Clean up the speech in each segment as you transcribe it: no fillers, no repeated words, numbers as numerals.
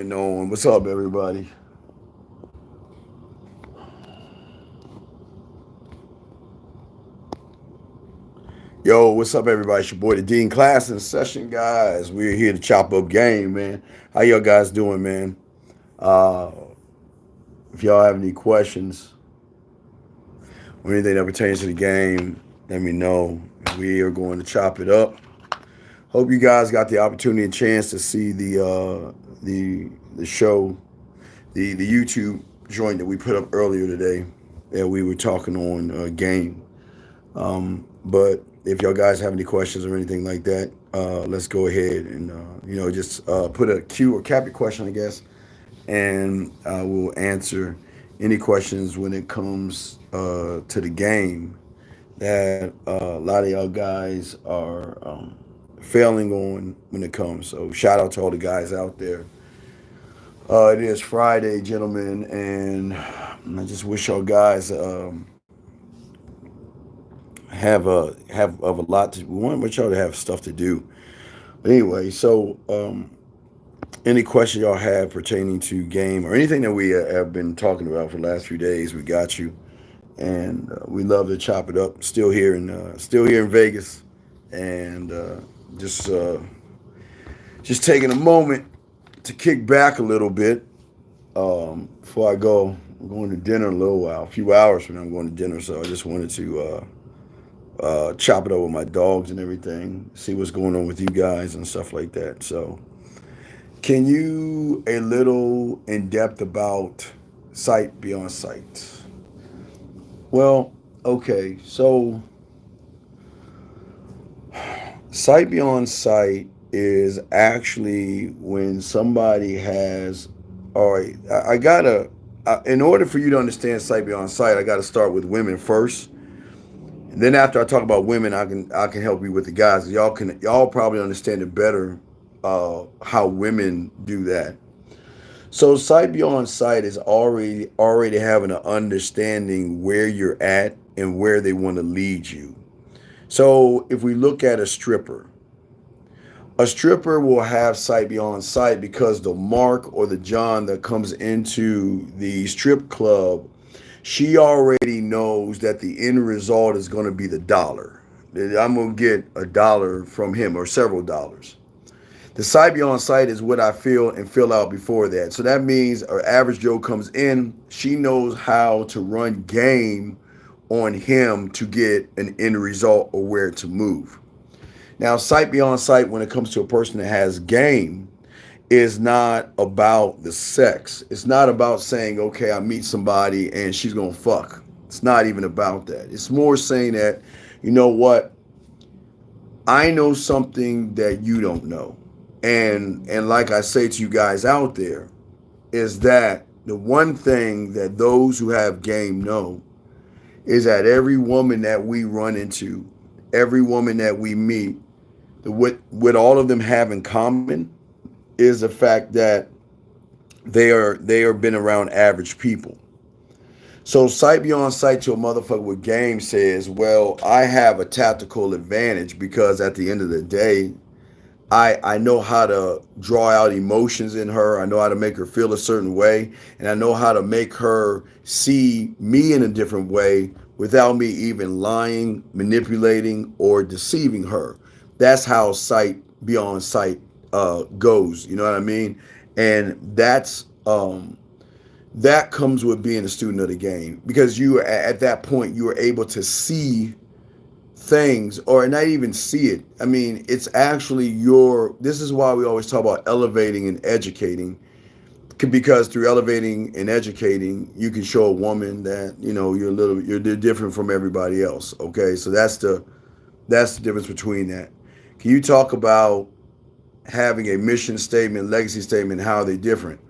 going on? What's up, everybody? Yo, what's up, everybody? It's your boy, the Dean Class in session, guys. We're here to chop up game, man. How y'all guys doing, man? Uh, if y'all have any questions or anything that pertains to the game, let me know. We are going to chop it up. Hope you guys got the opportunity and chance to see the show, the YouTube joint that we put up earlier today. That we were talking on game. But if y'all guys have any questions or anything like that, let's go ahead and just put a Q or cap your question, I guess, and we'll answer any questions when it comes to the game that a lot of y'all guys are failing on when it comes. So shout out to all the guys out there. It is Friday, gentlemen, and I just wish y'all guys have of a lot to. We want y'all to have stuff to do. But anyway, so any question y'all have pertaining to game or anything that we have been talking about for the last few days, we got you, and we love to chop it up. Still here in Vegas, and just just taking a moment to kick back a little bit before I go. I'm going to dinner in a little while, a few hours from now. I'm going to dinner, so I just wanted to chop it over my dogs and everything, see what's going on with you guys and stuff like that. So, can you a little in depth about sight beyond sight? Well, okay, so sight beyond sight is actually when somebody has, all right, I gotta, in order for you to understand sight beyond sight, I gotta start with women first. And then after I talk about women, I can help you with the guys. Y'all probably understand it better how women do that. So sight beyond sight is already having an understanding where you're at and where they want to lead you. So if we look at a stripper will have sight beyond sight because the Mark or the John that comes into the strip club, she already knows that the end result is going to be the dollar. I'm going to get a dollar from him or several dollars. The sight beyond sight is what I feel and fill out before that. So that means our average Joe comes in, she knows how to run game on him to get an end result or where to move. Now, sight beyond sight, when it comes to a person that has game, is not about the sex. It's not about saying, okay, I meet somebody and she's gonna fuck. It's not even about that. It's more saying that, you know what, I know something that you don't know. And like I say to you guys out there, is that the one thing that those who have game know is that every woman that we run into, every woman that we meet, what all of them have in common is the fact that they are been around average people. So sight beyond sight to a motherfucker with game says, well, I have a tactical advantage because at the end of the day, I know how to draw out emotions in her. I know how to make her feel a certain way, and I know how to make her see me in a different way without me even lying, manipulating, or deceiving her. That's how sight beyond sight goes. You know what I mean? And that comes with being a student of the game because you at that point you are able to see things or not even see it. I mean, it's actually this is why we always talk about elevating and educating, because through elevating and educating you can show a woman that you're different from everybody else. Okay, so that's the difference between that. Can you talk about having a mission statement, legacy statement, how they're different?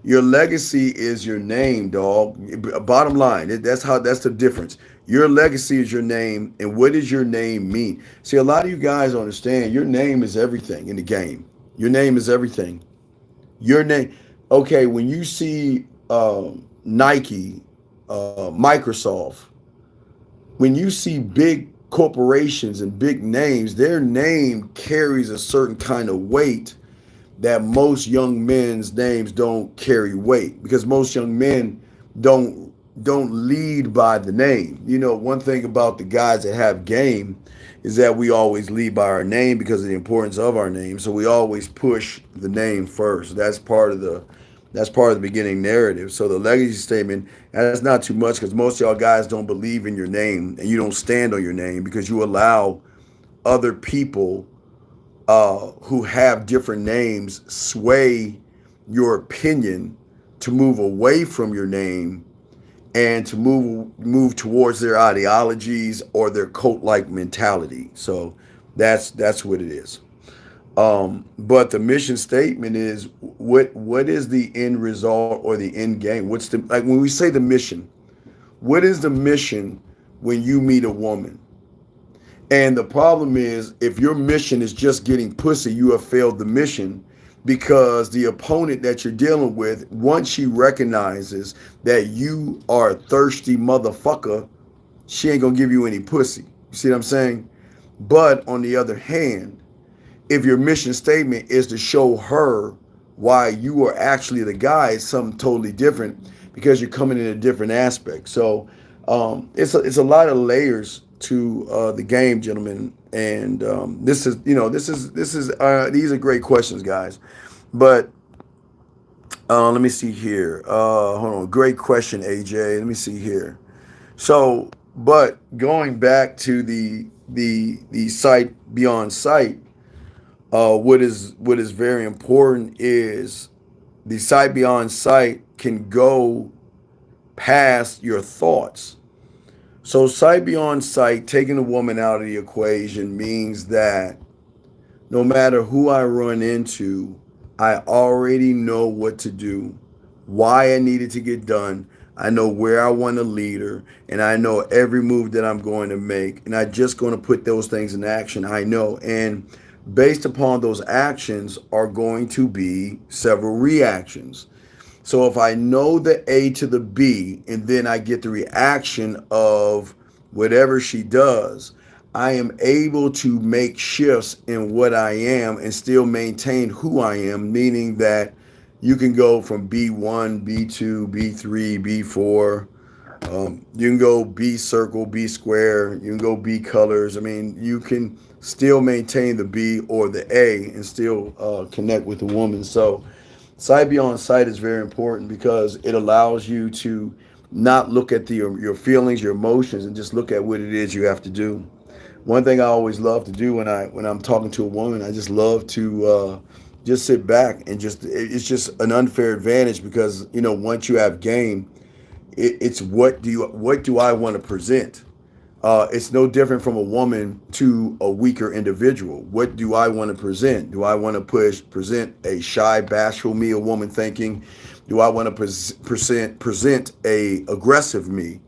Your legacy is your name, dog. Bottom line, that's the difference. Your legacy is your name, and what does your name mean? See, a lot of you guys don't understand. Your name is everything in the game. Your name is everything. Your name. Okay, when you see Nike, Microsoft, when you see big corporations and big names, their name carries a certain kind of weight that most young men's names don't carry weight because most young men don't don't lead by the name. You know, one thing about the guys that have game is that we always lead by our name because of the importance of our name. So we always push the name first. That's part of the beginning narrative. So the legacy statement, that's not too much because most of y'all guys don't believe in your name and you don't stand on your name because you allow other people who have different names sway your opinion to move away from your name and to move towards their ideologies or their cult like mentality. So that's what it is. But the mission statement is what is the end result or the end game? What's the like when we say the mission? What is the mission when you meet a woman? And the problem is, if your mission is just getting pussy, you have failed the mission because the opponent that you're dealing with, once she recognizes that you are a thirsty motherfucker, she ain't gonna give you any pussy. You see what I'm saying? But on the other hand, if your mission statement is to show her why you are actually the guy, it's something totally different because you're coming in a different aspect. So it's a lot of layers to the game, gentlemen. And this is these are great questions, guys. But let me see here. Hold on, great question, AJ. Let me see here. So, but going back to the sight beyond sight, what is very important is the sight beyond sight can go past your thoughts. So sight beyond sight, taking a woman out of the equation means that no matter who I run into, I already know what to do, why I needed to get done. I know where I want to lead her, and I know every move that I'm going to make, and I'm just going to put those things in action. I know, and based upon those actions are going to be several reactions. So if I know the A to the B and then I get the reaction of whatever she does, I am able to make shifts in what I am and still maintain who I am, meaning that you can go from B1, B2, B3, B4. You can go B circle, B square, you can go B colors. I mean, you can still maintain the B or the A and still connect with the woman. So sight beyond sight is very important because it allows you to not look at your feelings, your emotions, and just look at what it is you have to do. One thing I always love to do when I'm talking to a woman, I just love to just sit back and it's just an unfair advantage because once you have game, it's what do I want to present? It's no different from a woman to a weaker individual. What do I want to present? Do I want to present a shy, bashful me, a woman thinking? Do I want to present a aggressive me?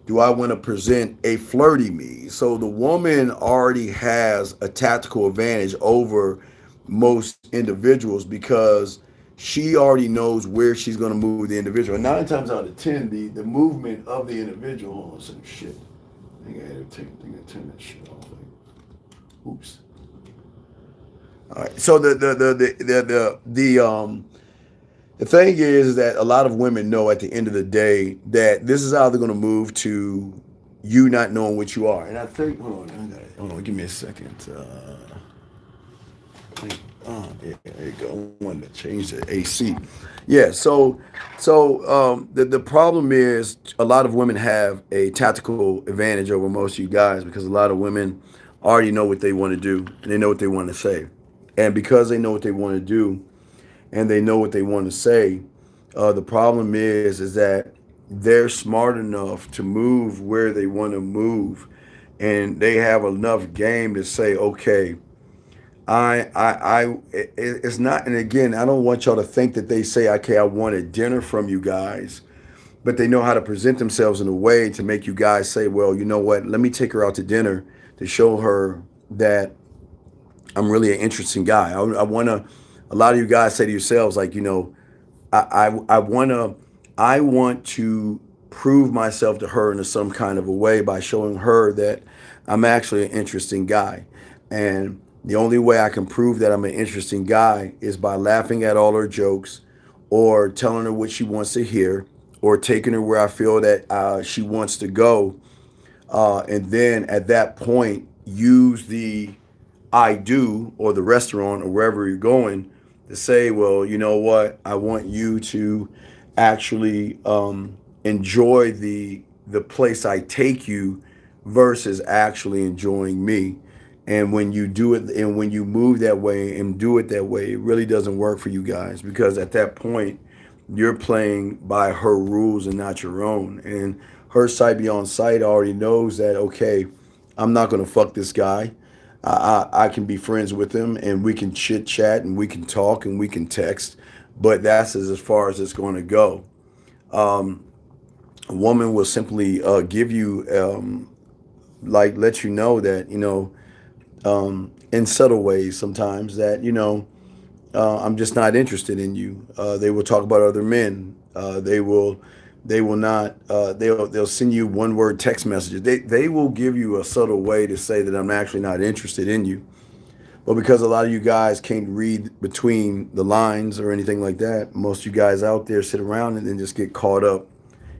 Do I want to present a flirty me? So the woman already has a tactical advantage over most individuals because she already knows where she's going to move the individual. And 9 times out of 10, the movement of the individual. Hold on, some shit. I think I had to turn that shit off. Oops. All right. So the thing is that a lot of women know at the end of the day that this is how they're going to move to you not knowing what you are. And I think, hold on, give me a second. Yeah, there you go. I wanted to change the AC. Yeah, the problem is a lot of women have a tactical advantage over most of you guys because a lot of women already know what they want to do and they know what they want to say. And because they know what they want to do and they know what they want to say, the problem is that they're smart enough to move where they want to move and they have enough game to say, okay, it's not, and again, I don't want y'all to think that they say, okay, I wanted dinner from you guys, but they know how to present themselves in a way to make you guys say, well, you know what, let me take her out to dinner to show her that I'm really an interesting guy. I want to, a lot of you guys say to yourselves, like, I want to prove myself to her in some kind of a way by showing her that I'm actually an interesting guy. And The only way I can prove that I'm an interesting guy is by laughing at all her jokes, or telling her what she wants to hear, or taking her where I feel that she wants to go. And then at that point, use the I do or the restaurant or wherever you're going to say, well, you know what? I want you to actually enjoy the place I take you versus actually enjoying me. And when you do it and when you move that way and do it that way, it really doesn't work for you guys, because at that point, you're playing by her rules and not your own. And her sight beyond sight already knows that, okay, I'm not going to fuck this guy. I can be friends with him and we can chit chat and we can talk and we can text, but that's as far as it's going to go. A woman will simply give you, like, let you know that, in subtle ways sometimes that, I'm just not interested in you. They will talk about other men. They will not. They'll send you one word text messages. They will give you a subtle way to say that I'm actually not interested in you. But because a lot of you guys can't read between the lines or anything like that, most of you guys out there sit around and then just get caught up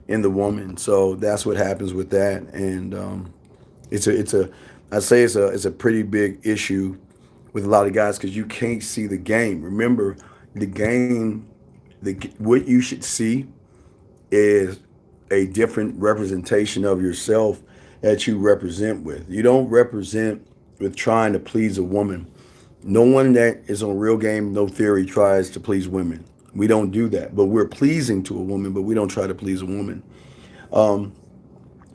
in the woman. So that's what happens with that, and it's a I say it's a pretty big issue with a lot of guys because you can't see the game. Remember, the game, what you should see is a different representation of yourself that you represent with. You don't represent with trying to please a woman. No one that is on Real Game No Theory tries to please women. We don't do that. But we're pleasing to a woman, but we don't try to please a woman.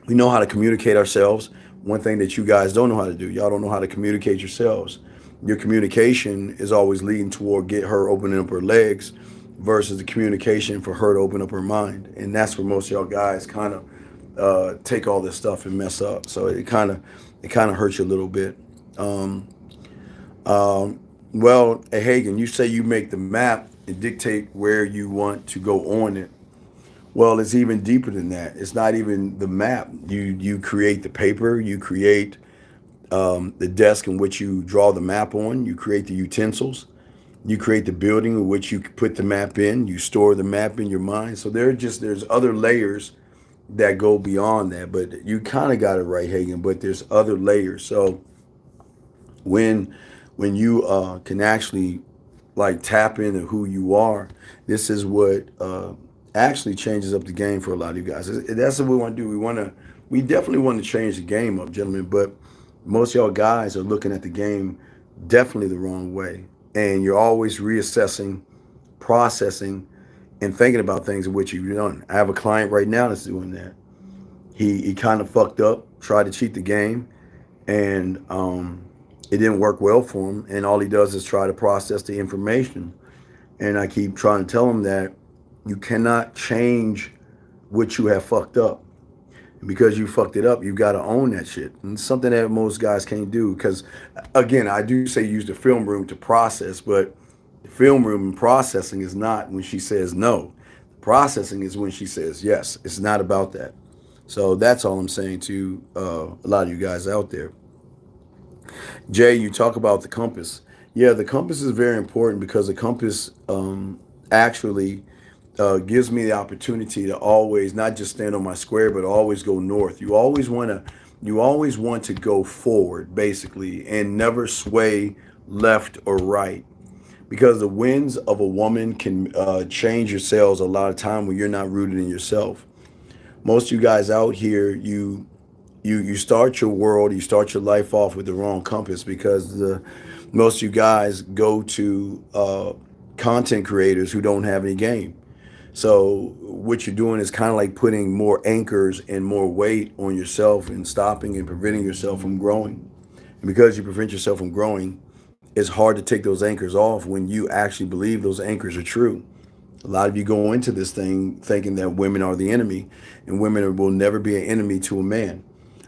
We know how to communicate ourselves. One thing that you guys don't know how to do, y'all don't know how to communicate yourselves. Your communication is always leading toward get her opening up her legs versus the communication for her to open up her mind. And that's where most of y'all guys kind of take all this stuff and mess up. So it kind of hurts you a little bit. Um, well, Hagen, you say you make the map and dictate where you want to go on it. Well, it's even deeper than that. It's not even the map. You create the paper. You create the desk in which you draw the map on. You create the utensils. You create the building in which you put the map in. You store the map in your mind. So there's other layers that go beyond that. But you kind of got it right, Hagen. But there's other layers. So when when you can actually like tap into who you are, this is what actually changes up the game for a lot of you guys. That's what we want to do. We definitely want to change the game up, gentlemen. But most of y'all guys are looking at the game definitely the wrong way, and you're always reassessing, processing, and thinking about things in which you've done. I have a client right now that's doing that. He kind of fucked up, tried to cheat the game, and it didn't work well for him. And all he does is try to process the information. And I keep trying to tell him that you cannot change what you have fucked up. And because you fucked it up, you got to own that shit. And it's something that most guys can't do. Because, again, I do say use the film room to process, but the film room and processing is not when she says no. Processing is when she says yes. It's not about that. So that's all I'm saying to a lot of you guys out there. Jay, you talk about the compass. Yeah, the compass is very important because the compass actually gives me the opportunity to always not just stand on my square, but always go north. You always want to go forward, basically, and never sway left or right. Because the winds of a woman can change your sails a lot of time when you're not rooted in yourself. Most of you guys out here, you start your world, you start your life off with the wrong compass because most of you guys go to content creators who don't have any game. So what you're doing is kind of like putting more anchors and more weight on yourself and stopping and preventing yourself from growing. And because you prevent yourself from growing, it's hard to take those anchors off when you actually believe those anchors are true. A lot of you go into this thing thinking that women are the enemy, and women will never be an enemy to a man.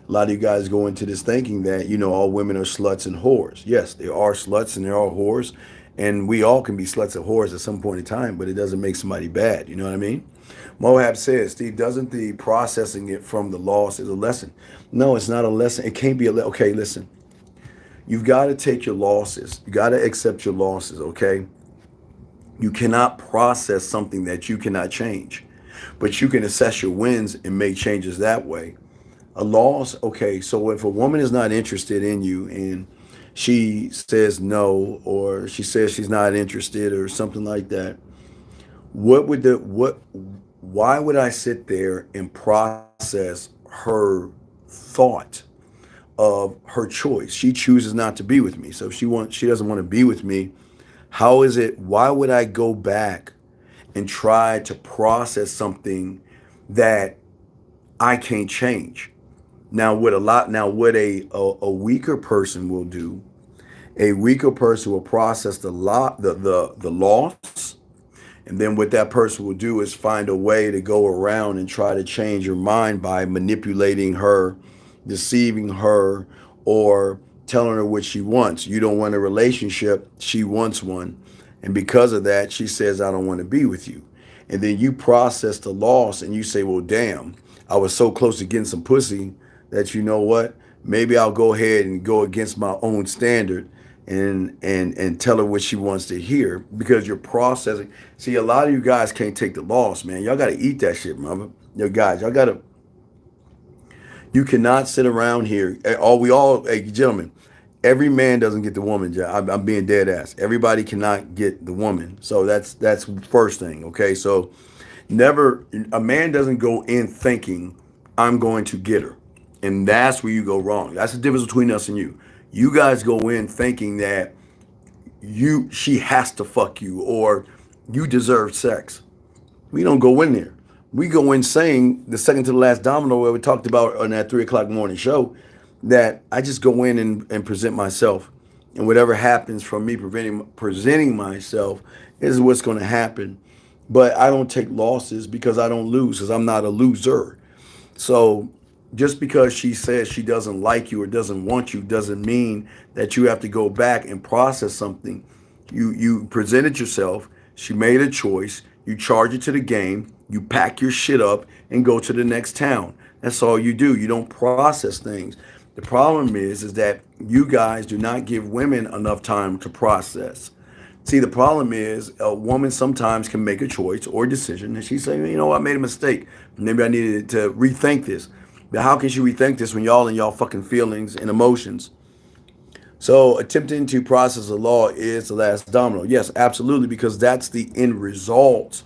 A lot of you guys go into this thinking that, all women are sluts and whores. Yes, there are sluts and there are whores, and we all can be sluts and whores at some point in time, but it doesn't make somebody bad. You know what I mean? Moab says, Steve, doesn't the processing it from the loss is a lesson? No, it's not a lesson. It can't be a lesson. Okay, listen. You've got to take your losses. You got to accept your losses, okay? You cannot process something that you cannot change, but you can assess your wins and make changes that way. A loss, okay, so if a woman is not interested in you and she says no, or she says she's not interested or something like that, what would the what why would I sit there and process her thought of her choice? She chooses not to be with me. So if she doesn't want to be with me, how is it, why would I go back and try to process something that I can't change? What a weaker person will do, a weaker person will process the loss, and then what that person will do is find a way to go around and try to change your mind by manipulating her, deceiving her, or telling her what she wants. You don't want a relationship, she wants one. And because of that, she says, I don't want to be with you. And then you process the loss and you say, well, damn, I was so close to getting some pussy that, you know what? Maybe I'll go ahead and go against my own standard and tell her what she wants to hear, because you're processing. See, a lot of you guys can't take the loss, man. Y'all got to eat that shit, mother. Yo, guys, y'all got to. You cannot sit around here. Hey, gentlemen, every man doesn't get the woman. I'm being dead ass. Everybody cannot get the woman. So that's first thing. Okay, so never a man doesn't go in thinking I'm going to get her, and that's where you go wrong. That's the difference between us and you. You guys go in thinking that she has to fuck you or you deserve sex. We don't go in there. We go in saying, the second to the last domino, where we talked about on that 3 o'clock morning show, that I just go in and present myself, and whatever happens from me presenting myself is what's going to happen. But I don't take losses because I don't lose, because I'm not a loser. So just because she says she doesn't like you or doesn't want you doesn't mean that you have to go back and process something. You presented yourself. She made a choice. You charge it to the game. You pack your shit up and go to the next town. That's all you do. You don't process things. The problem is that you guys do not give women enough time to process. See, the problem is a woman sometimes can make a choice or decision, and she say, you know what, I made a mistake. Maybe I needed to rethink this. But how can she rethink this when y'all in y'all fucking feelings and emotions? So attempting to process the law is the last domino. Yes, absolutely, because that's the end result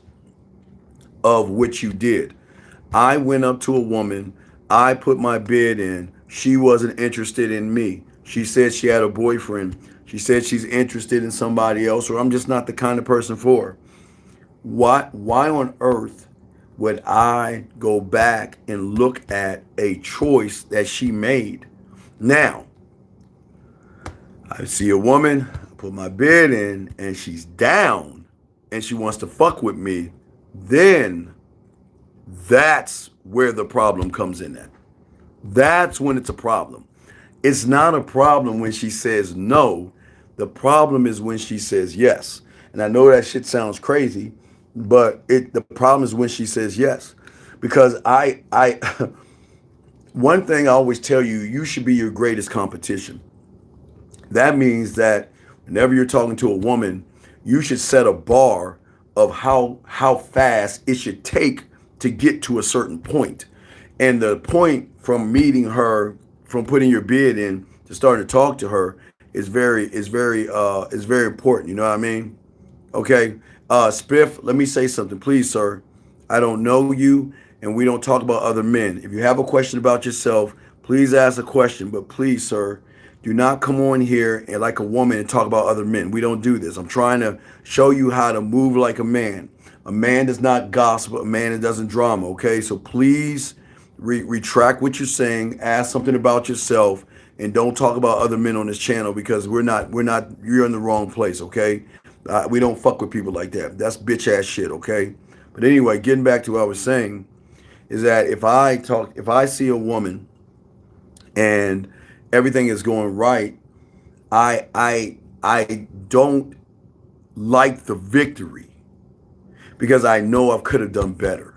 of what you did. I went up to a woman. I put my bid in. She wasn't interested in me. She said she had a boyfriend. She said she's interested in somebody else, or I'm just not the kind of person for her. Why on earth would I go back and look at a choice that she made? Now, I see a woman, put my bid in, and she's down, and she wants to fuck with me, then that's where the problem comes in at. That's when it's a problem. It's not a problem when she says no. The problem is when she says yes. And I know that shit sounds crazy, but the problem is when she says yes. Because I one thing I always tell you, you should be your greatest competition. That means that whenever you're talking to a woman, you should set a bar of how fast it should take to get to a certain point. And the point from meeting her, from putting your bid in to starting to talk to her is very important. You know what I mean? Okay. Spiff, let me say something, please, sir. I don't know you, and we don't talk about other men. If you have a question about yourself, please ask a question. But please, sir, do not come on here and like a woman and talk about other men. We don't do this. I'm trying to show you how to move like a man. A man does not gossip. A man that doesn't drama. Okay, so please retract what you're saying. Ask something about yourself, and don't talk about other men on this channel, because we're not. You're in the wrong place. Okay, we don't fuck with people like that. That's bitch ass shit. Okay, but anyway, getting back to what I was saying is that if I see a woman and everything is going right, I don't like the victory, because I know I could have done better.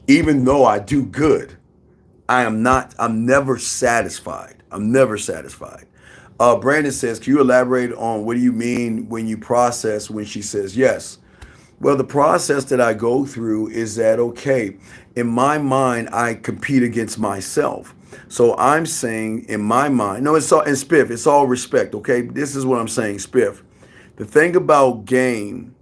Even though I do good, I'm never satisfied. I'm never satisfied. Brandon says, can you elaborate on what do you mean when you process when she says yes? Well, the process that I go through is that, okay, in my mind, I compete against myself. So I'm saying in my mind, no, it's all, and Spiff, it's all respect, okay? This is what I'm saying, Spiff. The thing about game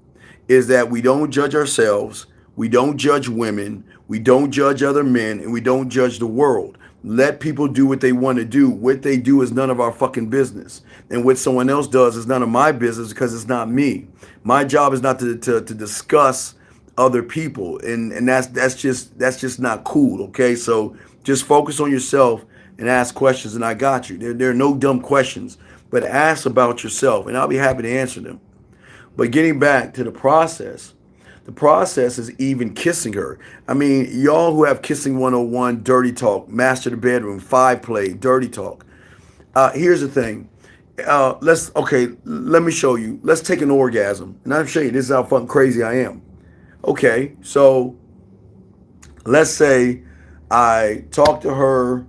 is that we don't judge ourselves, we don't judge women, we don't judge other men, and we don't judge the world. Let people do what they want to do. What they do is none of our fucking business. And what someone else does is none of my business because it's not me. My job is not to discuss other people. And that's just not cool, okay? So just focus on yourself and ask questions, and I got you. There are no dumb questions, but ask about yourself, and I'll be happy to answer them. But getting back to the process is even kissing her. I mean, y'all who have Kissing 101, Dirty Talk, Master the Bedroom, Five Play, Dirty Talk. Here's the thing. Let me show you. Let's take an orgasm. And I'm showing you, this is how fucking crazy I am. Okay, so let's say I talk to her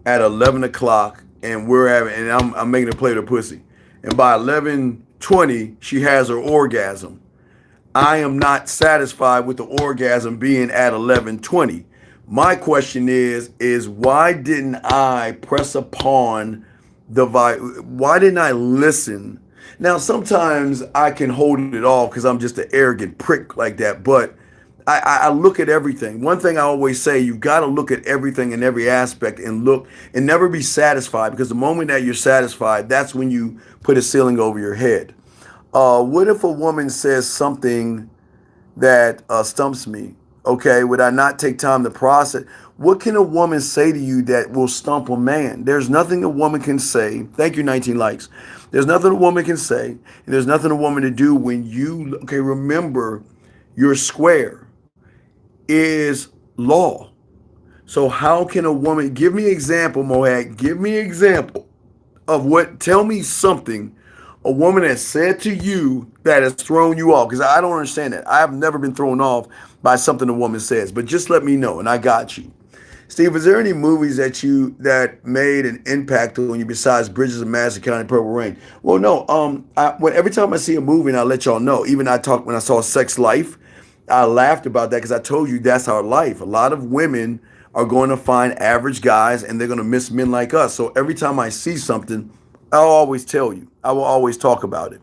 at 11 o'clock and I'm making her play with her pussy. And by 11:20, she has her orgasm. I am not satisfied with the orgasm being at 11:20. My question is why didn't I press upon why didn't I listen? Now sometimes I can hold it off because I'm just an arrogant prick like that, but I look at everything. One thing I always say, you got to look at everything in every aspect and look and never be satisfied, because the moment that you're satisfied, that's when you put a ceiling over your head. What if a woman says something that stumps me? Okay, would I not take time to process? What can a woman say to you that will stump a man? There's nothing a woman can say. Thank you, 19 likes. There's nothing a woman can say, and there's nothing a woman to do when you, okay, remember, your square is law. So how can a woman, give me an example, Mohad, give me an example of what, tell me something a woman has said to you that has thrown you off, because I don't understand that. I have never been thrown off by something a woman says, but just let me know and I got you. Steve, is there any movies that made an impact on you besides Bridges of Madison County, Purple Rain? Well, no. Every time I see a movie, and I let y'all know, even when I saw Sex Life, I laughed about that because I told you that's our life. A lot of women are going to find average guys and they're going to miss men like us. So every time I see something, I'll always tell you. I will always talk about it.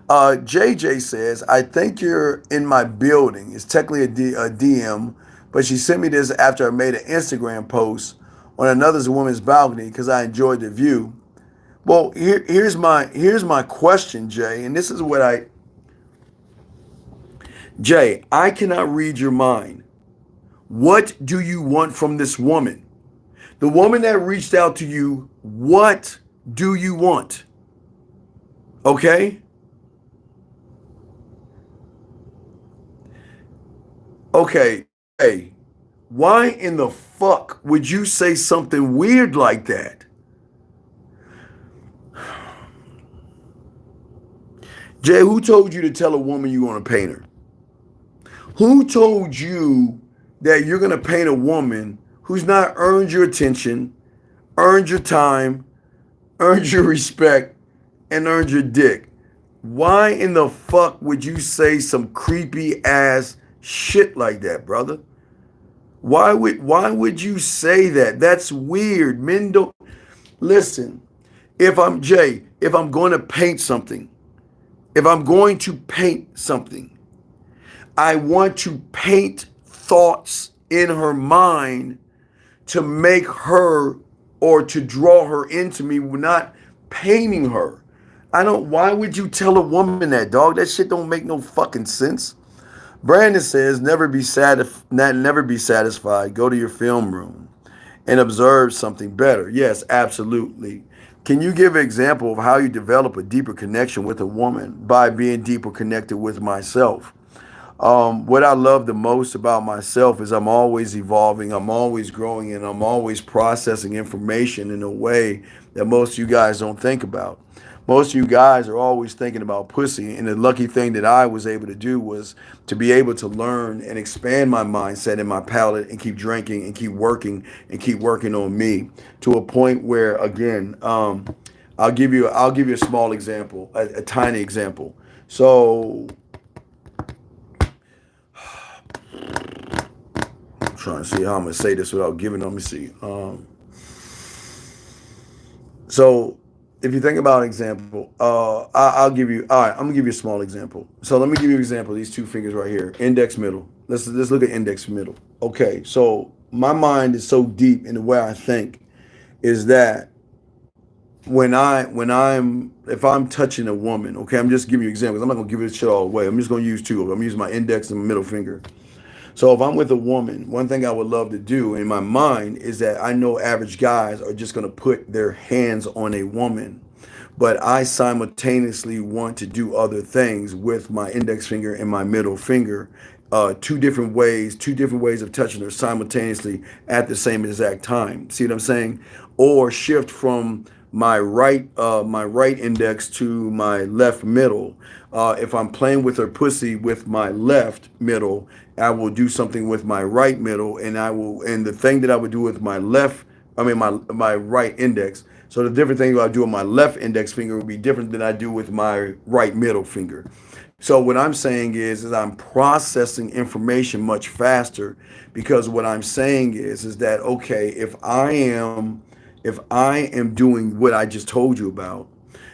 JJ says, I think you're in my building. It's technically a DM, but she sent me this after I made an Instagram post on another woman's balcony because I enjoyed the view. Well, here's my question, Jay, and this is what Jay, I cannot read your mind. What do you want from this woman? The woman that reached out to you, what do you want? Okay? Okay, hey, why in the fuck would you say something weird like that? Jay, who told you to tell a woman you want to paint her? Who told you that you're going to paint a woman who's not earned your attention, earned your time, earned your respect, and earned your dick? Why in the fuck would you say some creepy ass shit like that, brother? Why would you say that? That's weird. Men don't listen. If I'm going to paint something, I want to paint thoughts in her mind to make her or to draw her into me, not painting her. Why would you tell a woman that, dog? That shit don't make no fucking sense. Brandon says, never be satisfied. Go to your film room and observe something better. Yes, absolutely. Can you give an example of how you develop a deeper connection with a woman? By being deeper connected with myself. What I love the most about myself is I'm always evolving, I'm always growing, and I'm always processing information in a way that most of you guys don't think about. Most of you guys are always thinking about pussy, and the lucky thing that I was able to do was to be able to learn and expand my mindset and my palate and keep drinking and keep working on me to a point where, again, I'll give you a small example, a tiny example. So I'm trying to see how I'm gonna say this without giving. Let me see. So if you think about an example, I'll give you. All right, I'm gonna give you a small example. So let me give you an example. These two fingers right here, index middle. Let's look at index middle. Okay, so my mind is so deep in the way I think is that when I'm if I'm touching a woman, okay, I'm just giving you examples. I'm not gonna give this shit all away. I'm just gonna use two of them. I'm using my index and middle finger. So if I'm with a woman, one thing I would love to do in my mind is that I know average guys are just going to put their hands on a woman, but I simultaneously want to do other things with my index finger and my middle finger. Two different ways of touching her simultaneously at the same exact time. See what I'm saying? Or shift from my right index to my left middle. If I'm playing with her pussy with my left middle, I will do something with my right middle, and the thing that I would do with my left, I mean my right index. So the different thing I do with my left index finger would be different than I do with my right middle finger. So what I'm saying is I'm processing information much faster because what I'm saying is that okay, if I am doing what I just told you about,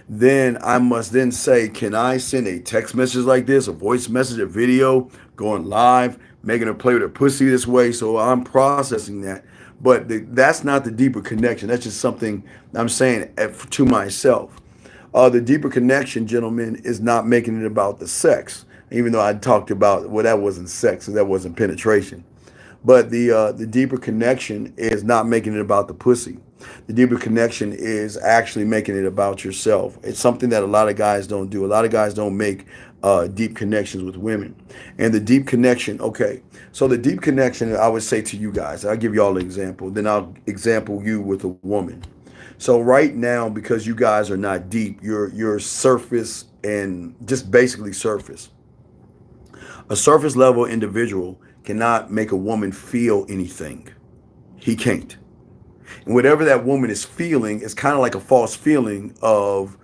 then I must then say, can I send a text message like this, a voice message, a video, going live, making her play with her pussy this way? So I'm processing that. But that's not the deeper connection. That's just something I'm saying to myself. The deeper connection, gentlemen, is not making it about the sex. Even though I talked about, well, that wasn't sex and that wasn't penetration. But the deeper connection is not making it about the pussy. The deeper connection is actually making it about yourself. It's something that a lot of guys don't do. A lot of guys don't make deep connections with women. And the deep connection, okay. So the deep connection, I would say to you guys, I'll give you all an example. Then I'll example you with a woman. So right now, because you guys are not deep, you're surface and just basically surface. A surface level individual cannot make a woman feel anything. He can't. And whatever that woman is feeling is kind of like a false feeling of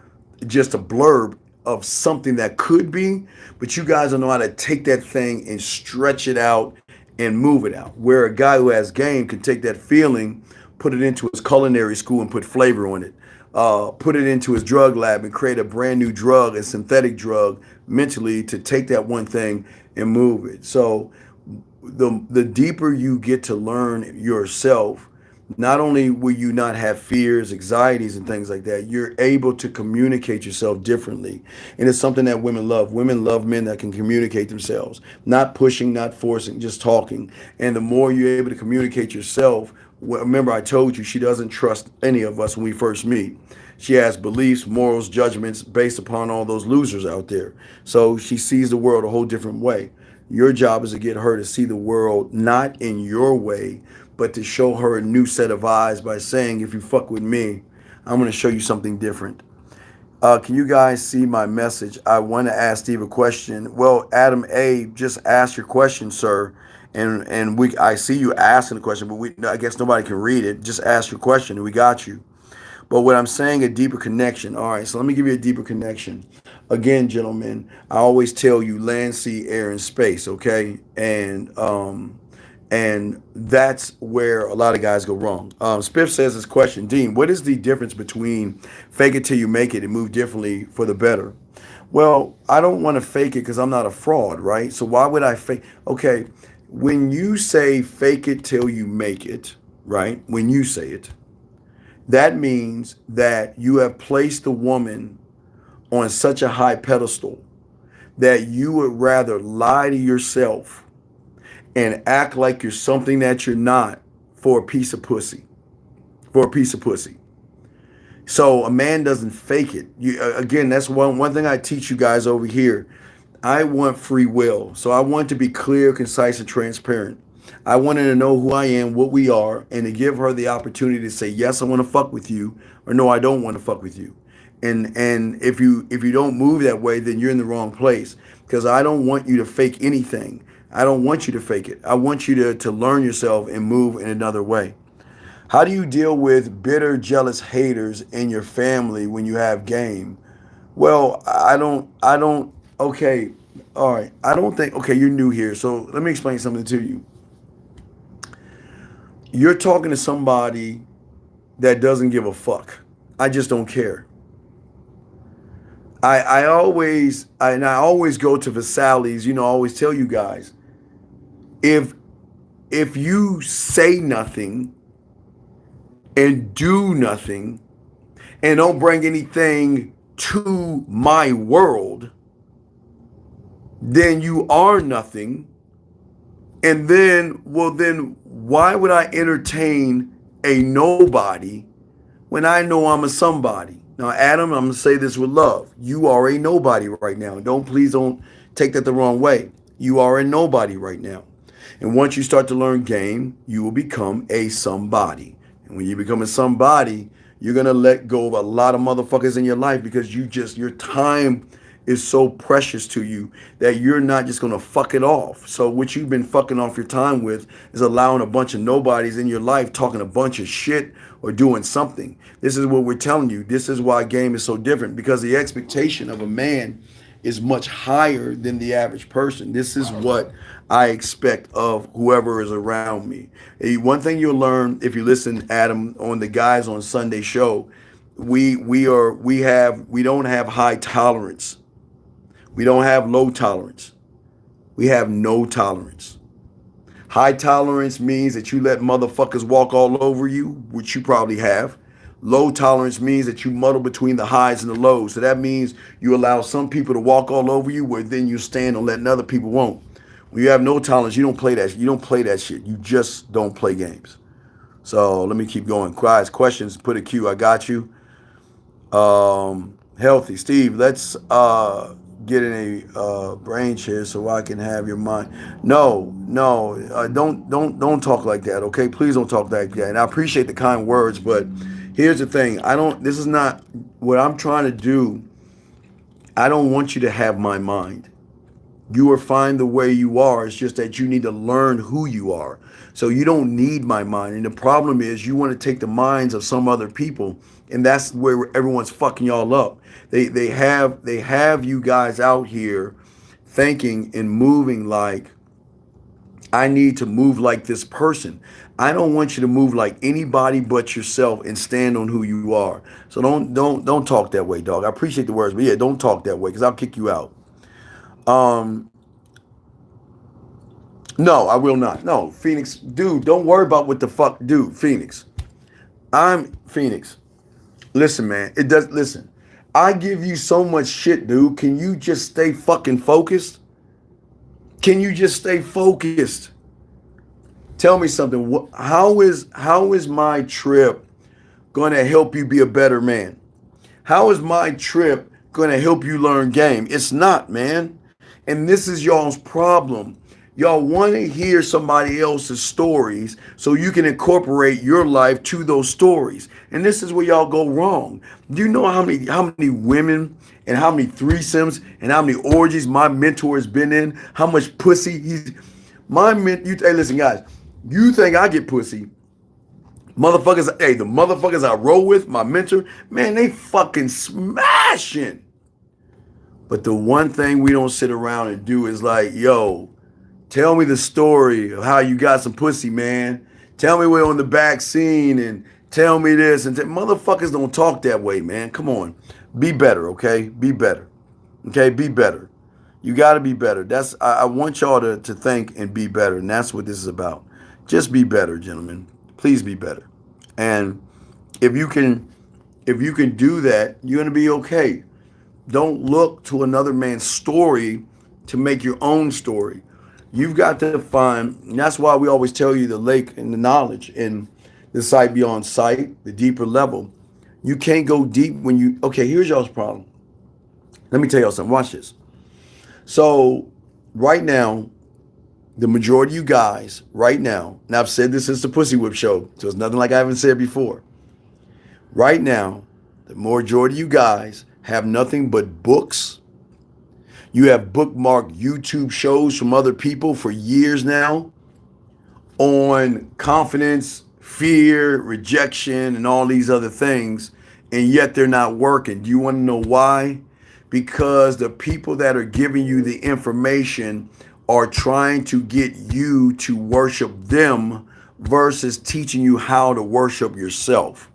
just a blurb of something that could be, but you guys don't know how to take that thing and stretch it out and move it out. Where a guy who has game can take that feeling, put it into his culinary school and put flavor on it. Put it into his drug lab and create a brand new drug, a synthetic drug, mentally to take that one thing and move it. So the deeper you get to learn yourself, not only will you not have fears, anxieties, and things like that, you're able to communicate yourself differently. And it's something that women love. Women love men that can communicate themselves, not pushing, not forcing, just talking. And the more you're able to communicate yourself, remember I told you she doesn't trust any of us when we first meet. She has beliefs, morals, judgments based upon all those losers out there. So she sees the world a whole different way. Your job is to get her to see the world not in your way, but to show her a new set of eyes by saying, if you fuck with me, I'm going to show you something different. Can you guys see my message? I want to ask Steve a question. Well, Adam A, just ask your question, sir. And I see you asking the question, but I guess nobody can read it. Just ask your question and we got you. But what I'm saying, a deeper connection. All right, so let me give you a deeper connection. Again, gentlemen, I always tell you land, sea, air, and space, okay? And that's where a lot of guys go wrong. Spiff says this question, Dean, what is the difference between fake it till you make it and move differently for the better? Well, I don't want to fake it because I'm not a fraud, right? So why would I fake? Okay, when you say fake it till you make it, right? When you say it, that means that you have placed the woman on such a high pedestal that you would rather lie to yourself and act like you're something that you're not for a piece of pussy. For a piece of pussy. So a man doesn't fake it. Again, that's one thing I teach you guys over here. I want free will. So I want to be clear, concise, and transparent. I wanted to know who I am, what we are, and to give her the opportunity to say, yes, I want to fuck with you, or no, I don't want to fuck with you. And if you don't move that way, then you're in the wrong place. Because I don't want you to fake anything. I don't want you to fake it. I want you to learn yourself and move in another way. How do you deal with bitter, jealous haters in your family when you have game? Well, I don't, okay, all right. I don't think, okay, you're new here. So let me explain something to you. You're talking to somebody that doesn't give a fuck. I just don't care. I always go to Vasali's, I always tell you guys, if if you say nothing and do nothing and don't bring anything to my world, then you are nothing. And then, well, then why would I entertain a nobody when I know I'm a somebody? Now, Adam, I'm gonna say this with love. You are a nobody right now. Please don't take that the wrong way. You are a nobody right now. And once you start to learn game, you will become a somebody. And when you become a somebody, you're gonna let go of a lot of motherfuckers in your life because your time is so precious to you that you're not just gonna fuck it off. So what you've been fucking off your time with is allowing a bunch of nobodies in your life talking a bunch of shit or doing something. This is what we're telling you. This is why game is so different, because the expectation of a man is much higher than the average person. This is what I expect of whoever is around me. One thing you'll learn if you listen, Adam, on the Guys on Sunday show, we don't have high tolerance. We don't have low tolerance. We have no tolerance. High tolerance means that you let motherfuckers walk all over you, which you probably have. Low tolerance means that you muddle between the highs and the lows. So that means you allow some people to walk all over you, where then you stand on letting other people won't. When you have no tolerance, you don't play that. You don't play that shit. You just don't play games. So let me keep going. Guys, questions, put a Q. I got you. Healthy Steve, let's get in a brain chair so I can have your mind. No, no, don't talk like that, okay? Please don't talk like that. And I appreciate the kind words, but here's the thing. This is not what I'm trying to do. I don't want you to have my mind. You are fine the way you are. It's just that you need to learn who you are. So you don't need my mind. And the problem is you want to take the minds of some other people, and that's where everyone's fucking y'all up. They have you guys out here thinking and moving like, I need to move like this person. I don't want you to move like anybody but yourself and stand on who you are. So don't talk that way, dog. I appreciate the words, but yeah, don't talk that way because I'll kick you out. No, I will not. No, Phoenix, dude, don't worry about what the fuck, dude, Phoenix. I'm Phoenix. Listen, man, listen. I give you so much shit, dude. Can you just stay fucking focused? Can you just stay focused? Tell me something. How is my trip going to help you be a better man? How is my trip going to help you learn game? It's not, man. And this is y'all's problem. Y'all want to hear somebody else's stories so you can incorporate your life to those stories. And this is where y'all go wrong. Do you know how many women and how many threesomes and how many orgies my mentor has been in? How much pussy hey, listen, guys. You think I get pussy? Motherfuckers, hey, the motherfuckers I roll with, my mentor, man, they fucking smashing. But the one thing we don't sit around and do is like, yo, tell me the story of how you got some pussy, man. Tell me we're on the back scene and tell me this. And motherfuckers don't talk that way, man. Come on. Be better, okay? Be better. Okay? Be better. You got to be better. I want y'all to think and be better. And that's what this is about. Just be better, gentlemen. Please be better. And if you can do that, you're going to be okay. Don't look to another man's story to make your own story. You've got to find, and that's why we always tell you the lake and the knowledge and the sight beyond sight, the deeper level. You can't go deep okay, here's y'all's problem. Let me tell y'all something. Watch this. So right now, the majority of you guys right now, and I've said this since the Pussy Whip show, so it's nothing like I haven't said before. Right now, the majority of you guys have nothing but books. You have bookmarked YouTube shows from other people for years now on confidence, fear, rejection, and all these other things, and yet they're not working. Do you want to know why? Because the people that are giving you the information are trying to get you to worship them versus teaching you how to worship yourself.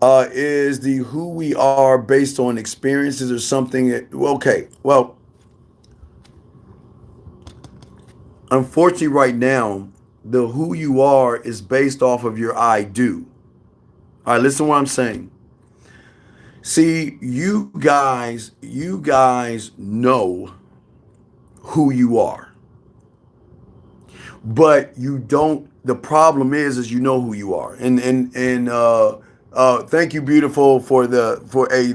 Is the who we are based on experiences or something? Okay, well, unfortunately, right now, the who you are is based off of your I do. All right, listen to what I'm saying. See, you guys know who you are, but you don't. The problem is you know who you are, and thank you, beautiful, for a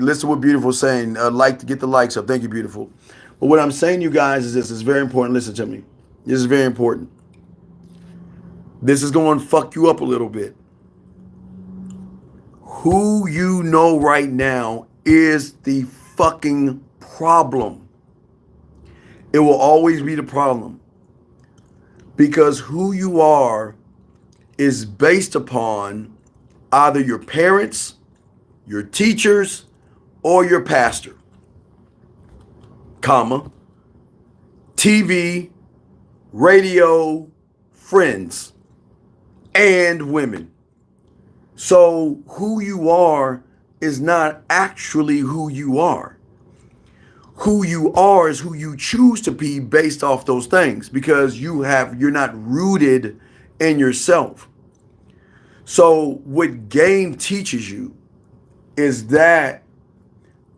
listen. What beautiful saying, like to get the likes up. Thank you, beautiful. But what I'm saying, you guys, is this is very important. Listen to me. This is very important. This is going to fuck you up a little bit. Who you know right now is the fucking problem. It will always be the problem. Because who you are is based upon either your parents, your teachers, or your pastor, comma, TV, radio, friends, and women. So who you are is not actually who you are. Who you are is who you choose to be based off those things, because you're not rooted in yourself. So what game teaches you is that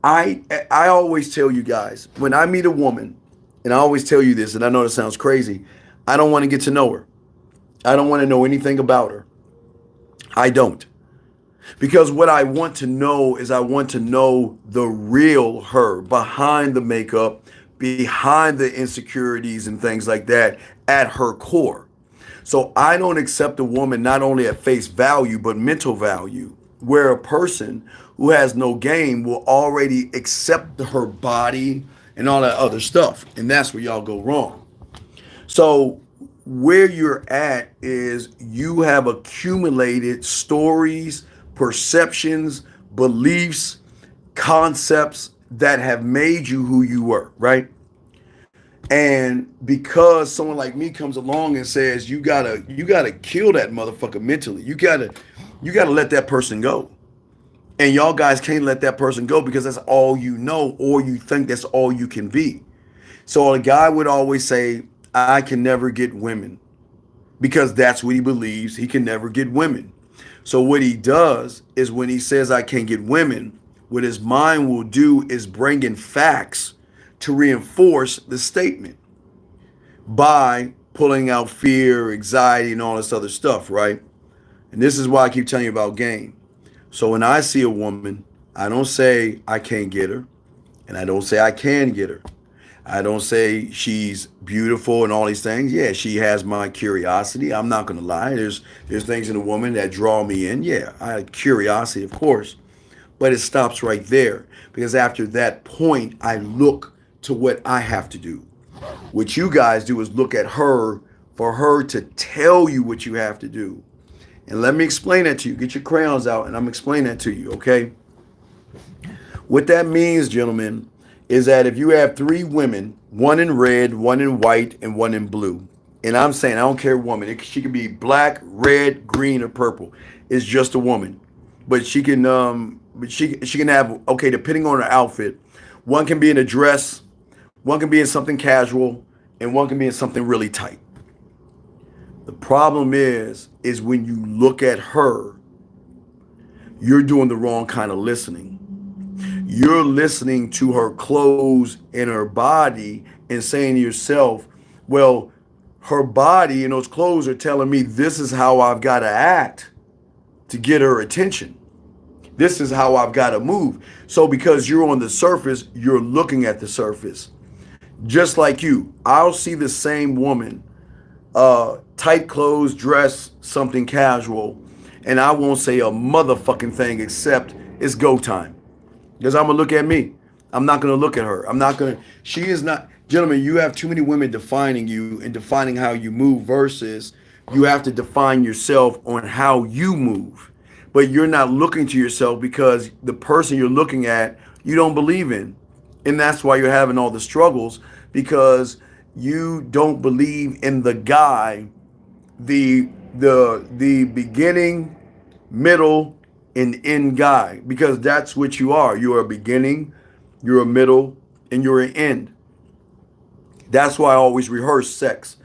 I always tell you guys, when I meet a woman, and I always tell you this, and I know it sounds crazy, I don't want to get to know her. I don't want to know anything about her. I don't. Because what I want to know is I want to know the real her, behind the makeup, behind the insecurities and things like that, at her core. So I don't accept a woman not only at face value, but mental value, where a person who has no game will already accept her body and all that other stuff. And that's where y'all go wrong. So where you're at is you have accumulated stories, perceptions, beliefs, concepts that have made you who you were, right? And because someone like me comes along and says you gotta kill that motherfucker mentally, you gotta let that person go. And y'all guys can't let that person go because that's all you know, or you think that's all you can be. So a guy would always say, I can never get women, because that's what he believes. He can never get women. So what he does is, when he says I can't get women, what his mind will do is bring in facts to reinforce the statement by pulling out fear, anxiety, and all this other stuff, right? And this is why I keep telling you about game. So when I see a woman, I don't say I can't get her, and I don't say I can get her. I don't say she's beautiful and all these things. Yeah, she has my curiosity. I'm not gonna lie. There's things in a woman that draw me in. Yeah, I have curiosity, of course. But it stops right there, because after that point, I look to what I have to do. What you guys do is look at her for her to tell you what you have to do. And let me explain that to you. Get your crayons out and I'm explaining that to you, okay? What that means, gentlemen, is that if you have three women, one in red, one in white, and one in blue, and I'm saying I don't care woman, she can be black, red, green, or purple. It's just a woman, but she can have, okay, depending on her outfit, one can be in a dress, one can be in something casual, and one can be in something really tight. The problem is when you look at her, you're doing the wrong kind of listening. You're listening to her clothes and her body and saying to yourself, well, her body and those clothes are telling me this is how I've got to act to get her attention. This is how I've got to move. So because you're on the surface, you're looking at the surface. Just like you, I'll see the same woman, tight clothes, dress, something casual, and I won't say a motherfucking thing except it's go time. Because I'm gonna look at me. I'm not gonna look at her. She is not, gentlemen, you have too many women defining you and defining how you move versus you have to define yourself on how you move. But you're not looking to yourself because the person you're looking at, you don't believe in. And that's why you're having all the struggles, because you don't believe in the guy, the beginning, middle, and end guy, because that's what you are. You're a beginning, you're a middle, and you're an end. That's why I always rehearse sex.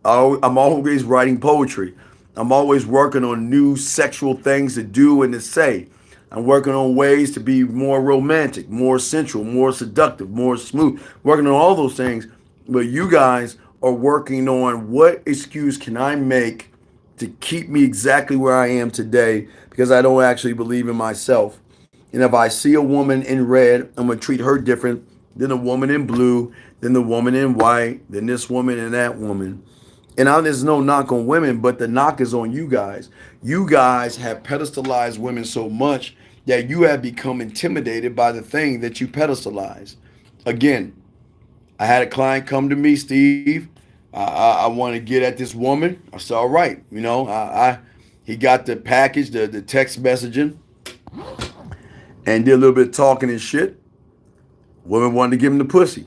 I'm always writing poetry. I'm always working on new sexual things to do and to say. I'm working on ways to be more romantic, more sensual, more seductive, more smooth. Working on all those things. But you guys are working on what excuse can I make to keep me exactly where I am today, because I don't actually believe in myself. And if I see a woman in red, I'm going to treat her different than a woman in blue, than the woman in white, than this woman and that woman. And there's no knock on women, but the knock is on you guys. You guys have pedestalized women so much that you have become intimidated by the thing that you pedestalize. Again, I had a client come to me, Steve. I want to get at this woman. I said, all right, he got the package, the text messaging, and did a little bit of talking and shit. Woman wanted to give him the pussy,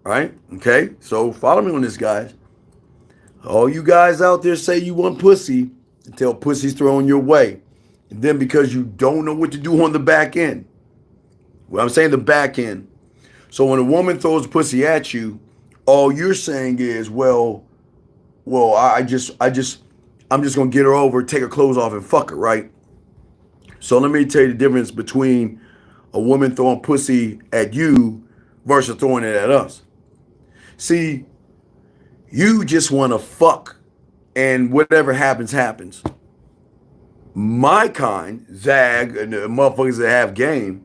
right? Okay, so follow me on this, guys. All you guys out there say you want pussy until pussy's thrown your way. And then because you don't know what to do on the back end. Well, I'm saying the back end. So when a woman throws pussy at you, all you're saying is, I'm just gonna get her over, take her clothes off, and fuck her, right? So let me tell you the difference between a woman throwing pussy at you versus throwing it at us. See, you just want to fuck, and whatever happens, happens. My kind, Zag, and the motherfuckers that have game,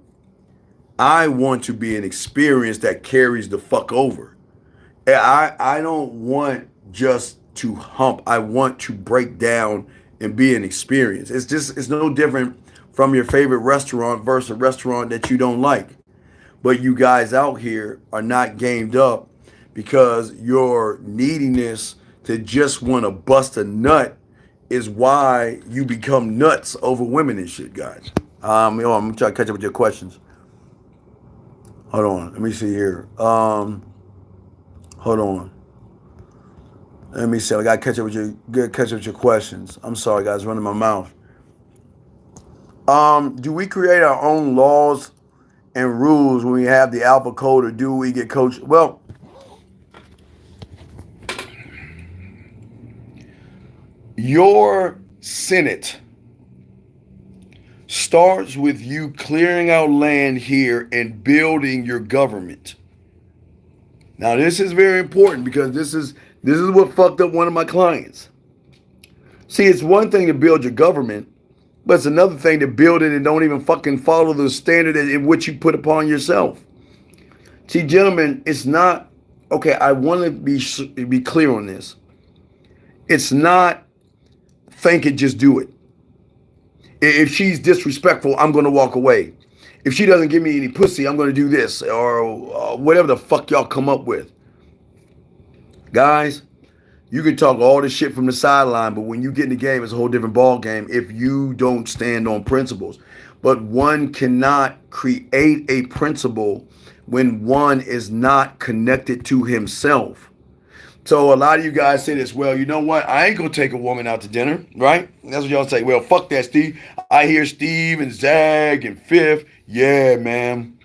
I want to be an experience that carries the fuck over. I don't want just to hump. I want to break down and be an experience. It's no different from your favorite restaurant versus a restaurant that you don't like. But you guys out here are not gamed up because your neediness to just want to bust a nut is why you become nuts over women and shit, guys. I'm trying to catch up with your questions. Hold on, let me see here. Hold on. Let me see. I gotta catch up with your questions. I'm sorry, guys, running my mouth. Do we create our own laws and rules when we have the alpha code, or do we get coached? Well, your Senate starts with you clearing out land here and building your government. Now, this is very important because this is what fucked up one of my clients. See, it's one thing to build your government, but it's another thing to build it and don't even fucking follow the standard in which you put upon yourself. See, gentlemen, it's not, okay, I want to be clear on this. It's not think it, just do it. If she's disrespectful, I'm going to walk away. If she doesn't give me any pussy, I'm going to do this, or whatever the fuck y'all come up with. Guys, you can talk all this shit from the sideline, but when you get in the game, it's a whole different ball game if you don't stand on principles. But one cannot create a principle when one is not connected to himself. So a lot of you guys say this, well, you know what? I ain't going to take a woman out to dinner, right? That's what y'all say. Well, fuck that, Steve. I hear Steve and Zag and Fifth. Yeah, man.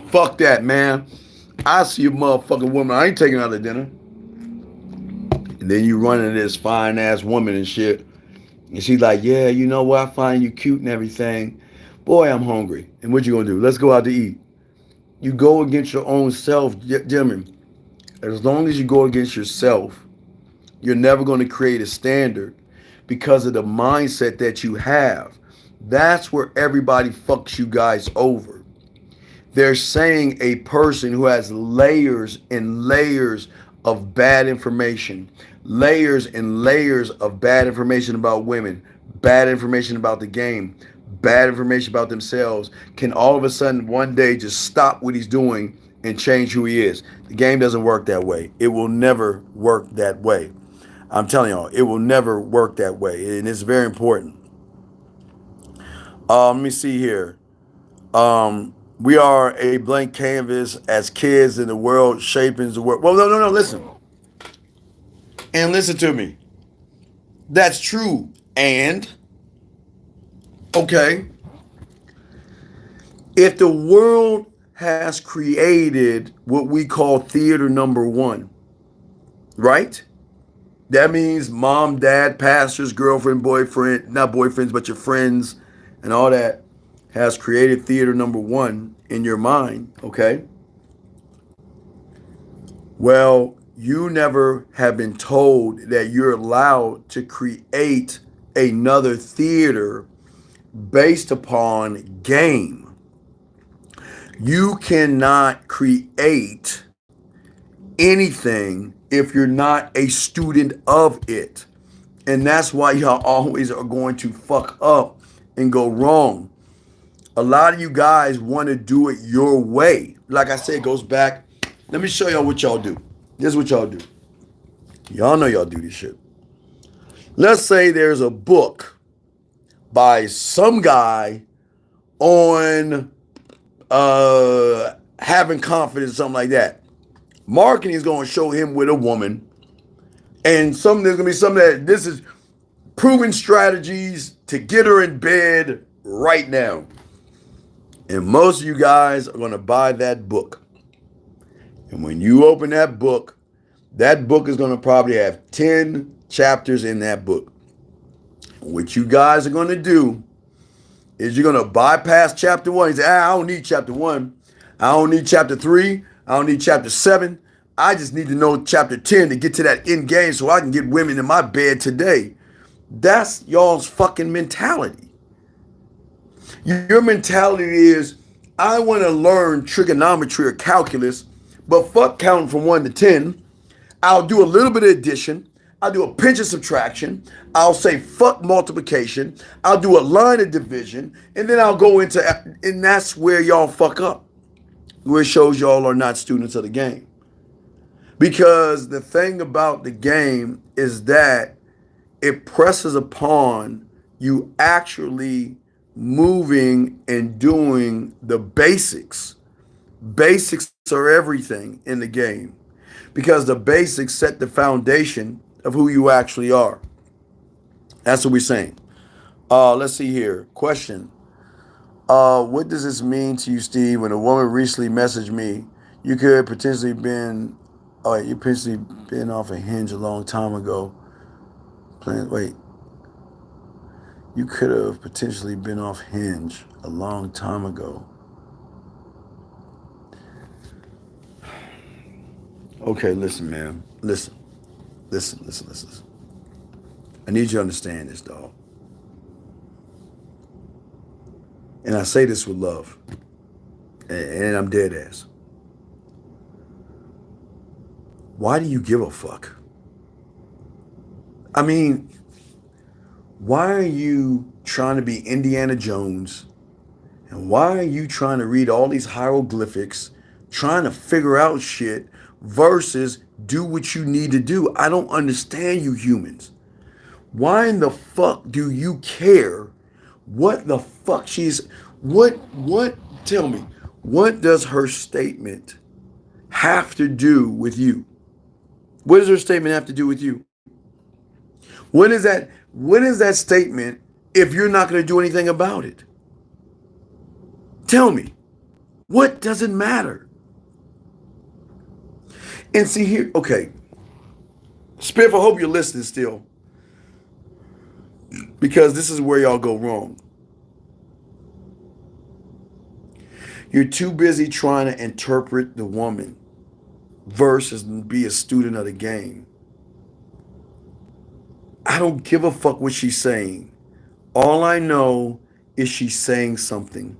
Fuck that, man. I see a motherfucking woman. I ain't taking her out to dinner. And then you run into this fine-ass woman and shit. And she's like, yeah, you know what? I find you cute and everything. Boy, I'm hungry. And what you going to do? Let's go out to eat. You go against your own self, gentlemen. As long as you go against yourself, you're never going to create a standard because of the mindset that you have. That's where everybody fucks you guys over. They're saying a person who has layers and layers of bad information, layers and layers of bad information about women, bad information about the game, bad information about themselves, can all of a sudden one day just stop what he's doing and change who he is. The game doesn't work that way. It will never work that way. I'm telling y'all, it will never work that way, and it's very important. Let me see here. We are a blank canvas as kids in the world, shaping the world. Well, no, no, no. Listen and listen to me. That's true. And okay, if the world has created what we call theater number one, right? That means mom, dad, pastors, girlfriend, boyfriend, not boyfriends, but your friends and all that has created theater number one in your mind, okay? Well, you never have been told that you're allowed to create another theater based upon game. You cannot create anything if you're not a student of it. And that's why y'all always are going to fuck up and go wrong. A lot of you guys want to do it your way. Like I said, it goes back. Let me show y'all what y'all do. This is what y'all do. Y'all know y'all do this shit. Let's say there's a book by some guy on having confidence, something like that. Marketing is going to show him with a woman, and there's going to be some that this is proven strategies to get her in bed right now. And most of you guys are going to buy that book. And when you open that book is going to probably have 10 chapters in that book. What you guys are going to do is you're going to bypass chapter one. You say, I don't need chapter one. I don't need chapter 3. I don't need chapter 7. I just need to know chapter 10 to get to that end game so I can get women in my bed today. That's y'all's fucking mentality. Your mentality is, I want to learn trigonometry or calculus, but fuck counting from 1 to 10. I'll do a little bit of addition. I'll do a pinch of subtraction. I'll say fuck multiplication. I'll do a line of division. And then I'll go into, and that's where y'all fuck up. Where it shows y'all are not students of the game. Because the thing about the game is that it presses upon you actually moving and doing the basics. Basics are everything in the game because the basics set the foundation of who you actually are. That's what we're saying. Let's see here. Question. What does this mean to you, Steve? When a woman recently messaged me, you could potentially been, you potentially been off a hinge a long time ago. Wait. You could have potentially been off hinge a long time ago. Okay, listen, man. Listen. I need you to understand this, dog. And I say this with love. And I'm dead ass. Why do you give a fuck? I mean, why are you trying to be Indiana Jones? And why are you trying to read all these hieroglyphics, trying to figure out shit versus do what you need to do? I don't understand you humans. Why in the fuck do you care what the fuck tell me, what does her statement have to do with you? What does her statement have to do with you? What is that statement if you're not going to do anything about it? Tell me, what does it matter? And see here, okay, Spiff, I hope you're listening still, because this is where y'all go wrong. You're too busy trying to interpret the woman versus be a student of the game. I don't give a fuck what she's saying. All I know is she's saying something.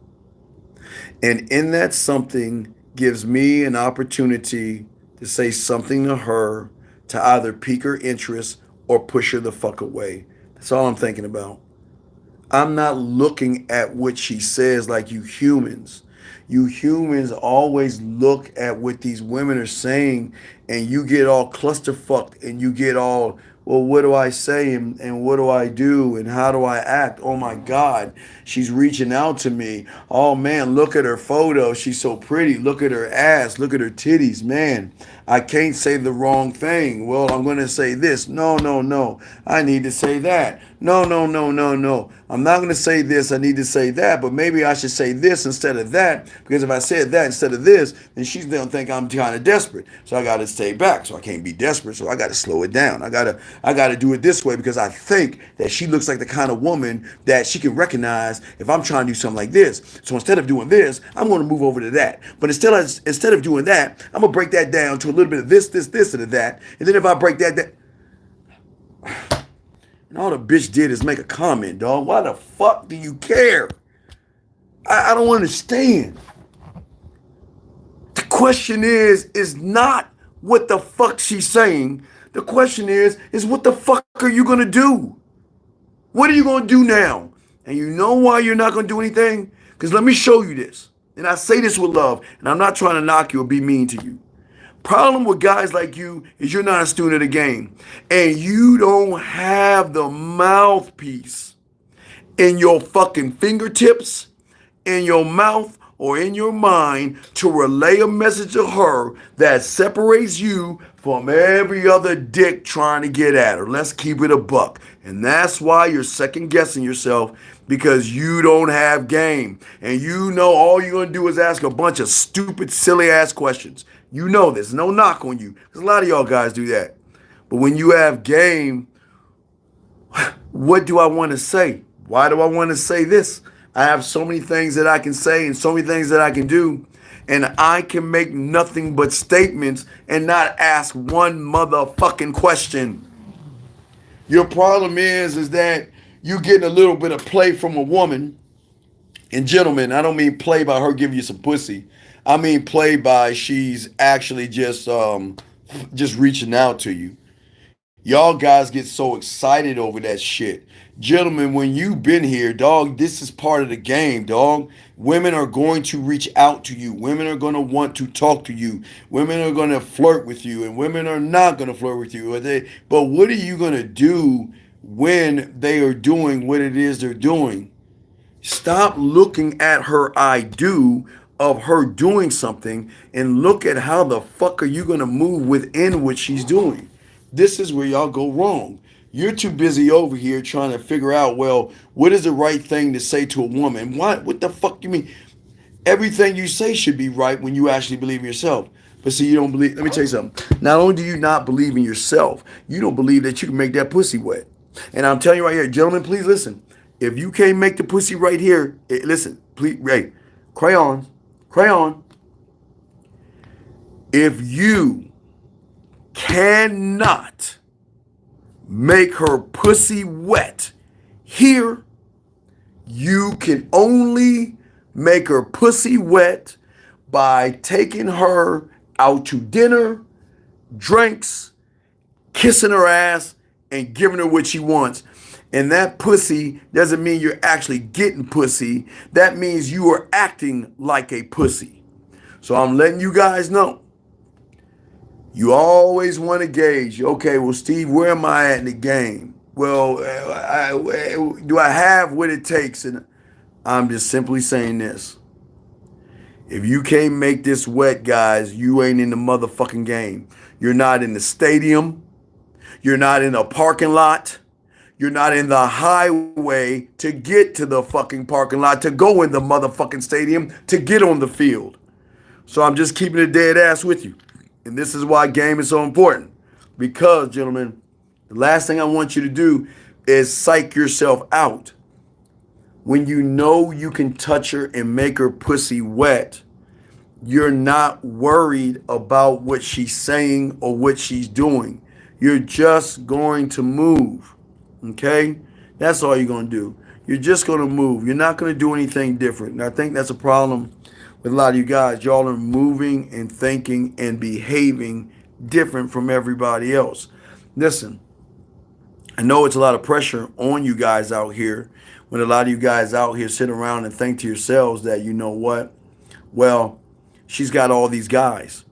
And in that something gives me an opportunity to say something to her to either pique her interest or push her the fuck away. That's all I'm thinking about. I'm not looking at what she says like you humans. You humans always look at what these women are saying and you get all clusterfucked and you get all, well, what do I say and what do I do and how do I act? Oh my God, she's reaching out to me. Oh man, look at her photo. She's so pretty. Look at her ass. Look at her titties. Man, I can't say the wrong thing. Well, I'm going to say this. No, no, no. I need to say that. No, no, no, no, no. I'm not going to say this. I need to say that. But maybe I should say this instead of that. Because if I said that instead of this, then she's going to think I'm kind of desperate. So I got to stay back. So I can't be desperate. So I got to slow it down. I got to do it this way because I think that she looks like the kind of woman that she can recognize if I'm trying to do something like this. So instead of doing this, I'm going to move over to that. But instead of doing that, I'm going to break that down to a little bit of this, and of that. And then if I break that. And all the bitch did is make a comment, dog. Why the fuck do you care? I don't understand. The question is not what the fuck she's saying. The question is what the fuck are you gonna do? What are you gonna do now? And you know why you're not gonna do anything? Because let me show you this. And I say this with love, and I'm not trying to knock you or be mean to you. Problem with guys like you is you're not a student of the game. And you don't have the mouthpiece in your fucking fingertips, in your mouth, or in your mind to relay a message to her that separates you from every other dick trying to get at her. Let's keep it a buck. And that's why you're second guessing yourself, because you don't have game. And you know all you're going to do is ask a bunch of stupid, silly ass questions. You know this. No knock on you. Because a lot of y'all guys do that. But when you have game, what do I want to say? Why do I want to say this? I have so many things that I can say and so many things that I can do. And I can make nothing but statements and not ask one motherfucking question. Your problem is that you getting a little bit of play from a woman. And gentlemen, I don't mean play by her giving you some pussy. I mean play by she's actually just reaching out to you. Y'all guys get so excited over that shit. Gentlemen, when you've been here, dog, this is part of the game, dog. Women are going to reach out to you. Women are going to want to talk to you. Women are going to flirt with you, and women are not going to flirt with you. But what are you going to do when they are doing what it is they're doing? Stop looking at her I do of her doing something and look at how the fuck are you going to move within what she's doing. This is where y'all go wrong. You're too busy over here trying to figure out, well, what is the right thing to say to a woman? What the fuck you mean? Everything you say should be right when you actually believe in yourself. But see, you don't believe. Let me tell you something. Not only do you not believe in yourself, you don't believe that you can make that pussy wet. And I'm telling you right here, gentlemen, please listen. If you can't make the pussy right here, listen, please, hey, crayon. If you cannot make her pussy wet here, you can only make her pussy wet by taking her out to dinner, drinks, kissing her ass, and giving her what she wants. And that pussy doesn't mean you're actually getting pussy. That means you are acting like a pussy. So I'm letting you guys know. You always want to gauge, okay, well, Steve, where am I at in the game? Well, do I have what it takes? And I'm just simply saying this. If you can't make this wet, guys, you ain't in the motherfucking game. You're not in the stadium. You're not in a parking lot. You're not in the highway to get to the fucking parking lot, to go in the motherfucking stadium, to get on the field. So I'm just keeping it dead ass with you. And this is why game is so important. Because, gentlemen, the last thing I want you to do is psych yourself out. When you know you can touch her and make her pussy wet, you're not worried about what she's saying or what she's doing. You're just going to move. Okay? That's all you're going to do. You're just going to move. You're not going to do anything different. And I think that's a problem with a lot of you guys. Y'all are moving and thinking and behaving different from everybody else. Listen, I know it's a lot of pressure on you guys out here when a lot of you guys out here sit around and think to yourselves that, you know what? Well, she's got all these guys.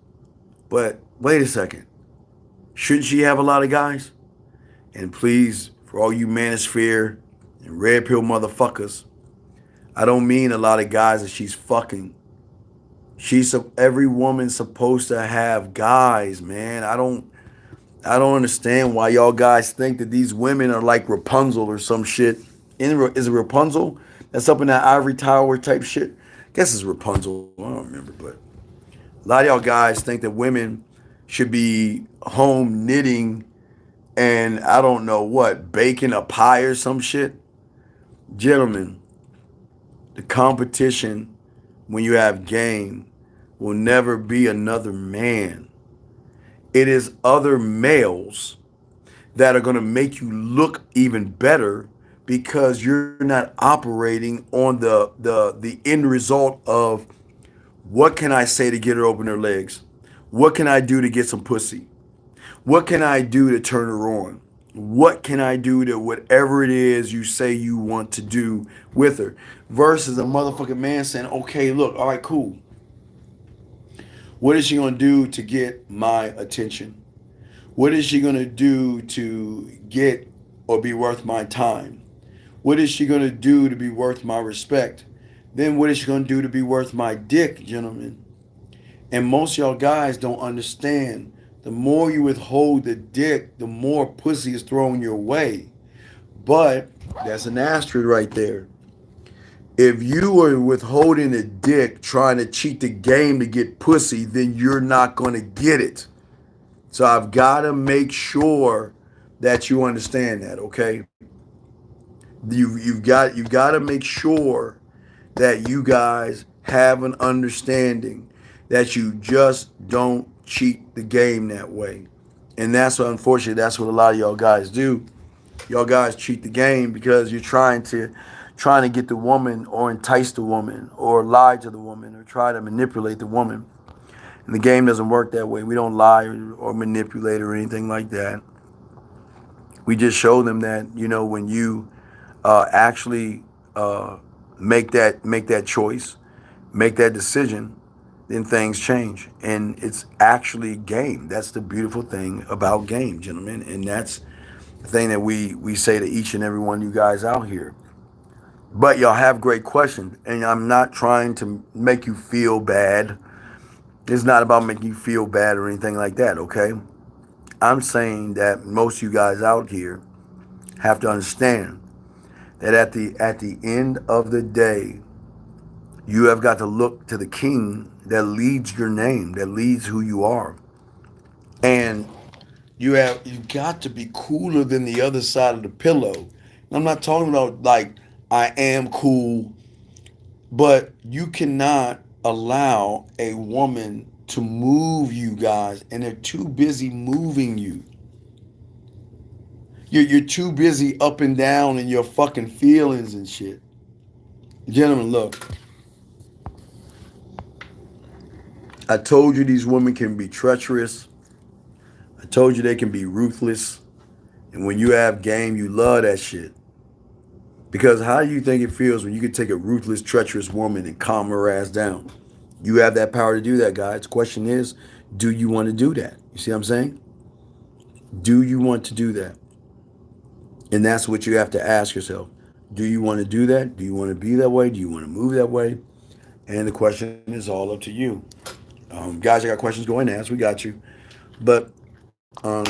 But wait a second. Shouldn't she have a lot of guys? And please, for all you manosphere and red pill motherfuckers, I don't mean a lot of guys that she's fucking. Every woman's supposed to have guys, man. I don't understand why y'all guys think that these women are like Rapunzel or some shit. Is it Rapunzel? That's up in that ivory tower type shit. Guess it's Rapunzel. I don't remember, but a lot of y'all guys think that women should be home knitting and I don't know what, baking a pie or some shit. Gentlemen, the competition when you have game will never be another man. It is other males that are going to make you look even better because you're not operating on the end result of what can I say to get her open her legs? What can I do to get some pussy? What can I do to turn her on? What can I do to whatever it is you say you want to do with her? Versus a motherfucking man saying, okay, look, all right, cool. What is she gonna do to get my attention? What is she gonna do to get or be worth my time? What is she gonna do to be worth my respect? Then what is she gonna do to be worth my dick, gentlemen? And most of y'all guys don't understand. The more you withhold the dick, the more pussy is thrown your way. But that's an asterisk right there. If you are withholding the dick trying to cheat the game to get pussy, then you're not going to get it. So I've got to make sure that you understand that, okay? You've got to make sure that you guys have an understanding that you just don't cheat the game that way. And that's what, unfortunately, that's what a lot of y'all guys do. Y'all guys cheat the game because you're trying to get the woman or entice the woman or lie to the woman or try to manipulate the woman. And the game doesn't work that way. We don't lie or manipulate or anything like that. We just show them that, when you actually make that choice, make that decision, then things change. And it's actually game. That's the beautiful thing about game, gentlemen. And that's the thing that we say to each and every one of you guys out here. But y'all have great questions. And I'm not trying to make you feel bad. It's not about making you feel bad or anything like that, okay? I'm saying that most of you guys out here have to understand that at the end of the day, you have got to look to the king that leads your name, that leads who you are. And you've got to be cooler than the other side of the pillow. I'm not talking about like I am cool, but you cannot allow a woman to move you guys, and they're too busy moving you. You're too busy up and down in your fucking feelings and shit. Gentlemen, look. I told you these women can be treacherous. I told you they can be ruthless. And when you have game, you love that shit. Because how do you think it feels when you can take a ruthless, treacherous woman and calm her ass down? You have that power to do that, guys. The question is, do you want to do that? You see what I'm saying? Do you want to do that? And that's what you have to ask yourself. Do you want to do that? Do you want to be that way? Do you want to move that way? And the question is all up to you. Guys, I got questions. Go ahead and ask. We got you. But I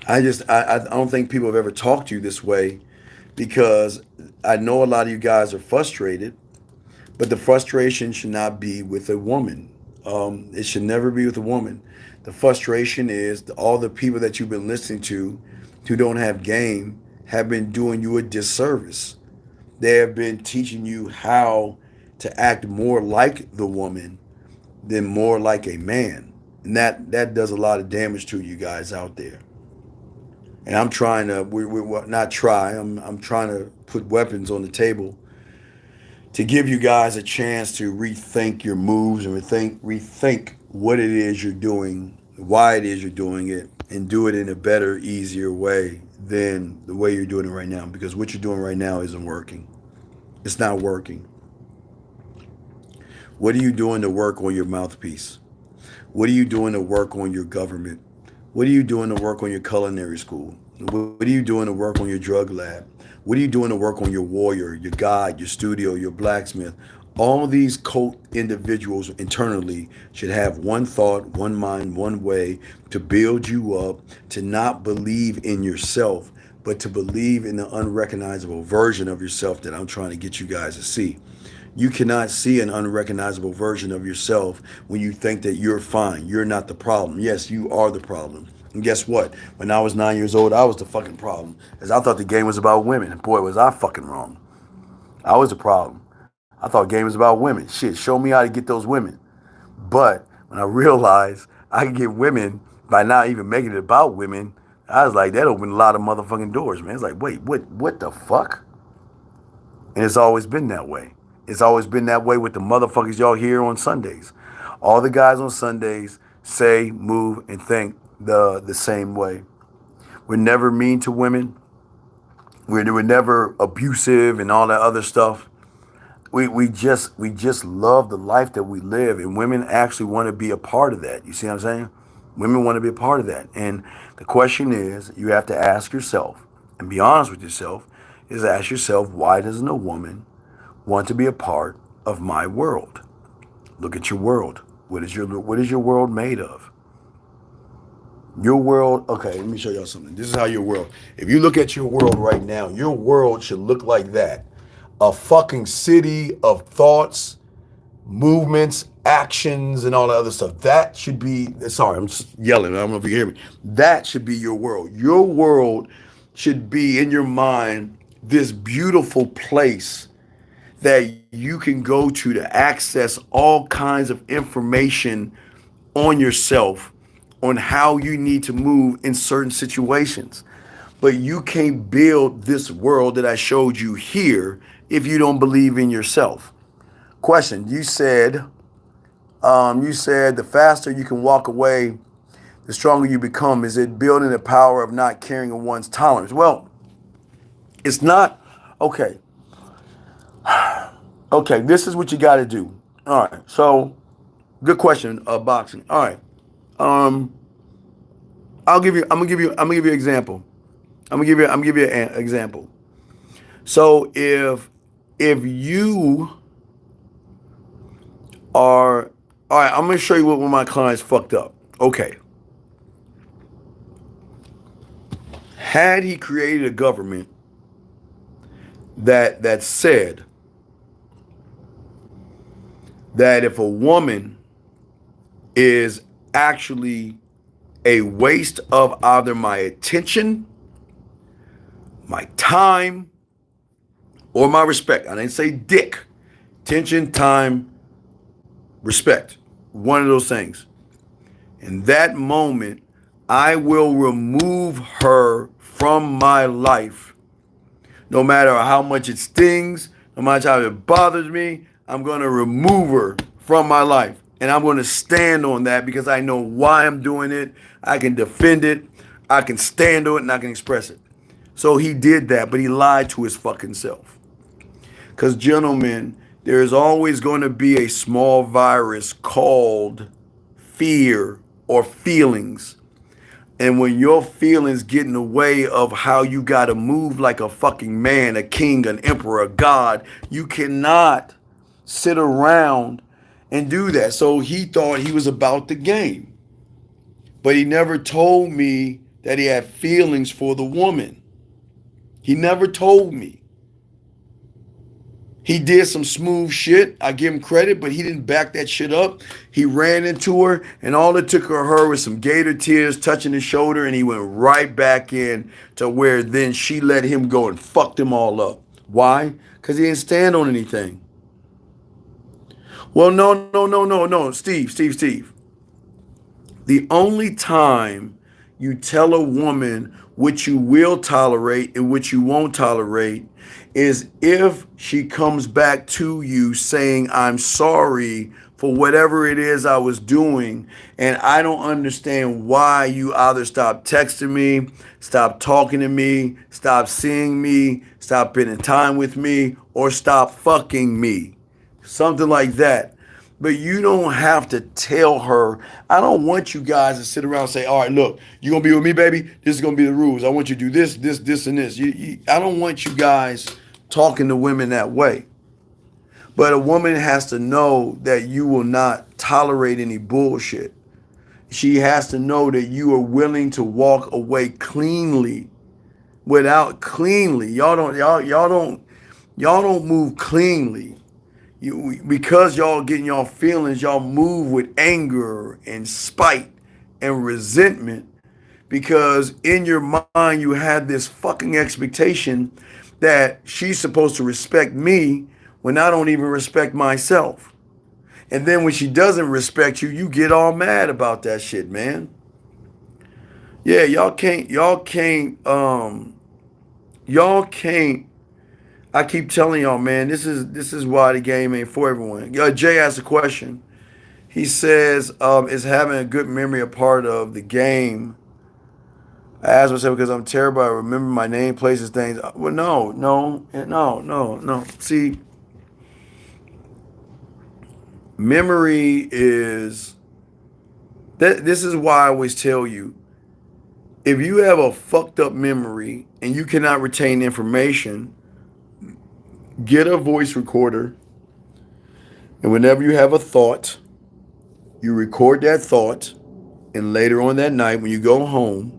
don't think people have ever talked to you this way because I know a lot of you guys are frustrated, but the frustration should not be with a woman. It should never be with a woman. The frustration is all the people that you've been listening to who don't have game have been doing you a disservice. They have been teaching you how to act more like the woman than more like a man. And that does a lot of damage to you guys out there. And I'm trying to, we're not try, I'm trying to put weapons on the table to give you guys a chance to rethink your moves and rethink what it is you're doing, why it is you're doing it, and do it in a better, easier way than the way you're doing it right now. Because what you're doing right now isn't working. It's not working. What are you doing to work on your mouthpiece? What are you doing to work on your government? What are you doing to work on your culinary school? What are you doing to work on your drug lab? What are you doing to work on your warrior, your guide, your studio, your blacksmith? All of these cult individuals internally should have one thought, one mind, one way to build you up, to not believe in yourself, but to believe in the unrecognizable version of yourself that I'm trying to get you guys to see. You cannot see an unrecognizable version of yourself when you think that you're fine. You're not the problem. Yes, you are the problem. And guess what? When I was 9 years old, I was the fucking problem. As I thought the game was about women. And boy, was I fucking wrong. I was the problem. I thought game was about women. Shit, show me how to get those women. But when I realized I could get women by not even making it about women, I was like, that opened a lot of motherfucking doors, man. It's like, wait, what the fuck? And it's always been that way. It's always been that way with the motherfuckers y'all hear on Sundays. All the guys on Sundays say, move, and think the same way. We're never mean to women. We're never abusive and all that other stuff. We just love the life that we live, and women actually want to be a part of that. You see what I'm saying? Women want to be a part of that. And the question is, you have to ask yourself, and be honest with yourself, is ask yourself, why doesn't a woman want to be a part of my world? Look at your world. What is your world made of? Your world, okay, let me show y'all something. This is how your world, if you look at your world right now, your world should look like that. A fucking city of thoughts, movements, actions, and all that other stuff. That should be, sorry, I'm just yelling. I don't know if you hear me. That should be your world. Your world should be in your mind this beautiful place that you can go to access all kinds of information on yourself, on how you need to move in certain situations. But you can't build this world that I showed you here if you don't believe in yourself. Question: you said the faster you can walk away, the stronger you become. Is it building the power of not caring of one's tolerance? Well, it's not. Okay. Okay, this is what you got to do. All right. So, good question. Boxing. All right. Um, I'll give you. I'm gonna give you. I'm gonna give you an example. I'm gonna give you an example. So if you are, all right, I'm gonna show you what one of my clients fucked up. Okay. Had he created a government that said that if a woman is actually a waste of either my attention, my time, or my respect. I didn't say dick. Attention, time, respect. One of those things. In that moment, I will remove her from my life. No matter how much it stings, no matter how it bothers me, I'm going to remove her from my life. And I'm going to stand on that because I know why I'm doing it. I can defend it. I can stand on it and I can express it. So he did that, but he lied to his fucking self. Because, gentlemen, there is always going to be a small virus called fear or feelings. And when your feelings get in the way of how you got to move like a fucking man, a king, an emperor, a god, you cannot sit around and do that. So he thought he was about the game. But he never told me that he had feelings for the woman. He never told me. He did some smooth shit. I give him credit, but he didn't back that shit up. He ran into her, and all it took of her was some gator tears touching his shoulder, and he went right back in to where then she let him go and fucked him all up. Why? Because he didn't stand on anything. Well, no, Steve. The only time you tell a woman what you will tolerate and what you won't tolerate is if she comes back to you saying, I'm sorry for whatever it is I was doing, and I don't understand why you either stop texting me, stop talking to me, stop seeing me, stop spending time with me, or stop fucking me. Something like that. But you don't have to tell her. I don't want you guys to sit around and say, all right, look, you're going to be with me, baby. This is going to be the rules. I want you to do this, this, and this. I don't want you guys talking to women that way. But a woman has to know that you will not tolerate any bullshit. She has to know that you are willing to walk away cleanly without cleanly. Y'all don't move cleanly. Because y'all getting y'all feelings, y'all move with anger and spite and resentment because in your mind you have this fucking expectation that she's supposed to respect me when I don't even respect myself. And then when she doesn't respect you, you get all mad about that shit, man. Yeah, y'all can't I keep telling y'all, man, this is why the game ain't for everyone. Jay asked a question. He says, is having a good memory a part of the game? I asked myself because I'm terrible. I remember my name, places, things. Well, no. See, memory is this is why I always tell you, if you have a fucked up memory and you cannot retain information, get a voice recorder, and whenever you have a thought, you record that thought, and later on that night when you go home,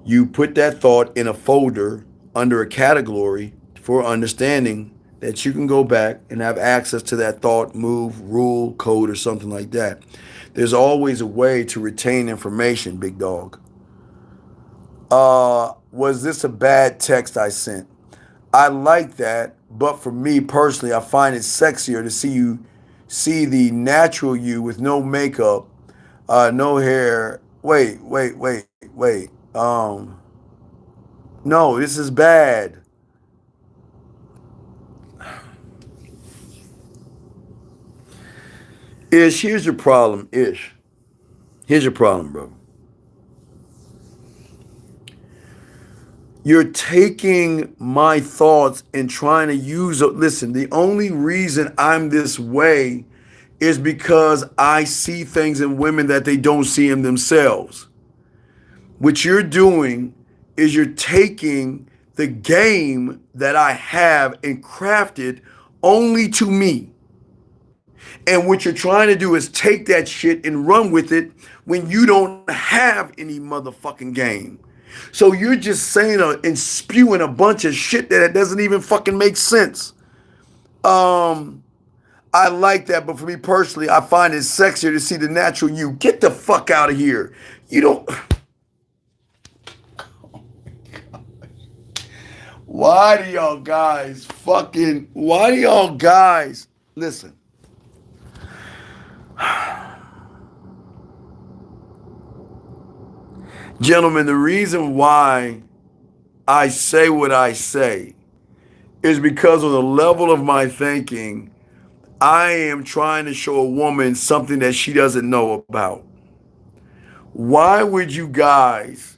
you put that thought in a folder under a category for understanding that you can go back and have access to that thought, move, rule, code, or something like that. There's always a way to retain information, big dog. Was this a bad text I sent? I like that, but for me personally, I find it sexier to see the natural you with no makeup, no hair. Wait. No, this is bad. Ish, here's your problem, Ish. Here's your problem, bro. You're taking my thoughts and trying to use it. Listen, the only reason I'm this way is because I see things in women that they don't see in themselves. What you're doing is you're taking the game that I have and crafted only to me. And what you're trying to do is take that shit and run with it when you don't have any motherfucking game. So you're just saying and spewing a bunch of shit that doesn't even fucking make sense. I like that, but for me personally, I find it sexier to see the natural you. Get the fuck out of here. You don't. Why do y'all guys listen? Gentlemen, the reason why I say what I say is because of the level of my thinking. I am trying to show a woman something that she doesn't know about. Why would you guys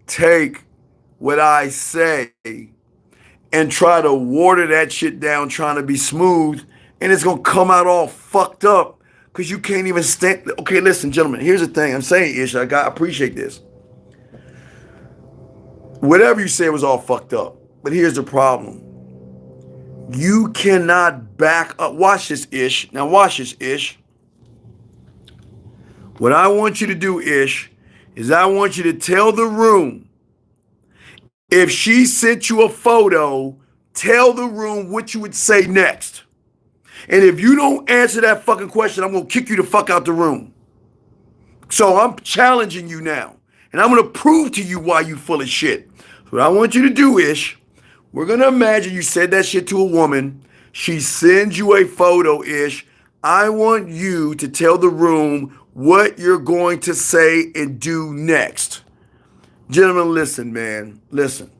take what I say and try to water that shit down trying to be smooth, and it's going to come out all fucked up because you can't even stand. Okay, listen, gentlemen, here's the thing. I'm saying, Ish, I appreciate this. Whatever you said was all fucked up. But here's the problem. You cannot back up. Watch this, Ish. Now watch this, Ish. What I want you to do, Ish, is I want you to tell the room, if she sent you a photo, tell the room what you would say next. And if you don't answer that fucking question, I'm going to kick you the fuck out the room. So I'm challenging you now. And I'm going to prove to you why you full of shit. What I want you to do, Ish, we're going to imagine you said that shit to a woman. She sends you a photo, Ish. I want you to tell the room what you're going to say and do next. Gentlemen, listen, man. Listen.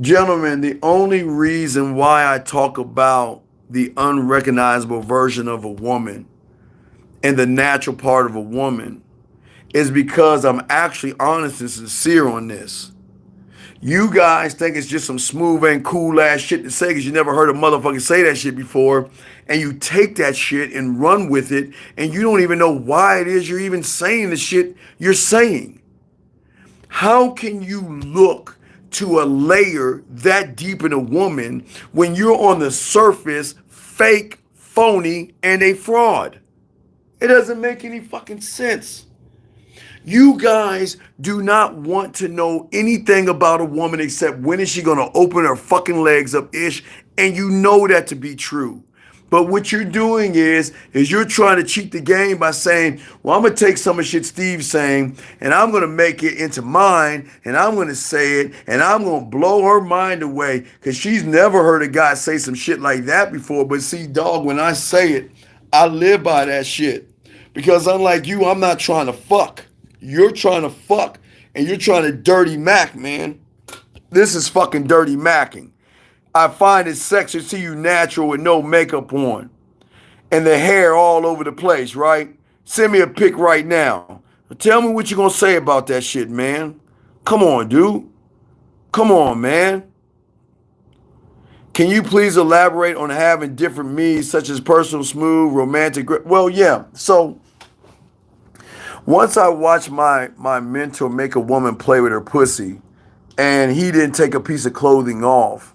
Gentlemen, the only reason why I talk about the unrecognizable version of a woman and the natural part of a woman is because I'm actually honest and sincere on this. You guys think it's just some smooth and cool ass shit to say because you never heard a motherfucker say that shit before. And you take that shit and run with it. And you don't even know why it is you're even saying the shit you're saying. How can you look to a layer that deep in a woman when you're on the surface fake, phony, and a fraud? It doesn't make any fucking sense. You guys do not want to know anything about a woman except when is she going to open her fucking legs up ish, and you know that to be true. But what you're doing is you're trying to cheat the game by saying, well, I'm going to take some of shit Steve's saying and I'm going to make it into mine and I'm going to say it and I'm going to blow her mind away because she's never heard a guy say some shit like that before. But see, dog, when I say it, I live by that shit. Because unlike you, I'm not trying to fuck. You're trying to fuck and you're trying to dirty Mac, man. This is fucking dirty Macking. I find it sexy to see you natural with no makeup on and the hair all over the place, right? Send me a pic right now. Tell me what you're going to say about that shit, man. Come on, dude. Come on, man. Can you please elaborate on having different me's such as personal, smooth, romantic? Well, yeah. So once I watched my mentor make a woman play with her pussy and he didn't take a piece of clothing off,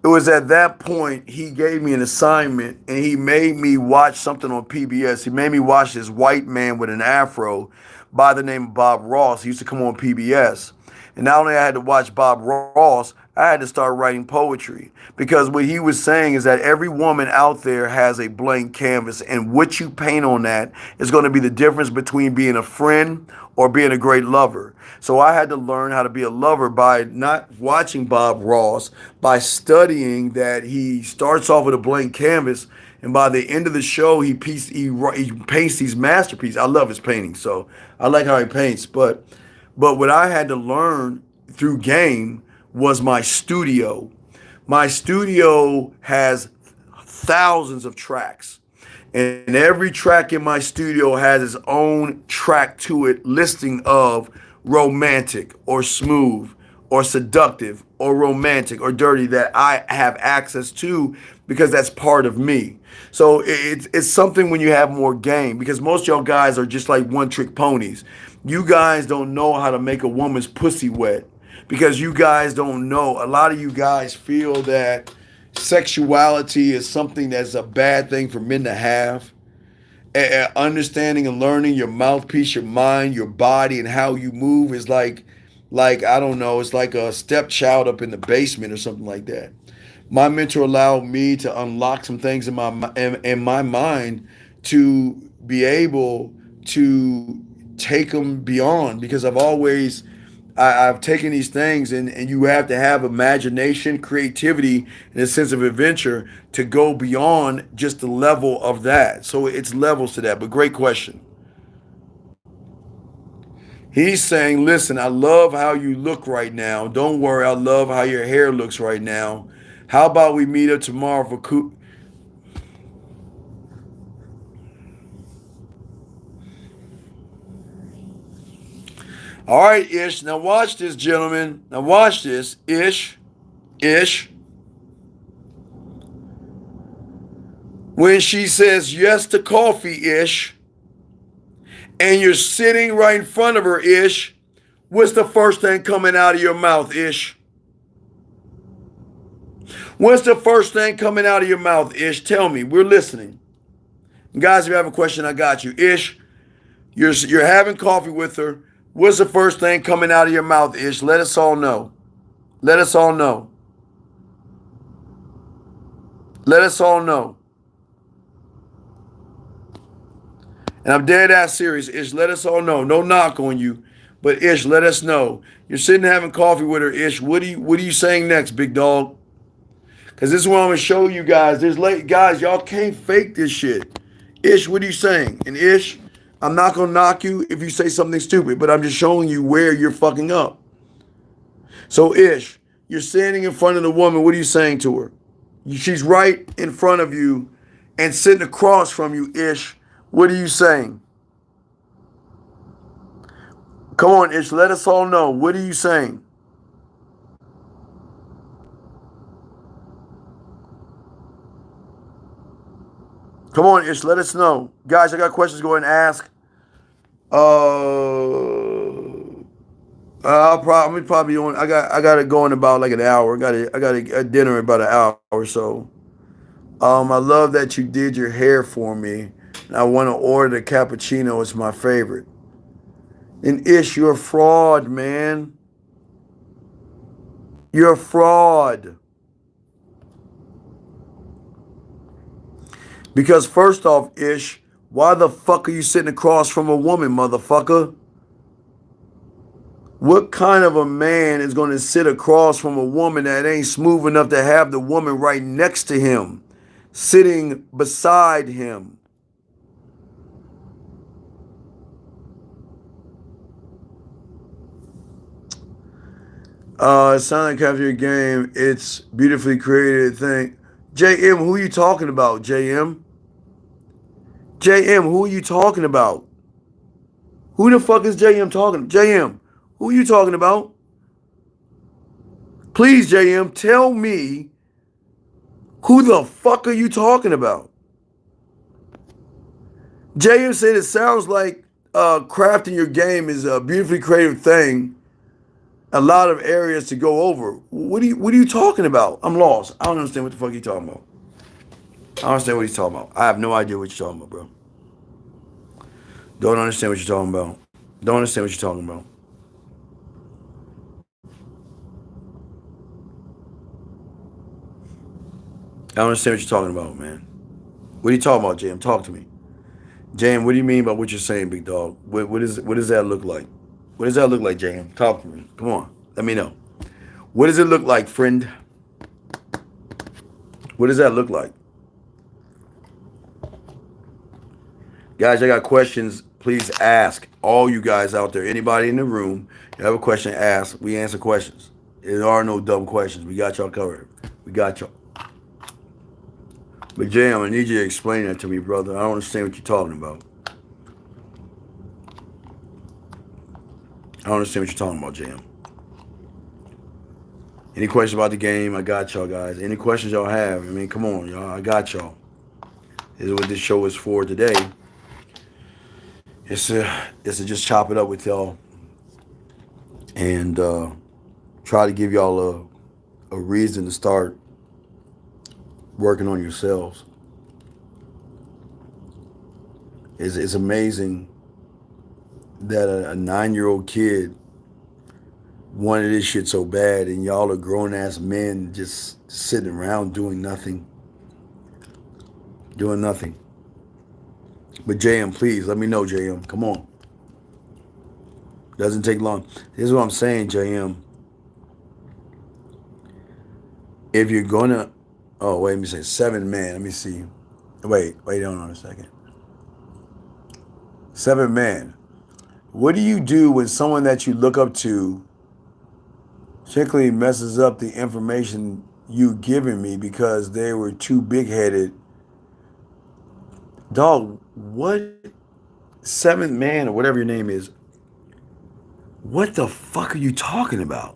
it was at that point he gave me an assignment and he made me watch something on PBS. He made me watch this white man with an afro by the name of Bob Ross. He used to come on PBS. And not only I had to watch Bob Ross, I had to start writing poetry because what he was saying is that every woman out there has a blank canvas and what you paint on that is going to be the difference between being a friend or being a great lover. So I had to learn how to be a lover by not watching Bob Ross, by studying that he starts off with a blank canvas and by the end of the show, he paints these masterpieces. I love his paintings, so I like how he paints. But what I had to learn through game was my studio. My studio has thousands of tracks. And every track in my studio has its own track to it listing of romantic or smooth or seductive or romantic or dirty that I have access to because that's part of me. So it's something when you have more game because most of y'all guys are just like one trick ponies. You guys don't know how to make a woman's pussy wet because you guys don't know. A lot of you guys feel that sexuality is something that's a bad thing for men to have. Understanding and learning your mouthpiece, your mind, your body, and how you move is like I don't know, it's like a stepchild up in the basement or something like that. My mentor allowed me to unlock some things in my mind to be able to take them beyond because I've taken these things and you have to have imagination, creativity, and a sense of adventure to go beyond just the level of that. So it's levels to that, but great question. He's saying, listen, I love how you look right now. Don't worry, I love how your hair looks right now. How about we meet up tomorrow for All right, Ish. Now watch this, gentlemen. Now watch this. Ish. When she says yes to coffee, Ish, and you're sitting right in front of her, Ish, what's the first thing coming out of your mouth, Ish? What's the first thing coming out of your mouth, Ish? Tell me. We're listening. And guys, if you have a question, I got you. Ish, you're having coffee with her. What's the first thing coming out of your mouth, Ish? Let us all know. Let us all know. Let us all know. And I'm dead ass serious, Ish. Let us all know. No knock on you. But Ish, let us know. You're sitting having coffee with her, Ish. What are you saying next, big dog? Because this is what I'm going to show you guys. Guys, y'all can't fake this shit. Ish, what are you saying? And Ish, I'm not going to knock you if you say something stupid, but I'm just showing you where you're fucking up. So Ish, you're standing in front of the woman. What are you saying to her? She's right in front of you and sitting across from you, Ish. What are you saying? Come on, Ish, let us all know. What are you saying? Come on, Ish, let us know. Guys, I got questions. Go ahead and ask. I'm probably on. I got to go in about like an hour. I got a dinner in about an hour or so. I love that you did your hair for me. And I want to order the cappuccino. It's my favorite. And Ish, you're a fraud, man. You're a fraud. Because first off, Ish, why the fuck are you sitting across from a woman, motherfucker? What kind of a man is going to sit across from a woman that ain't smooth enough to have the woman right next to him, sitting beside him? It sounds like after your game, it's beautifully created thing. JM, who are you talking about, JM? JM, who are you talking about? Who the fuck is JM talking? JM, who are you talking about? Please, JM, tell me who the fuck are you talking about? JM said it sounds like crafting your game is a beautifully creative thing. A lot of areas to go over. What are you talking about? I'm lost. I don't understand what the fuck you're talking about. I don't understand what he's talking about. I have no idea what you're talking about, bro. Don't understand what you're talking about. Don't understand what you're talking about. I don't understand what you're talking about, man. What are you talking about, Jam? Talk to me. Jam, what do you mean by what you're saying, big dog? What does that look like? What does that look like, Jam? Talk to me. Come on. Let me know. What does it look like, friend? What does that look like? Guys, I got questions. Please ask. All you guys out there, anybody in the room, you have a question, ask. We answer questions. There are no dumb questions. We got y'all covered. We got y'all. But Jam, I need you to explain that to me, brother. I don't understand what you're talking about. I don't understand what you're talking about, Jam. Any questions about the game? I got y'all, guys. Any questions y'all have? I mean, come on, y'all. I got y'all. This is what this show is for today. It's to just chop it up with y'all and try to give y'all a reason to start working on yourselves. It's amazing that a 9-year-old kid wanted this shit so bad, and y'all are grown ass men just sitting around doing nothing. Doing nothing. But JM, please let me know, JM. Come on. Doesn't take long. Here's what I'm saying, JM. If you're gonna, oh wait, let me say 7 men. Let me see. Wait, hold on a second. 7 men. What do you do when someone that you look up to particularly messes up the information you giving me because they were too big headed? Dog, what? 7th man or whatever your name is. What the fuck are you talking about?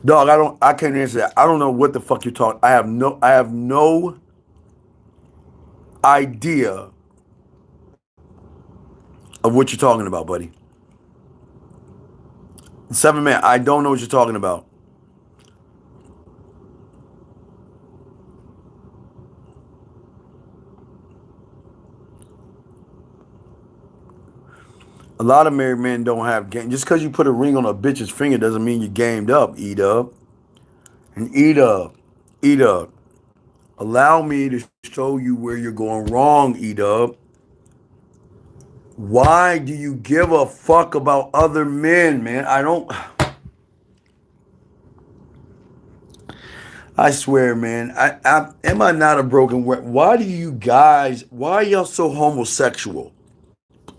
Dog, I can't answer that. I don't know what the fuck you're talking. I have no idea of what you're talking about, buddy. 7 man, I don't know what you're talking about. A lot of married men don't have game. Just because you put a ring on a bitch's finger doesn't mean you gamed up, E-Dub. And E-Dub, E-Dub, allow me to show you where you're going wrong, E-Dub. Why do you give a fuck about other men, man? I swear, man. Am I not a broken word? Why are y'all so homosexual?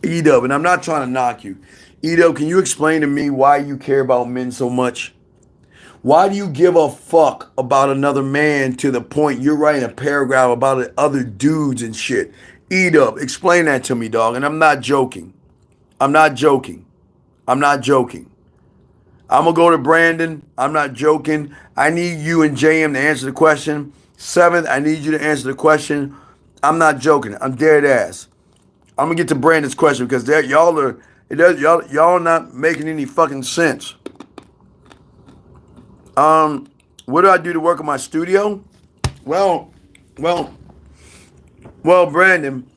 E-Dub, and I'm not trying to knock you. E-Dub, can you explain to me why you care about men so much? Why do you give a fuck about another man to the point you're writing a paragraph about other dudes and shit? E-Dub, explain that to me, dog. And I'm not joking. I'm not joking. I'm not joking. I'm gonna go to Brandon. I'm not joking. I need you and JM to answer the question. Seventh, I need you to answer the question. I'm not joking. I'm dead ass. I'm gonna get to Brandon's question because y'all are y'all not making any fucking sense. What do I do to work on my studio? Well, well, well, Brandon,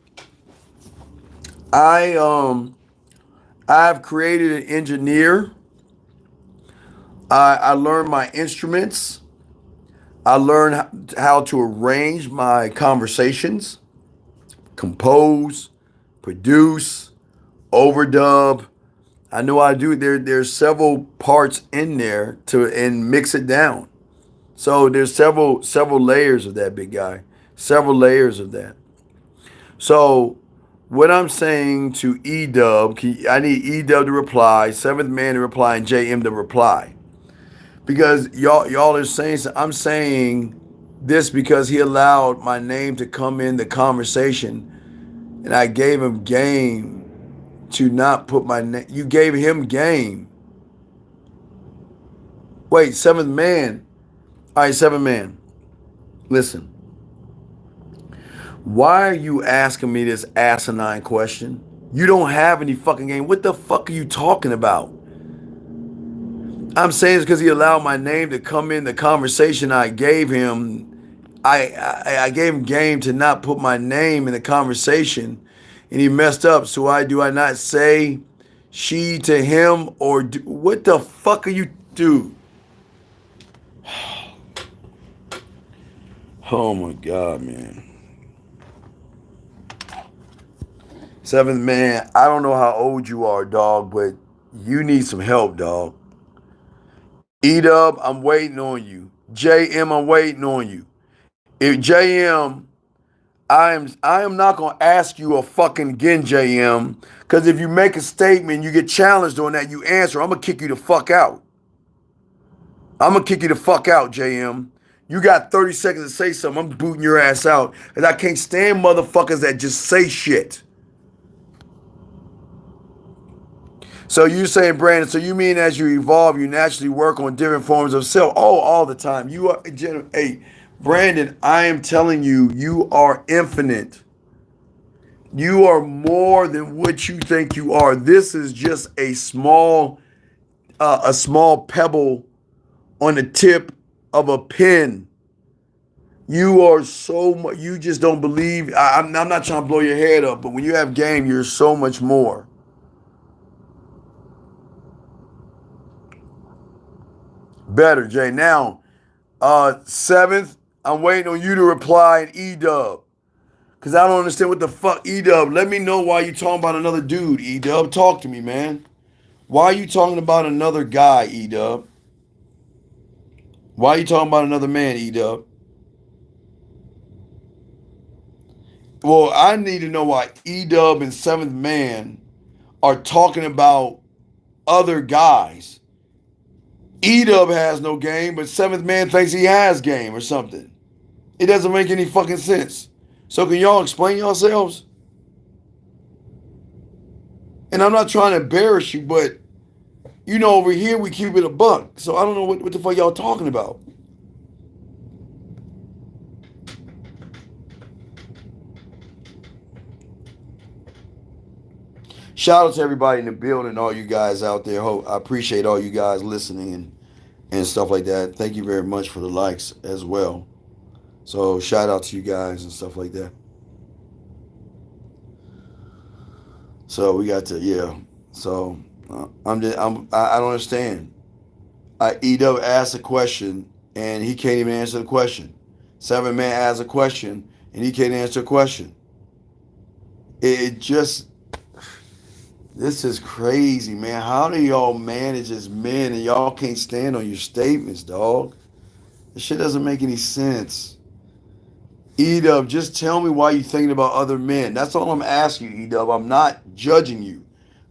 I I've created an engineer. I learned my instruments. I learned how to arrange my conversations, compose, produce, overdub. I know I do. There's several parts in there to and mix it down. So there's several layers of that, big guy. Several layers of that. So what I'm saying to Edub, I need Edub to reply, Seventh Man to reply, and JM to reply. Because y'all are saying, I'm saying this because he allowed my name to come in the conversation, and I gave him game to not put my name. You gave him game. Wait, Seventh Man. All right, Seventh Man. Listen. Why are you asking me this asinine question? You don't have any fucking game. What the fuck are you talking about? I'm saying it's because he allowed my name to come in the conversation I gave him. I gave him game to not put my name in the conversation, and he messed up. So do I not say she to him or what the fuck are you do? Oh my god, man. Seventh Man, I don't know how old you are, dog, but you need some help, dog. E-Dub, I'm waiting on you. JM, I'm waiting on you. If JM, I am not gonna ask you a fucking again, JM, because if you make a statement, you get challenged on that, you answer, I'm gonna kick you the fuck out. I'm gonna kick you the fuck out, JM. You got 30 seconds to say something. I'm booting your ass out. Because I can't stand motherfuckers that just say shit. So you saying, Brandon, so you mean as you evolve, you naturally work on different forms of self? Oh, all the time. You are, hey, Brandon, I am telling you, you are infinite. You are more than what you think you are. This is just a small pebble on the tip of a pin. You are so much. You just don't believe. I'm not trying to blow your head up, but when you have game, you're so much more. Better, Jay. Now, seventh, I'm waiting on you to reply in E-Dub. Because I don't understand what the fuck, E-Dub. Let me know why you talking about another dude, E-Dub. Talk to me, man. Why are you talking about another guy, E-Dub? Why are you talking about another man, E-Dub? Well, I need to know why E-Dub and Seventh Man are talking about other guys. E-Dub has no game, but Seventh Man thinks he has game or something. It doesn't make any fucking sense. So can y'all explain yourselves? And I'm not trying to embarrass you, but you know, over here we keep it a buck. So I don't know what the fuck y'all talking about. Shout out to everybody in the building, all you guys out there. I appreciate all you guys listening and stuff like that. Thank you very much for the likes as well. So shout out to you guys and stuff like that. So we got to So I don't understand. Edo asked a question and he can't even answer the question. Seven Man asks a question and he can't answer a question. It just this is crazy, man. How do y'all manage as men and y'all can't stand on your statements, dog? This shit doesn't make any sense. Edub, just tell me why you thinking about other men. That's all I'm asking you, Edub. I'm not judging you.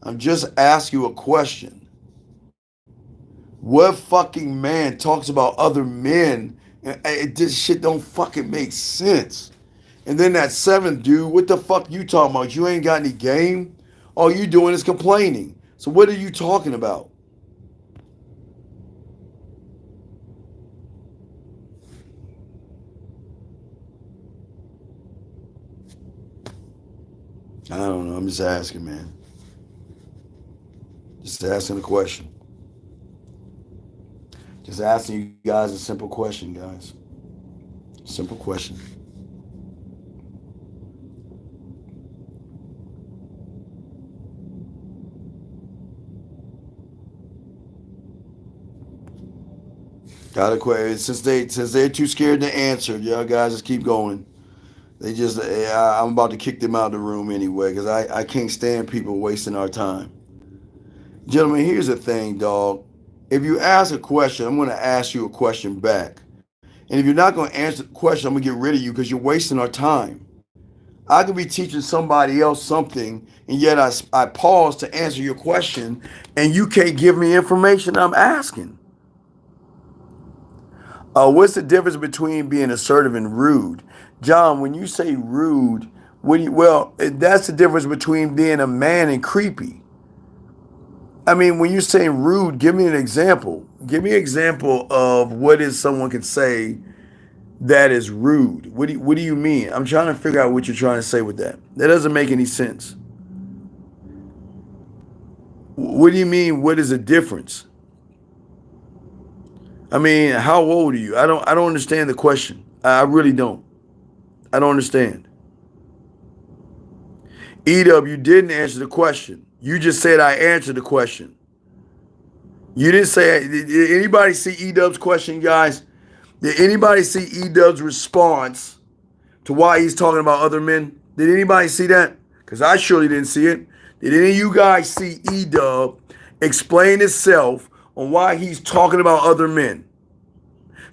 I'm just asking you a question. What fucking man talks about other men? This shit don't fucking make sense. And then that seventh dude, what the fuck you talking about? You ain't got any game? All you doing is complaining. So what are you talking about? I don't know. I'm just asking, man. Just asking a question. Just asking you guys a simple question, guys. Simple question. Got a question. Since they're too scared to answer, y'all guys just keep going. They just I'm about to kick them out of the room anyway because I can't stand people wasting our time. Gentlemen, here's the thing, dog. If you ask a question, I'm going to ask you a question back. And if you're not going to answer the question, I'm going to get rid of you because you're wasting our time. I could be teaching somebody else something, and yet I pause to answer your question, and you can't give me information I'm asking. What's the difference between being assertive and rude? John, when you say rude, well, that's the difference between being a man and creepy. I mean, when you're saying rude, give me an example. Give me an example of what is someone can say that is rude. What do you mean? I'm trying to figure out what you're trying to say with that. That doesn't make any sense. What do you mean? What is the difference? I mean, how old are you? I don't understand the question. I really don't. I don't understand. Edub, you didn't answer the question. You just said I answered the question. You didn't say. Did anybody see Edub's question, guys? Did anybody see Edub's response to why he's talking about other men? Did anybody see that? Because I surely didn't see it. Did any of you guys see Edub explain himself on why he's talking about other men?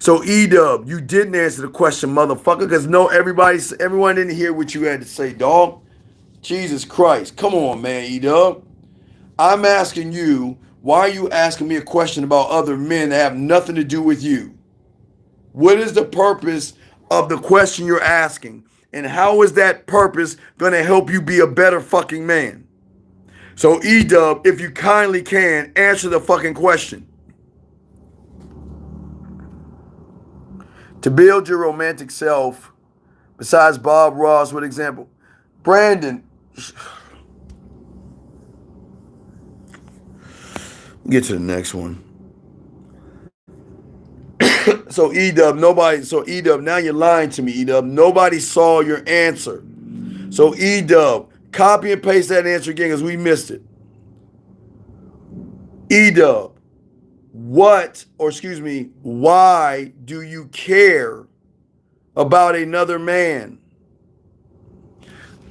So Edub, you didn't answer the question, motherfucker, because no, everyone didn't hear what you had to say, dog. Jesus Christ. Come on, man, Edub. I'm asking you, why are you asking me a question about other men that have nothing to do with you? What is the purpose of the question you're asking? And how is that purpose going to help you be a better fucking man? So, Edub, if you kindly can, answer the fucking question. To build your romantic self, besides Bob Ross, what example? Brandon. Get to the next one. So Edub, now you're lying to me, Edub. Nobody saw your answer. So Edub, copy and paste that answer again because we missed it. Edub, why do you care about another man?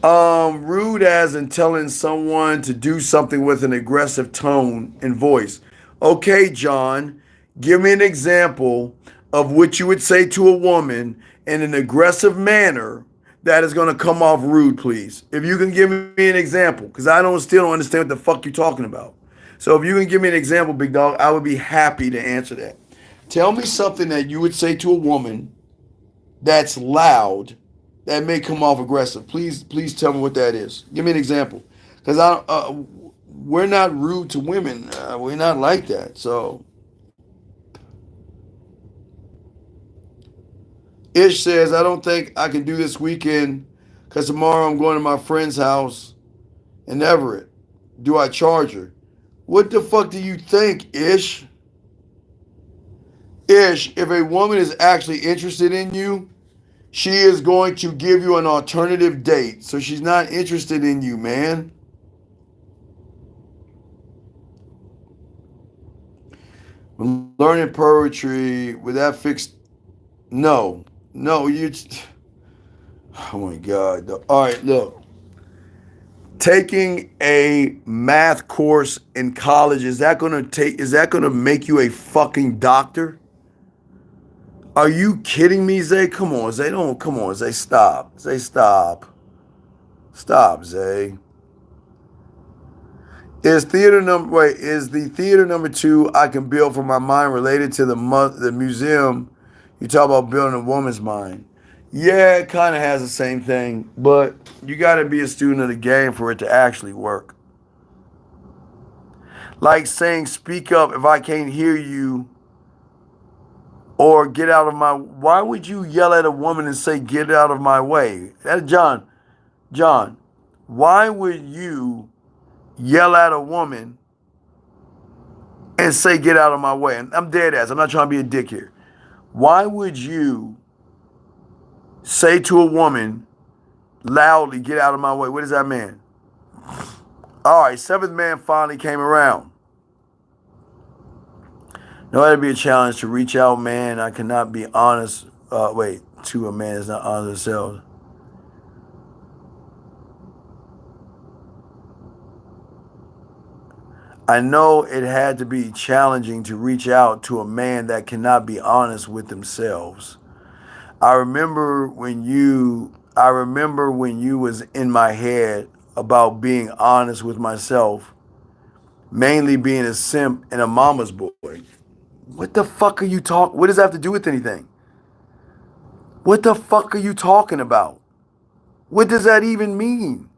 Rude as in telling someone to do something with an aggressive tone and voice. Okay, John, give me an example of what you would say to a woman in an aggressive manner that is going to come off rude, please. If you can give me an example, because still don't understand what the fuck you're talking about. So if you can give me an example, big dog, I would be happy to answer that. Tell me something that you would say to a woman that's loud that may come off aggressive. Please tell me what that is. Give me an example, because we're not rude to women. We're not like that. So Ish says, I don't think I can do this weekend because tomorrow I'm going to my friend's house in Everett. Do I charge her? What the fuck do you think, Ish? Ish, if a woman is actually interested in you, she is going to give you an alternative date. So she's not interested in you, man. When learning poetry, with that fixed. No. No, you. Oh my God. All right, look. Taking a math course in college, is that gonna make you a fucking doctor? Are you kidding me, Zay? Come on, Zay. Don't come on, Zay. Stop. Zay, stop. Stop, Zay. Is the theater number two I can build for my mind related to the museum? You talk about building a woman's mind. Yeah, it kind of has the same thing, but you got to be a student of the game for it to actually work. Like saying, speak up if I can't hear you, or get out of my. Why would you yell at a woman and say, get out of my way? That's John. John, Why would you yell at a woman and say, get out of my way? And I'm dead ass. I'm not trying to be a dick here. Why would you say to a woman loudly, get out of my way? What does that mean? All right, seventh man finally came around. No, that'd be a challenge to reach out, man. I cannot be honest. To a man is not honest themselves. I know it had to be challenging to reach out to a man that cannot be honest with themselves. I remember when you was in my head about being honest with myself, mainly being a simp and a mama's boy. What the fuck are you talking? What does that have to do with anything? What the fuck are you talking about? What does that even mean?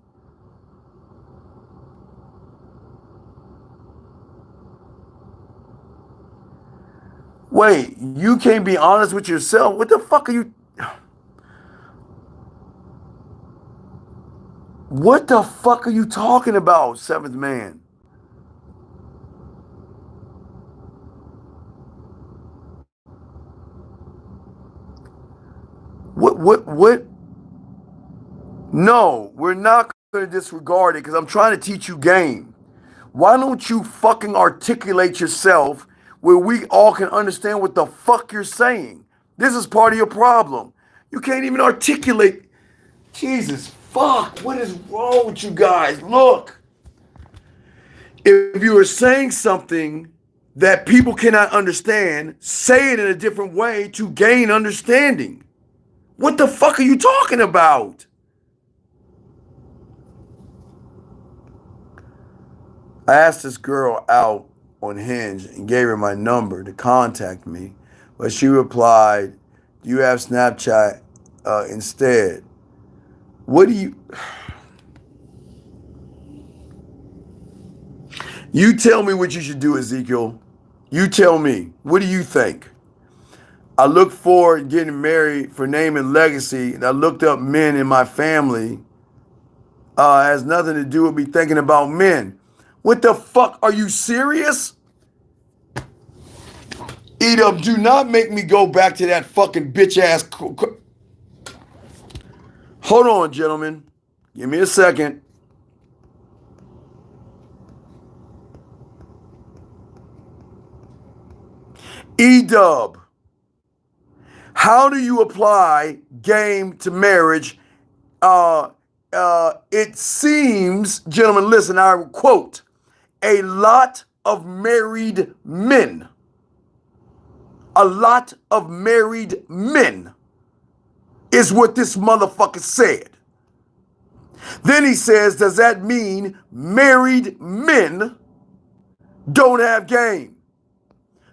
Wait, you can't be honest with yourself? What the fuck are you? What the fuck are you talking about, seventh man? What? No, we're not going to disregard it because I'm trying to teach you game. Why don't you fucking articulate yourself where we all can understand what the fuck you're saying? This is part of your problem. You can't even articulate. Jesus fuck, what is wrong with you guys? Look, if you are saying something that people cannot understand, say it in a different way to gain understanding. What the fuck are you talking about? I asked this girl out on Hinge and gave her my number to contact me, but she replied, "Do you have Snapchat instead?" What do you... You tell me what you should do, Ezekiel. You tell me. What do you think? I look forward to getting married for name and legacy, and I looked up men in my family. Has nothing to do with me thinking about men. What the fuck? Are you serious? Edom, do not make me go back to that fucking bitch ass. Hold on, gentlemen. Give me a second. Edub, how do you apply game to marriage? It seems, gentlemen, listen, I quote, a lot of married men. A lot of married men is what this motherfucker said. Then he says, does that mean married men don't have game?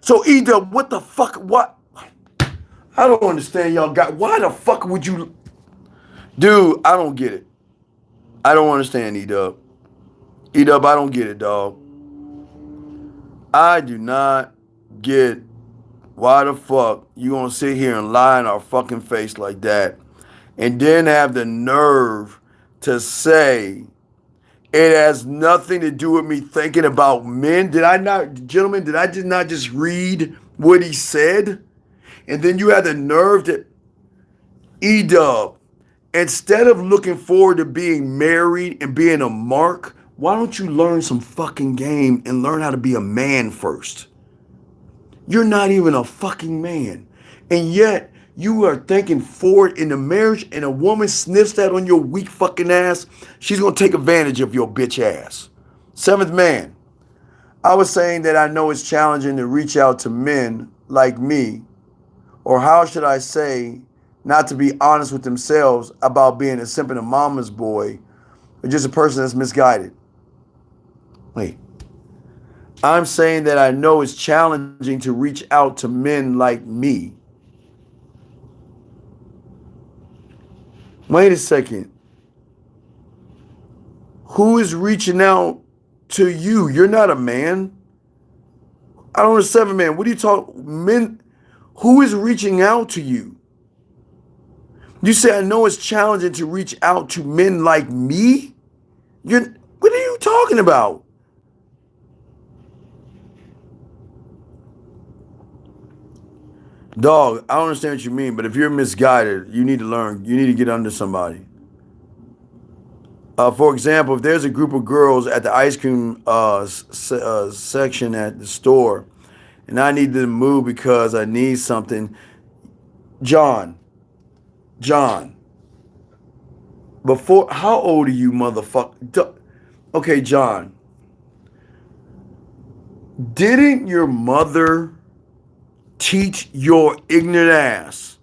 So either what the fuck, what? I don't understand y'all got, why the fuck would you? Dude, I don't get it. I don't understand, E-Dub. E-Dub, I don't get it, dog. I do not get why the fuck you gonna sit here and lie in our fucking face like that and then have the nerve to say it has nothing to do with me thinking about men? Did I not, gentlemen, did I just not just read what he said? And then you had the nerve to, E-Dub, instead of looking forward to being married and being a mark, why don't you learn some fucking game and learn how to be a man first? You're not even a fucking man. And yet, you are thinking forward in the marriage and a woman sniffs that on your weak fucking ass, she's going to take advantage of your bitch ass. Seventh man, I was saying that I know it's challenging to reach out to men like me, or how should I say, not to be honest with themselves about being a simp and a mama's boy, or just a person that's misguided. Wait. I'm saying that I know it's challenging to reach out to men like me. Wait a second. Who is reaching out to you? You're not a man. I don't understand, man. What are you talking? Men. Who is reaching out to you? You say I know it's challenging to reach out to men like me? What are you talking about? Dog, I don't understand what you mean, but if you're misguided, you need to learn. You need to get under somebody. For example, if there's a group of girls at the ice cream section at the store, and I need to move because I need something, John, John, before, how old are you, motherfucker? Okay, John, didn't your mother teach your ignorant ass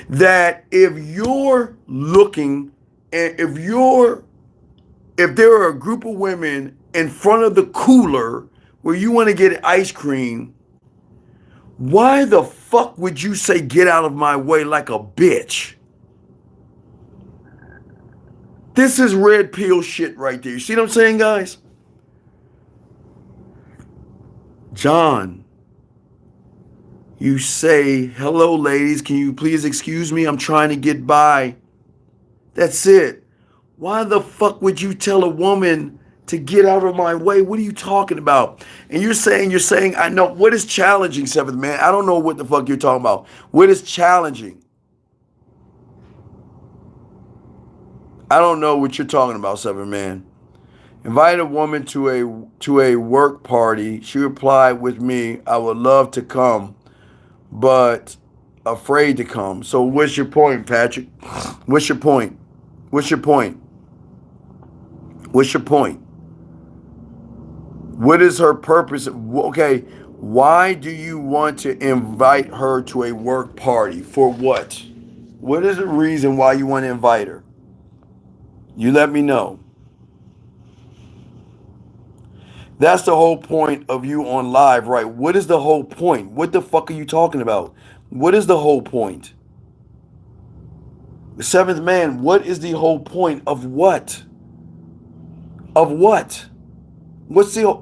that if you're looking and if there are a group of women in front of the cooler where you want to get ice cream, why the fuck would you say get out of my way like a bitch? This is red pill shit right there. You see what I'm saying, guys? John, you say, hello, ladies, can you please excuse me? I'm trying to get by. That's it. Why the fuck would you tell a woman to get out of my way? What are you talking about? And you're saying, I know. What is challenging, seventh man? I don't know what the fuck you're talking about. What is challenging? I don't know what you're talking about, seventh man. Invite a woman to a work party. She replied with me, I would love to come, but afraid to come. So what's your point, Patrick? What's your point? What's your point? What's your point? What is her purpose? Okay, why do you want to invite her to a work party? For what? What is the reason why you want to invite her? You let me know. That's the whole point of you on live, right? What is the whole point? What the fuck are you talking about? What is the whole point? The seventh man, what is the whole point of what? Of what? What's the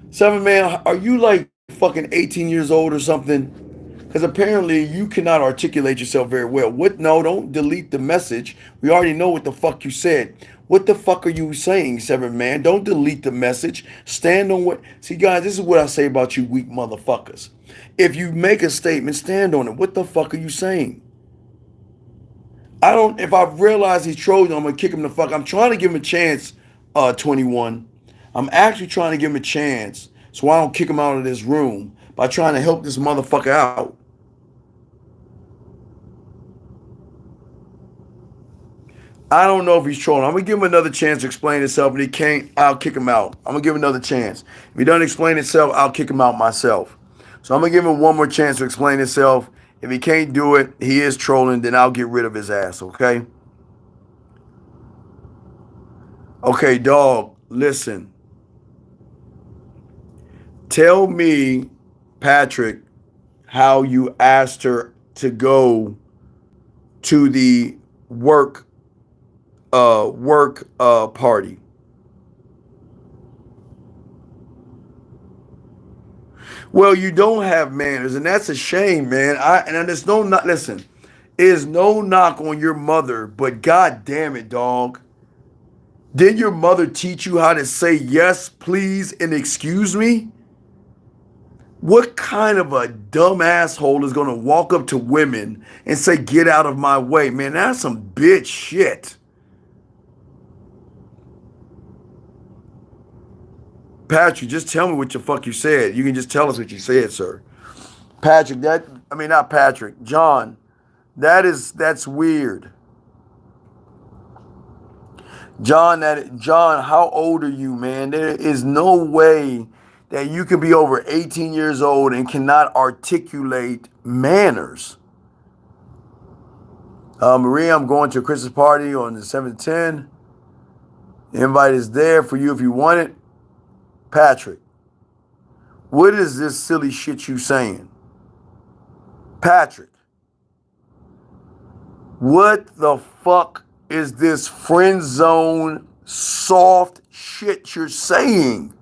seventh man? Are you like fucking 18 years old or something? Because apparently you cannot articulate yourself very well. What? No, don't delete the message. We already know what the fuck you said. What the fuck are you saying, seventh man? Don't delete the message. Stand on what. See, guys, this is what I say about you weak motherfuckers. If you make a statement, stand on it. What the fuck are you saying? I don't. If I realize he's trolling, I'm gonna kick him the fuck. I'm trying to give him a chance. 21. I'm actually trying to give him a chance so I don't kick him out of this room by trying to help this motherfucker out. I don't know if he's trolling. I'm gonna give him another chance to explain himself. If he can't, I'll kick him out. I'm gonna give him another chance. If he doesn't explain himself, I'll kick him out myself. So I'm gonna give him one more chance to explain himself. If he can't do it, he is trolling, then I'll get rid of his ass, okay? Okay, dog, listen. Tell me, Patrick, how you asked her to go to the work party. Well, you don't have manners, and that's a shame, man. And there's no not listen. Is no knock on your mother, but god damn it, dog. Did your mother teach you how to say yes, please, and excuse me? What kind of a dumb asshole is gonna walk up to women and say, get out of my way? Man, that's some bitch shit. Patrick, just tell me what the fuck you said. You can just tell us what you said, sir. Patrick, not Patrick, John, that's weird. John, how old are you, man? There is no way that you can be over 18 years old and cannot articulate manners. Maria, I'm going to a Christmas party on the 7th 10. The invite is there for you if you want it. Patrick, what is this silly shit you saying? Patrick, what the fuck is this friend zone soft shit you're saying?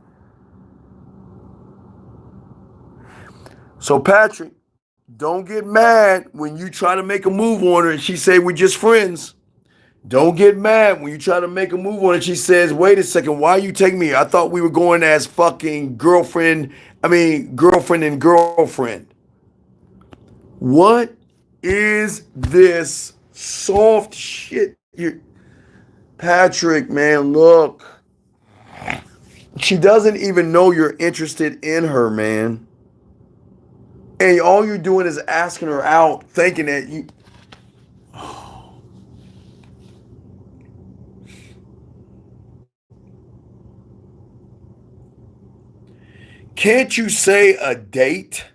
So Patrick, don't get mad when you try to make a move on her and she say we're just friends. Don't get mad when you try to make a move on it. She says, wait a second, why are you taking me? I thought we were going as fucking girlfriend and girlfriend. What is this soft shit? Patrick, man, look. She doesn't even know you're interested in her, man. And all you're doing is asking her out, thinking that you. Can't you say a date?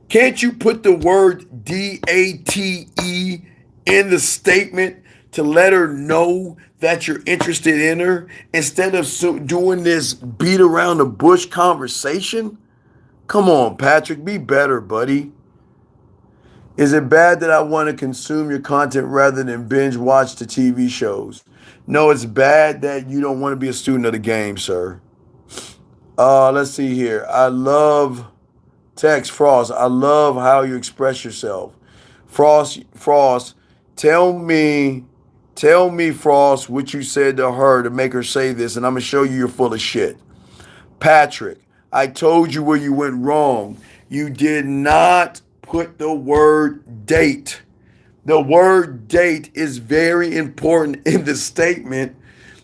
Can't you put the word DATE in the statement to let her know that you're interested in her instead of doing this beat around the bush conversation? Come on, Patrick, be better, buddy. Is it bad that I want to consume your content rather than binge watch the TV shows? No, it's bad that you don't want to be a student of the game, sir. Let's see here. I love text Frost. I love how you express yourself. Frost, tell me, Frost, what you said to her to make her say this, and I'm gonna show you you're full of shit. Patrick, I told you where you went wrong. You did not put the word date. The word date is very important in the statement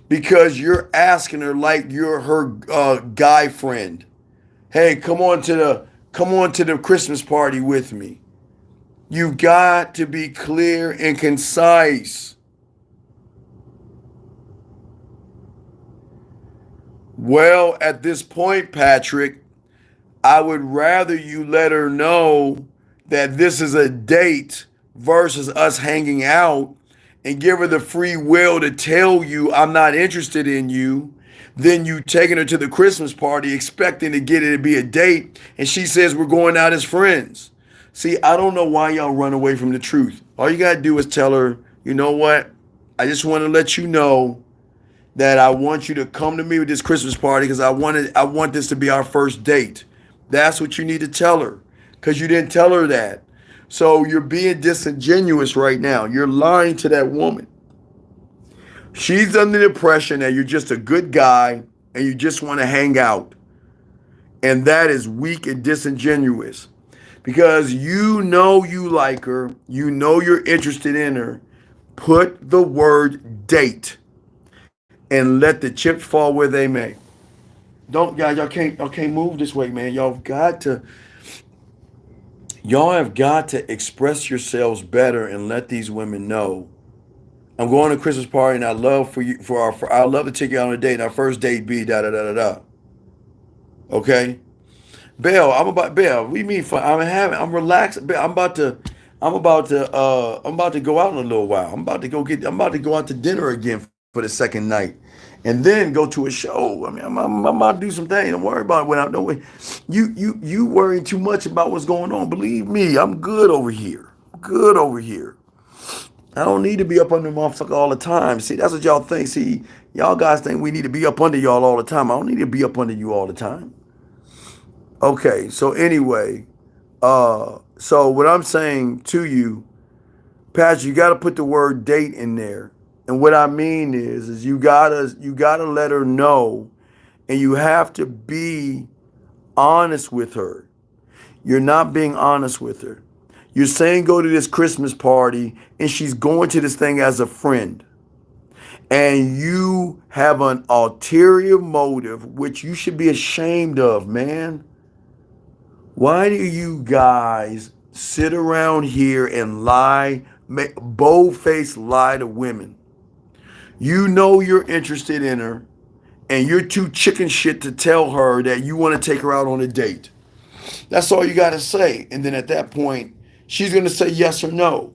because you're asking her like you're her guy friend. Hey, come on to the Christmas party with me. You got to be clear and concise. Well, at this point, Patrick, I would rather you let her know that this is a date versus us hanging out and give her the free will to tell you I'm not interested in you. Then you taking her to the Christmas party expecting to get it to be a date and she says we're going out as friends. See, I don't know why y'all run away from the truth. All you got to do is tell her, you know what? I just want to let you know that I want you to come to me with this Christmas party because I want this to be our first date. That's what you need to tell her because you didn't tell her that. So you're being disingenuous right now. You're lying to that woman. She's under the impression that you're just a good guy and you just want to hang out. And that is weak and disingenuous because you know you like her, you know you're interested in her. Put the word date and let the chips fall where they may. Don't guys, y'all can't move this way, man. Y'all have got to express yourselves better and let these women know. I'm going to a Christmas party and I love for you I love to take you out on a date. And our first date be da da da da da. Okay? Bell, we mean for I'm relaxed. Bell, I'm about to go out in a little while. I'm about to go out to dinner again for the second night. And then go to a show. I mean, I'm about to do some things. Don't worry about it when I know you worrying too much about what's going on. Believe me, I'm good over here. Good over here. I don't need to be up under motherfucker all the time. See, that's what y'all think. See, y'all guys think we need to be up under y'all all the time. I don't need to be up under you all the time. Okay, so anyway, so what I'm saying to you, Patrick, you got to put the word date in there. And what I mean is you gotta let her know, and you have to be honest with her. You're not being honest with her. You're saying go to this Christmas party, and she's going to this thing as a friend. And you have an ulterior motive, which you should be ashamed of, man. Why do you guys sit around here and lie, bold-faced lie to women? You know you're interested in her, and you're too chicken shit to tell her that you want to take her out on a date. That's all you got to say. And then at that point, she's going to say yes or no.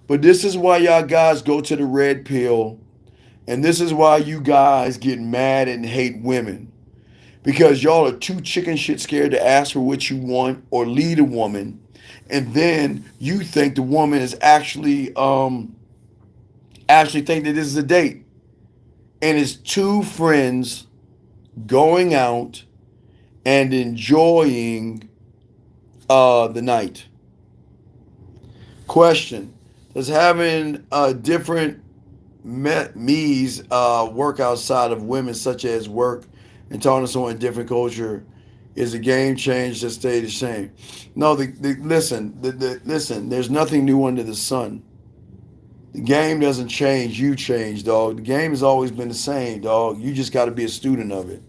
But this is why y'all guys go to the red pill, and this is why you guys get mad and hate women. Because y'all are too chicken shit scared to ask for what you want or lead a woman. And then you think the woman is actually think that this is a date. And it's two friends going out and enjoying the night. Question: does having a different me's work outside of women, such as work and talking to someone in a different culture, is a game change that stay the same. No, listen. There's nothing new under the sun. The game doesn't change. You change, dog. The game has always been the same, dog. You just got to be a student of it.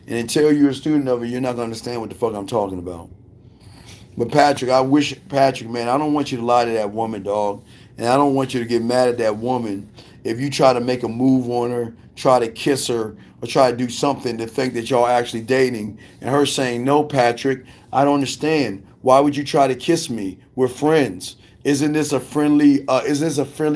And until you're a student of it, you're not going to understand what the fuck I'm talking about. But Patrick, Patrick, man, I don't want you to lie to that woman, dog. And I don't want you to get mad at that woman if you try to make a move on her, try to kiss her, or try to do something to think that y'all actually dating. And her saying, no, Patrick, I don't understand. Why would you try to kiss me? We're friends. Isn't this a friendly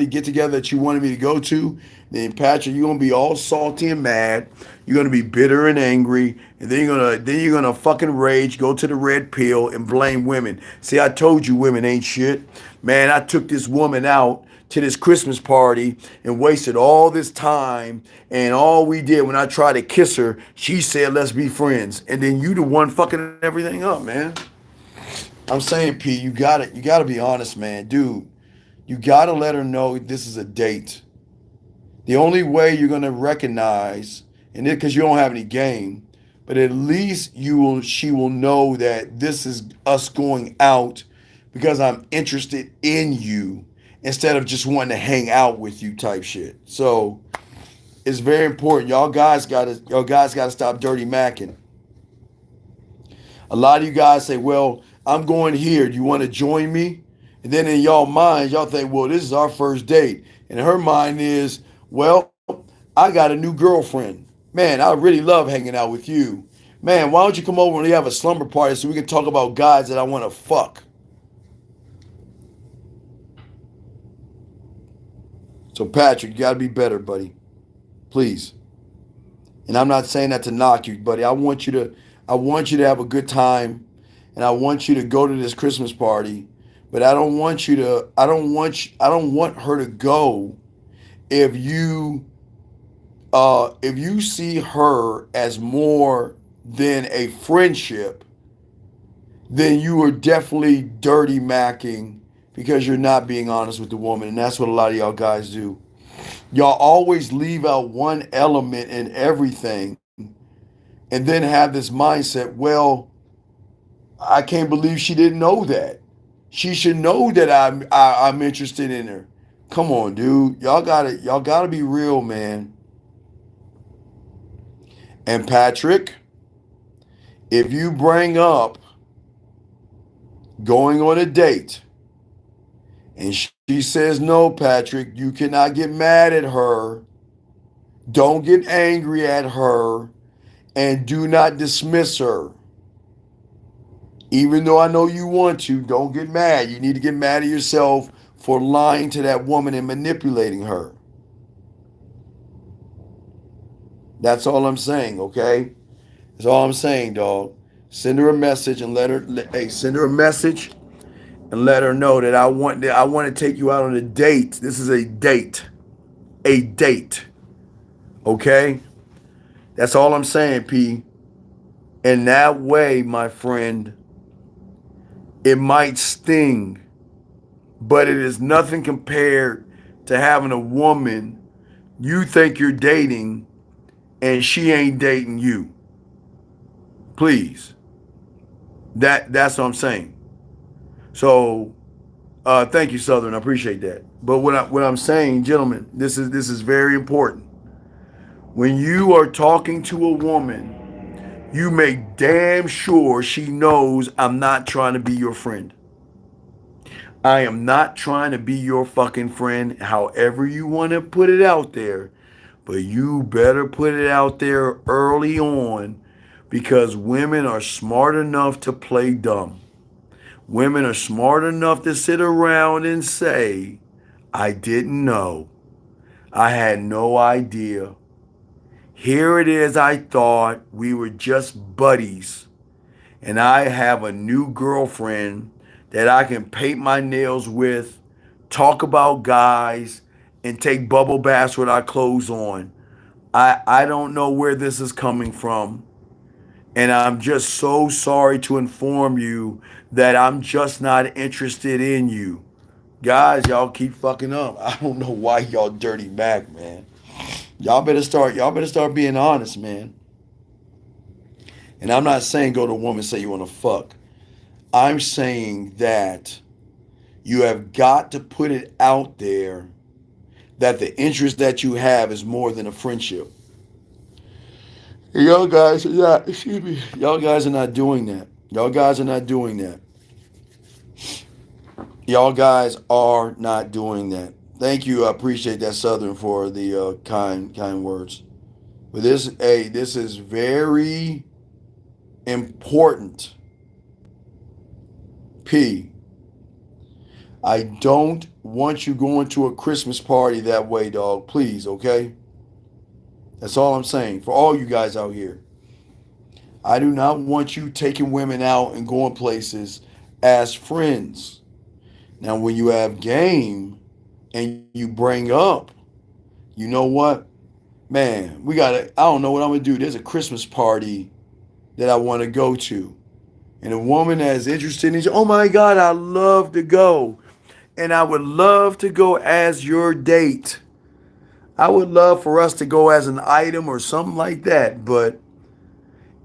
get together that you wanted me to go to? Then Patrick, you're gonna be all salty and mad. You're gonna be bitter and angry, and then you're gonna fucking rage, go to the red pill, and blame women. See, I told you women ain't shit. Man, I took this woman out to this Christmas party and wasted all this time, and all we did when I tried to kiss her, she said, let's be friends. And then you the one fucking everything up, man. I'm saying, P, you gotta be honest, man. Dude, you gotta let her know this is a date. The only way you're gonna recognize, and it because you don't have any game, but at least she will know that this is us going out because I'm interested in you instead of just wanting to hang out with you type shit. So it's very important. Y'all guys gotta stop dirty macking. A lot of you guys say, well, I'm going here. Do you want to join me? And then in y'all mind, y'all think, well, this is our first date. And her mind is, well, I got a new girlfriend. Man, I really love hanging out with you. Man, why don't you come over and we have a slumber party so we can talk about guys that I want to fuck? So, Patrick, you got to be better, buddy. Please. And I'm not saying that to knock you, buddy. I want you to have a good time, and I want you to go to this Christmas party. But I don't want her to go if you see her as more than a friendship, then you are definitely dirty macking because you're not being honest with the woman, and that's what a lot of y'all guys do. Y'all always leave out one element in everything and then have this mindset, well, I can't believe she didn't know that. She should know that I'm interested in her. Come on, dude. Y'all gotta be real, man. And Patrick, if you bring up going on a date and she says no, Patrick, you cannot get mad at her. Don't get angry at her, and do not dismiss her. Even though I know you want to, don't get mad. You need to get mad at yourself for lying to that woman and manipulating her. That's all I'm saying, okay? That's all I'm saying, dog. Send her a message and send her a message and let her know that I want to take you out on a date. This is a date. A date. Okay? That's all I'm saying, P. In that way, my friend, it might sting, but it is nothing compared to having a woman you think you're dating and she ain't dating you. Please. That's what I'm saying. So thank you, Southern. I appreciate that. But what I'm saying, gentlemen, this is very important. When you are talking to a woman, you make damn sure she knows I'm not trying to be your friend. I am not trying to be your fucking friend, however you want to put it out there. But you better put it out there early on because women are smart enough to play dumb. Women are smart enough to sit around and say, I didn't know. I had no idea. Here it is, I thought we were just buddies. And I have a new girlfriend that I can paint my nails with, talk about guys, and take bubble baths with our clothes on. I don't know where this is coming from. And I'm just so sorry to inform you that I'm just not interested in you. Guys, y'all keep fucking up. I don't know why y'all dirty back, man. Y'all better start being honest, man. And I'm not saying go to a woman and say you want to fuck. I'm saying that you have got to put it out there that the interest that you have is more than a friendship. Y'all guys are not, excuse me, y'all guys are not doing that. Y'all guys are not doing that. Y'all guys are not doing that. Thank you. I appreciate that, Southern, for the kind words. But this is very important. P. I don't want you going to a Christmas party that way, dog. Please, okay? That's all I'm saying. For all you guys out here. I do not want you taking women out and going places as friends. Now, when you have game and you bring up, you know what? Man, I don't know what I'm going to do. There's a Christmas party that I want to go to. And a woman that is interested in, oh my God, I love to go. And I would love to go as your date. I would love for us to go as an item or something like that. But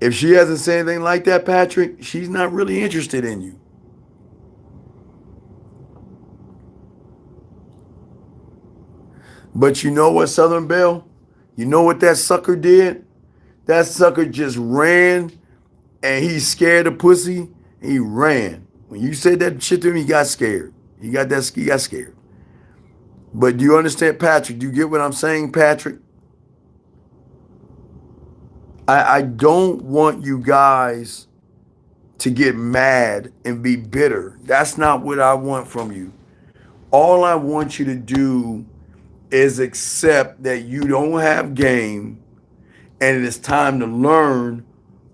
if she hasn't said anything like that, Patrick, she's not really interested in you. But you know what, Southern Belle? You know what that sucker did? That sucker just ran and he's scared of pussy. He ran. When you said that shit to him, he got scared. He got scared. But do you understand, Patrick? Do you get what I'm saying, Patrick? I don't want you guys to get mad and be bitter. That's not what I want from you. All I want you to do is accept that you don't have game and it is time to learn.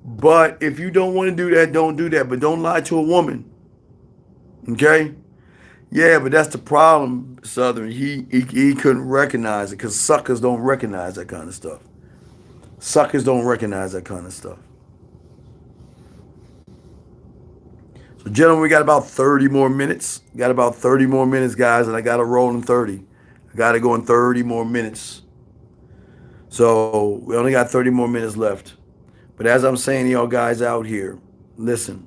But if you don't want to do that, don't do that. But don't lie to a woman. Okay? Yeah, but that's the problem, Southern. He couldn't recognize it because suckers don't recognize that kind of stuff. Suckers don't recognize that kind of stuff. So, gentlemen, we got about 30 more minutes. Got about 30 more minutes, guys, and I got to roll in 30. I got to go in 30 more minutes. So, we only got 30 more minutes left. But as I'm saying to y'all guys out here, listen.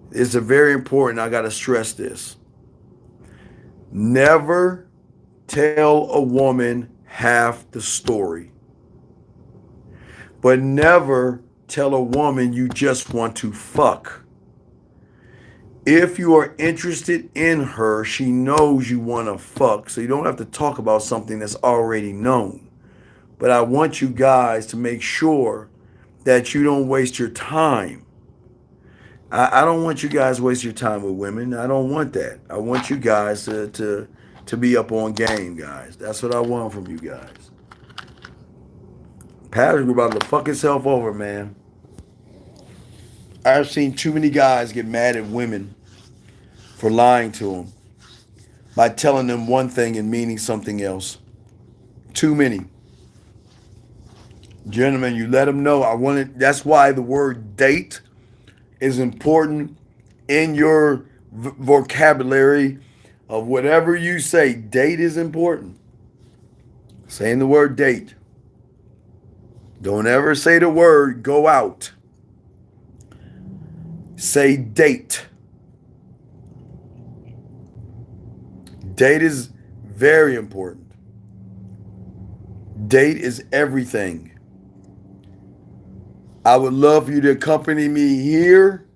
It's a very important, I got to stress this. Never tell a woman half the story. But never tell a woman you just want to fuck. If you are interested in her, she knows you want to fuck. So you don't have to talk about something that's already known. But I want you guys to make sure that you don't waste your time. I don't want you guys to waste your time with women. I don't want that. I want you guys to be up on game, guys. That's what I want from you guys. Patrick about to fuck himself over, man. I've seen too many guys get mad at women for lying to them by telling them one thing and meaning something else. Too many. Gentlemen, you let them know. That's why the word date is important in your vocabulary of whatever you say. Date is important. Saying the word date. Don't ever say the word go out. Say date. Date is very important. Date is everything. I would love for you to accompany me here.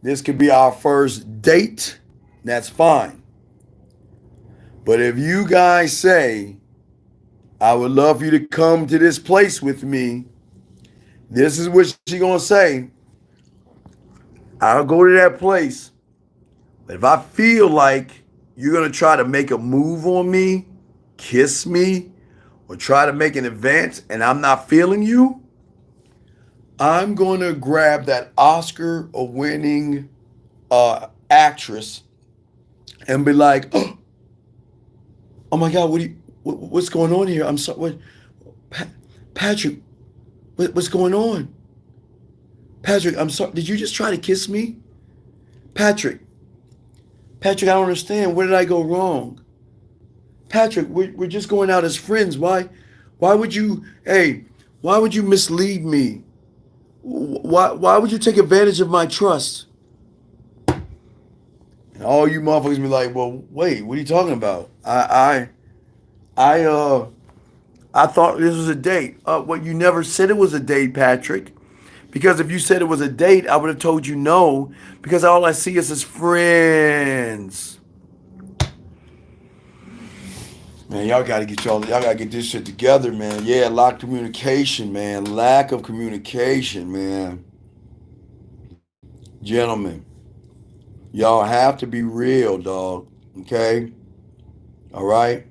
This could be our first date. That's fine. But if you guys say, I would love for you to come to this place with me, this is what she's going to say. I'll go to that place. But if I feel like you're going to try to make a move on me, kiss me, or try to make an advance and I'm not feeling you, I'm going to grab that Oscar-winning actress and be like, oh my God, what's going on here? I'm sorry. Patrick, what's going on? Patrick, I'm sorry. Did you just try to kiss me? Patrick, Patrick, I don't understand. Where did I go wrong? Patrick, we're just going out as friends. Why would you, hey, why would you mislead me? Why would you take advantage of my trust? And all you motherfuckers be like, well, wait, what are you talking about? I I thought this was a date. Well, you never said it was a date, Patrick. Because if you said it was a date, I would have told you no. Because all I see is his friends. Man, y'all gotta get this shit together, man. Yeah, lack of communication, man. Lack of communication, man. Gentlemen, y'all have to be real, dog. Okay? All right?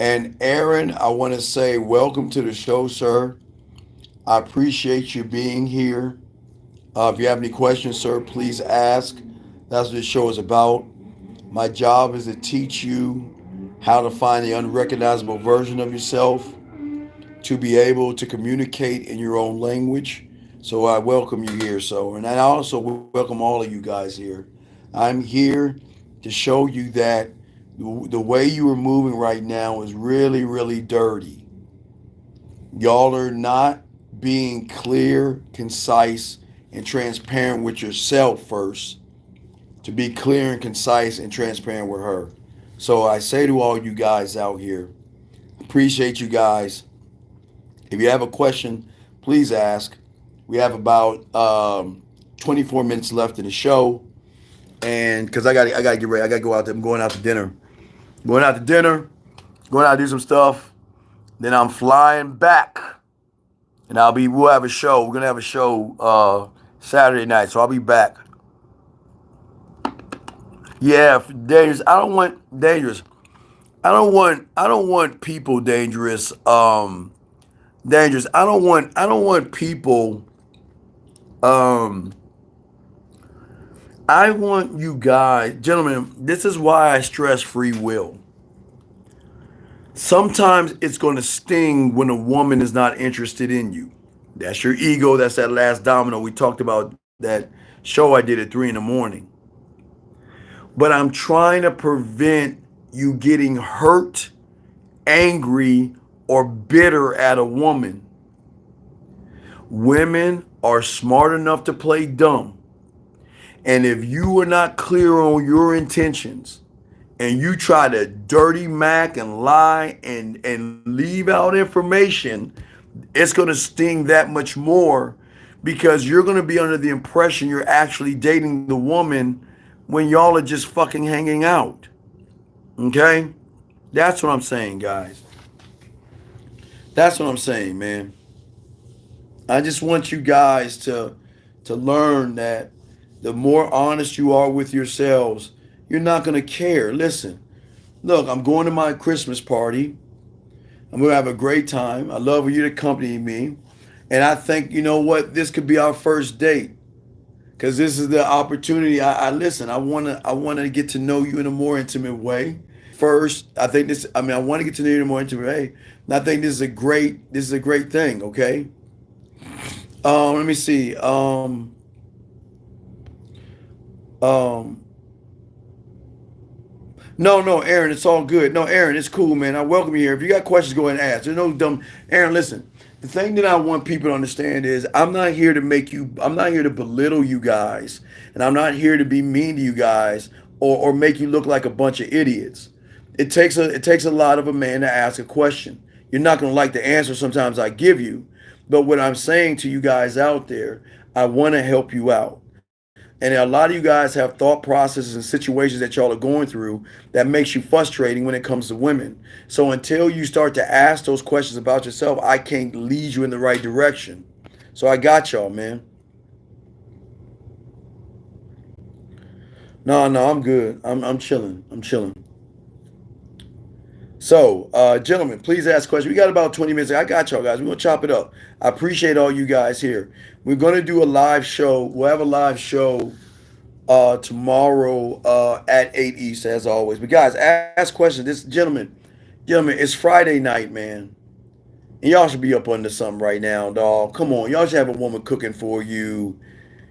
And Aaron, I want to say welcome to the show, sir. I appreciate you being here. If you have any questions, sir, please ask. That's what this show is about. My job is to teach you how to find the unrecognizable version of yourself, to be able to communicate in your own language. So I welcome you here, so, and I also welcome all of you guys here. I'm here to show you that the way you are moving right now is really, really dirty. Y'all are not being clear, concise, and transparent with yourself first, to be clear and concise and transparent with her. So I say to all you guys out here, appreciate you guys. If you have a question, please ask. We have about 24 minutes left in the show, and because I got to get ready, I got to go out there. I'm going out to dinner. Going out to dinner. Going out to do some stuff. Then I'm flying back, and we'll have a show. We're gonna have a show Saturday night, so I'll be back. Yeah, dangerous. I don't want dangerous. I don't want people dangerous. Dangerous. I don't want people. Um, I want you guys, gentlemen. This is why I stress free will. Sometimes it's going to sting when a woman is not interested in you. That's your ego. That's that last domino we talked about. That show I did at 3 in the morning. But I'm trying to prevent you getting hurt, angry, or bitter at a woman. Women are smart enough to play dumb. And if you are not clear on your intentions and you try to dirty mac and lie and leave out information, it's going to sting that much more, because you're going to be under the impression you're actually dating the woman when y'all are just fucking hanging out. Okay? That's what I'm saying, guys. That's what I'm saying, man. I just want you guys to learn that the more honest you are with yourselves, you're not going to care. Listen, look, I'm going to my Christmas party. I'm going to have a great time. I love for you to accompany me. And I think, you know what, this could be our first date. Because this is the opportunity. I listen. I want to get to know you in a more intimate way. First, I think this. I mean, I want to get to know you in a more intimate way. And I think this is a great thing. Okay. Let me see. Um, no, Aaron, it's all good. No, Aaron, it's cool, man. I welcome you here. If you got questions, go ahead and ask. There's no dumb. Aaron, listen. The thing that I want people to understand is I'm not here to belittle you guys. And I'm not here to be mean to you guys, or make you look like a bunch of idiots. It takes a lot of a man to ask a question. You're not going to like the answer sometimes I give you. But what I'm saying to you guys out there, I want to help you out. And a lot of you guys have thought processes and situations that y'all are going through that makes you frustrating when it comes to women. So until you start to ask those questions about yourself, I can't lead you in the right direction. So I got y'all, man. No, I'm good. I'm chilling. I'm chilling. So, gentlemen, please ask questions. We got about 20 minutes. I got y'all guys. We're gonna chop it up. I appreciate all you guys here. We're gonna do a live show. We'll have a live show tomorrow at 8 East, as always. But guys, ask questions. This gentlemen, it's Friday night, man. And y'all should be up under something right now, dog. Come on, y'all should have a woman cooking for you.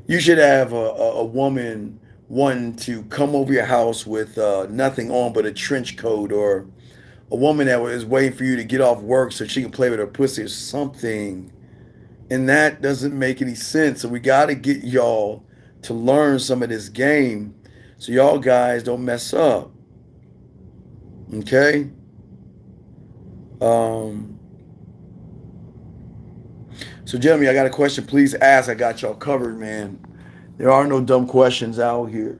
You should have a woman wanting to come over your house with nothing on but a trench coat, or a woman that is waiting for you to get off work so she can play with her pussy or something. And that doesn't make any sense. So we got to get y'all to learn some of this game so y'all guys don't mess up. Okay? Um, so, Jeremy, I got a question. Please ask. I got y'all covered, man. There are no dumb questions out here.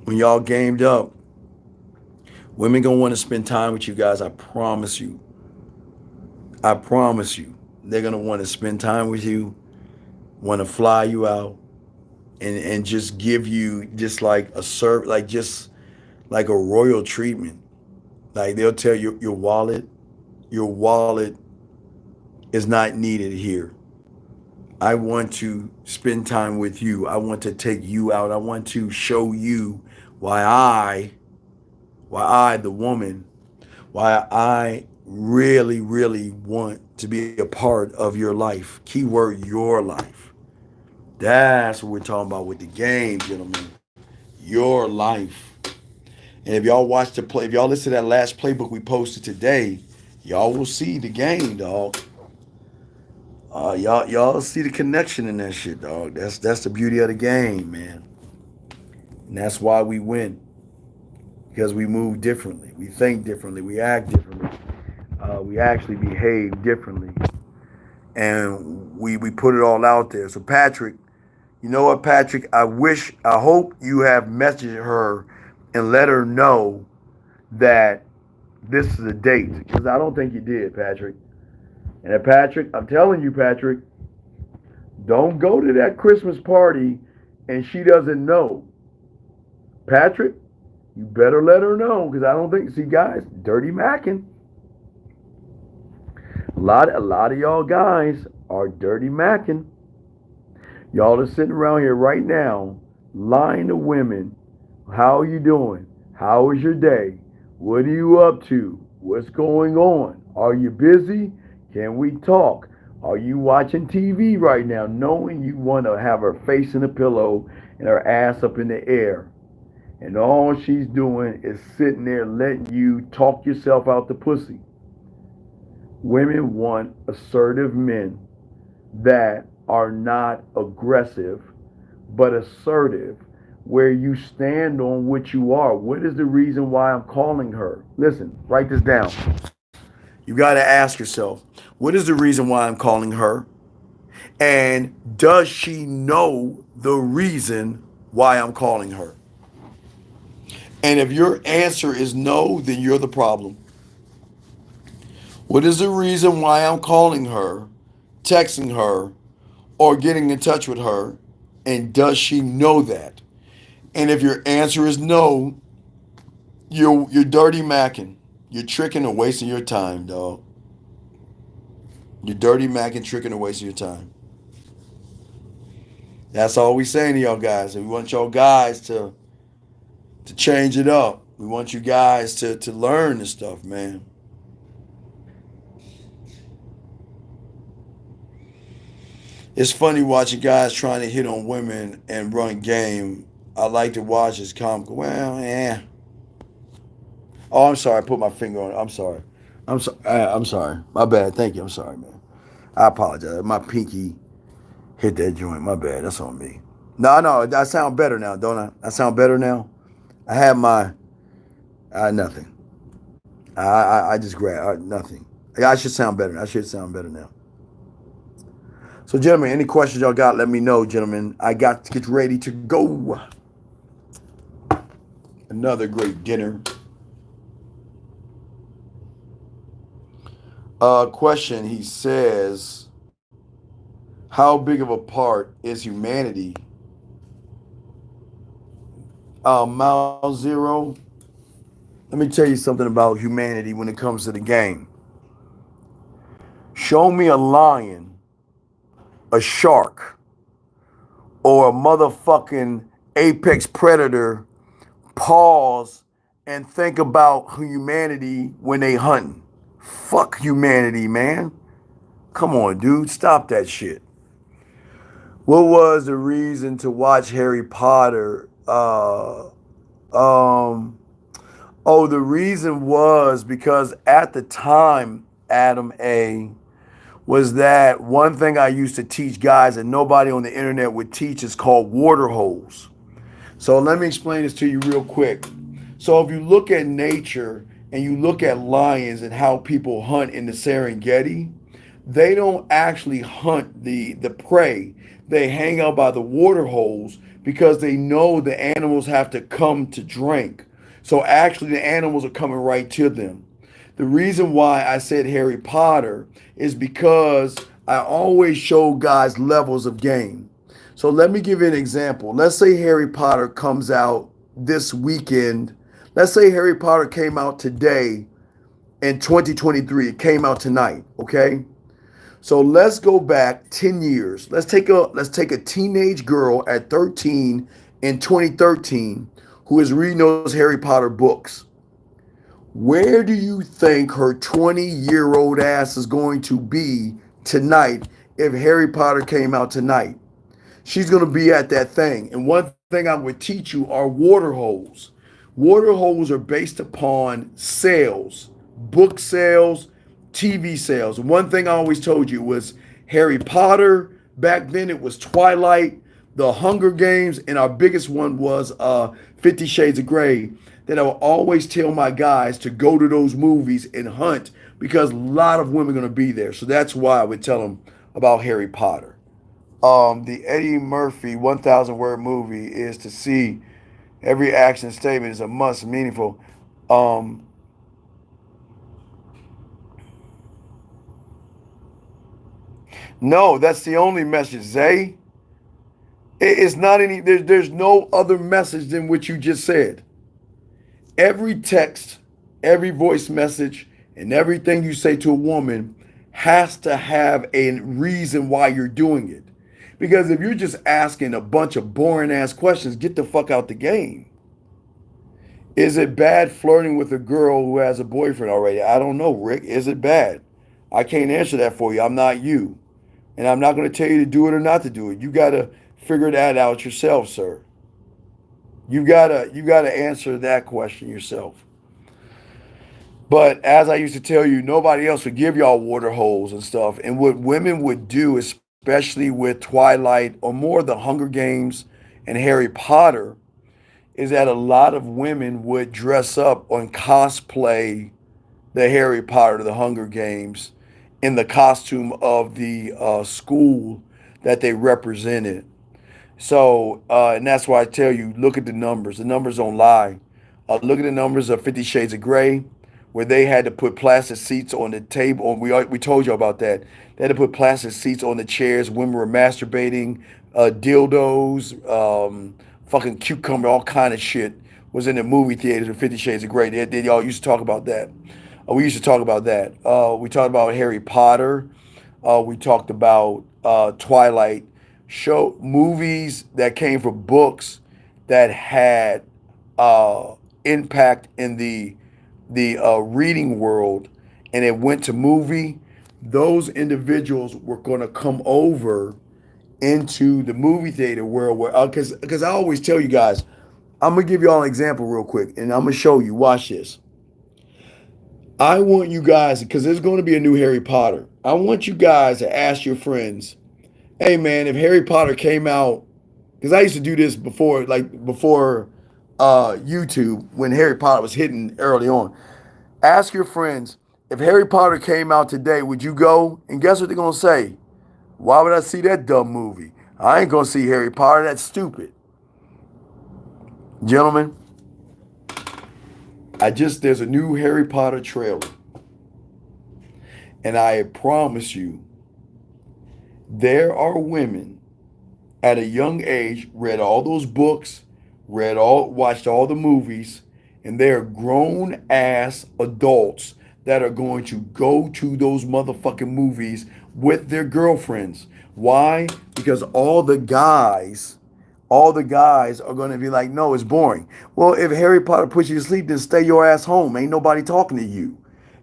When y'all gamed up, women gonna want to spend time with you guys. I promise you. I promise you. They're gonna want to spend time with you, want to fly you out, and just give you just like a serve, like just like a royal treatment. Like they'll tell you your wallet is not needed here. I want to spend time with you. I want to take you out. I want to show you why the woman, why I really, really want to be a part of your life. Keyword, your life. That's what we're talking about with the game, gentlemen. Your life. And if y'all watch the play, if y'all listen to that last playbook we posted today, y'all will see the game, dog. Y'all see the connection in that shit, dog. That's the beauty of the game, man. And that's why we win. Because we move differently, we think differently, we act differently, we actually behave differently, and we put it all out there. So Patrick, you know what, Patrick? I hope you have messaged her and let her know that this is a date, because I don't think you did, Patrick. And Patrick, I'm telling you, Patrick, don't go to that Christmas party and she doesn't know. Patrick, you better let her know, because I don't think, see, guys, dirty macking. A lot of y'all guys are dirty macking. Y'all are sitting around here right now lying to women. How are you doing? How was your day? What are you up to? What's going on? Are you busy? Can we talk? Are you watching TV right now, knowing you want to have her face in a pillow and her ass up in the air? And all she's doing is sitting there letting you talk yourself out the pussy. Women want assertive men that are not aggressive, but assertive, where you stand on what you are. What is the reason why I'm calling her? Listen, write this down. You got to ask yourself, what is the reason why I'm calling her? And does she know the reason why I'm calling her? And if your answer is no, then you're the problem. What is the reason why I'm calling her, texting her, or getting in touch with her? And does she know that? And if your answer is no, you're dirty macking. You're tricking and wasting your time, dog. You're dirty macking, tricking and wasting your time. That's all we saying to y'all guys. And we want y'all guys to change it up. We want you guys to learn this stuff, man. It's funny watching guys trying to hit on women and run game. I like to watch this comical. Well, yeah. Oh, I'm sorry. I put my finger on it. I'm sorry. I'm sorry. My bad. Thank you. I'm sorry, man. I apologize. My pinky hit that joint. My bad. That's on me. No, no. I sound better now, don't I? I sound better now. I have my nothing. I just grabbed nothing. I should sound better. I should sound better now. So, gentlemen, any questions y'all got, let me know, gentlemen. I got to get ready to go. Another great dinner. Question, he says, how big of a part is humanity? Mile Zero, let me tell you something about humanity when it comes to the game. Show me a lion, a shark, or a motherfucking apex predator pause and think about humanity when they hunting. Fuck humanity, man. Come on, dude. Stop that shit. What was the reason to watch Harry Potter Uh, um, oh, the reason was because at the time, Adam A, was that one thing I used to teach guys and nobody on the internet would teach is called water holes. So let me explain this to you real quick. So if you look at nature and you look at lions and how people hunt in the Serengeti, they don't actually hunt the prey. They hang out by the water holes because they know the animals have to come to drink. So actually the animals are coming right to them. The reason why I said Harry Potter is because I always show guys levels of game. So let me give you an example. Let's say Harry Potter comes out this weekend. Let's say Harry Potter came out today in 2023. It came out tonight, okay? So let's go back 10 years. Let's take a teenage girl at 13 in 2013 who is reading those Harry Potter books. Where do you think her 20-year-old ass is going to be tonight if Harry Potter came out tonight? She's going to be at that thing. And one thing I would teach you are water holes. Water holes are based upon sales, book sales, TV sales. One thing I always told you was Harry Potter. Back then it was Twilight, The Hunger Games, and our biggest one was 50 Shades of Grey. That I will always tell my guys to go to those movies and hunt because a lot of women are going to be there. So that's why I would tell them about Harry Potter. The Eddie Murphy 1,000 word movie is to see every action statement is a must meaningful. Um, no, that's the only message, Zay. It's not any. There's no other message than what you just said. Every text, every voice message, and everything you say to a woman has to have a reason why you're doing it. Because if you're just asking a bunch of boring ass questions, get the fuck out the game. Is it bad flirting with a girl who has a boyfriend already? I don't know, Rick. Is it bad? I can't answer that for you. I'm not you. And I'm not going to tell you to do it or not to do it. You got to figure that out yourself, sir. You gotta answer that question yourself. But as I used to tell you, nobody else would give y'all water holes and stuff. And what women would do, especially with Twilight or more the Hunger Games and Harry Potter, is that a lot of women would dress up on cosplay the Harry Potter, the Hunger Games, in the costume of the school that they represented. So, and that's why I tell you, look at the numbers. The numbers don't lie. Look at the numbers of 50 Shades of Grey, where they had to put plastic seats on the table. And we told you about that. They had to put plastic seats on the chairs. Women were masturbating, dildos, fucking cucumber, all kind of shit was in the movie theaters with 50 Shades of Grey. They all used to talk about that. We used to talk about that. We talked about Harry Potter. We talked about Twilight. Show movies that came from books that had impact in the reading world, and it went to movie. Those individuals were going to come over into the movie theater world, where because I always tell you guys, I'm gonna give you all an example real quick, and I'm gonna show you. Watch this. I want you guys, because there's going to be a new Harry Potter. I want you guys to ask your friends, hey man, if Harry Potter came out, because I used to do this before, like before YouTube, when Harry Potter was hitting early on. Ask your friends, if Harry Potter came out today, would you go? And guess what they're gonna say? Why would I see that dumb movie? I ain't gonna see Harry Potter. That's stupid. Gentlemen, there's a new Harry Potter trailer, and I promise you, there are women at a young age read all those books, watched all the movies, and they're grown ass adults that are going to go to those motherfucking movies with their girlfriends. Why? Because all the guys are going to be like, no, it's boring. Well, if Harry Potter puts you to sleep, then stay your ass home. Ain't nobody talking to you.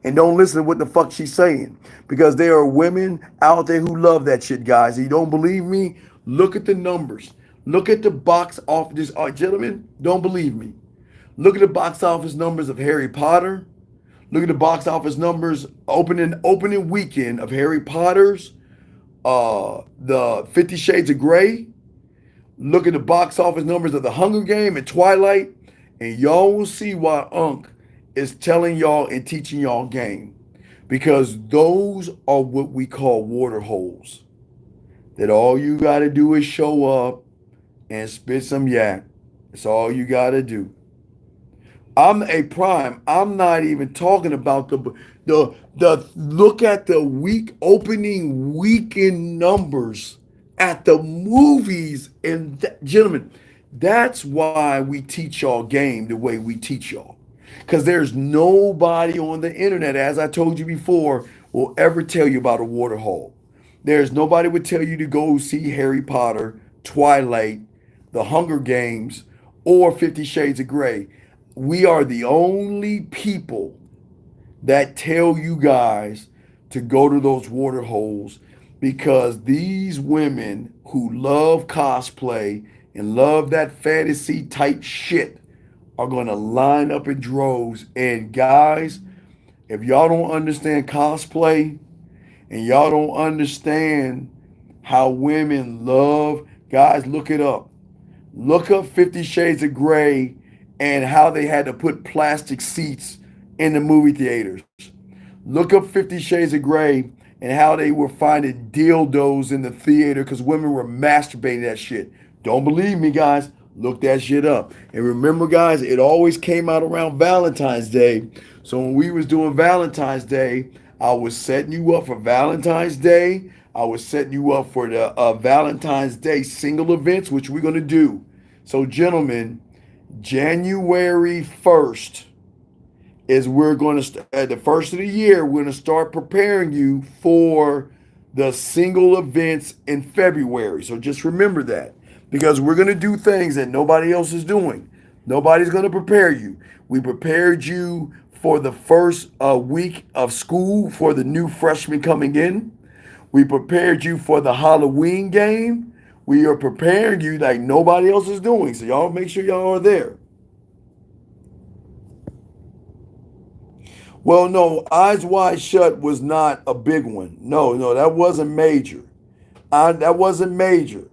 And don't listen to what the fuck she's saying. Because there are women out there who love that shit, guys. And you don't believe me? Look at the numbers. Look at the box office. Gentlemen, don't believe me. Look at the box office numbers of Harry Potter. Look at the box office numbers opening weekend of Harry Potter's, the 50 Shades of Grey. Look at the box office numbers of The Hunger Game and Twilight, and y'all will see why Unc is telling y'all and teaching y'all game. Because those are what we call water holes. That all you got to do is show up and spit some yak. That's all you got to do. I'm a prime. I'm not even talking about the look at the opening weekend numbers at the movies. And gentlemen, that's why we teach y'all game the way we teach y'all. Because there's nobody on the internet, as I told you before, will ever tell you about a water hole. There's nobody would tell you to go see Harry Potter, Twilight, The Hunger Games, or 50 Shades of Grey. We are the only people that tell you guys to go to those water holes, because these women who love cosplay and love that fantasy type shit are going to line up in droves. And guys, if y'all don't understand cosplay and y'all don't understand how women love, guys, look it up. Look up 50 Shades of Grey and how they had to put plastic seats in the movie theaters. Look up 50 Shades of Grey and how they were finding dildos in the theater because women were masturbating that shit. Don't believe me, guys. Look that shit up. And remember, guys, it always came out around Valentine's Day. So when we was doing Valentine's Day, I was setting you up for Valentine's Day. I was setting you up for the Valentine's Day single events, which we're going to do. So, gentlemen, January 1st is we're going to, at the first of the year, we're going to start preparing you for the single events in February. So just remember that, because we're going to do things that nobody else is doing. Nobody's going to prepare you. We prepared you for the first week of school for the new freshmen coming in. We prepared you for the Halloween game. We are preparing you like nobody else is doing. So y'all make sure y'all are there. Well, no, Eyes Wide Shut was not a big one. No, that wasn't major. That wasn't major.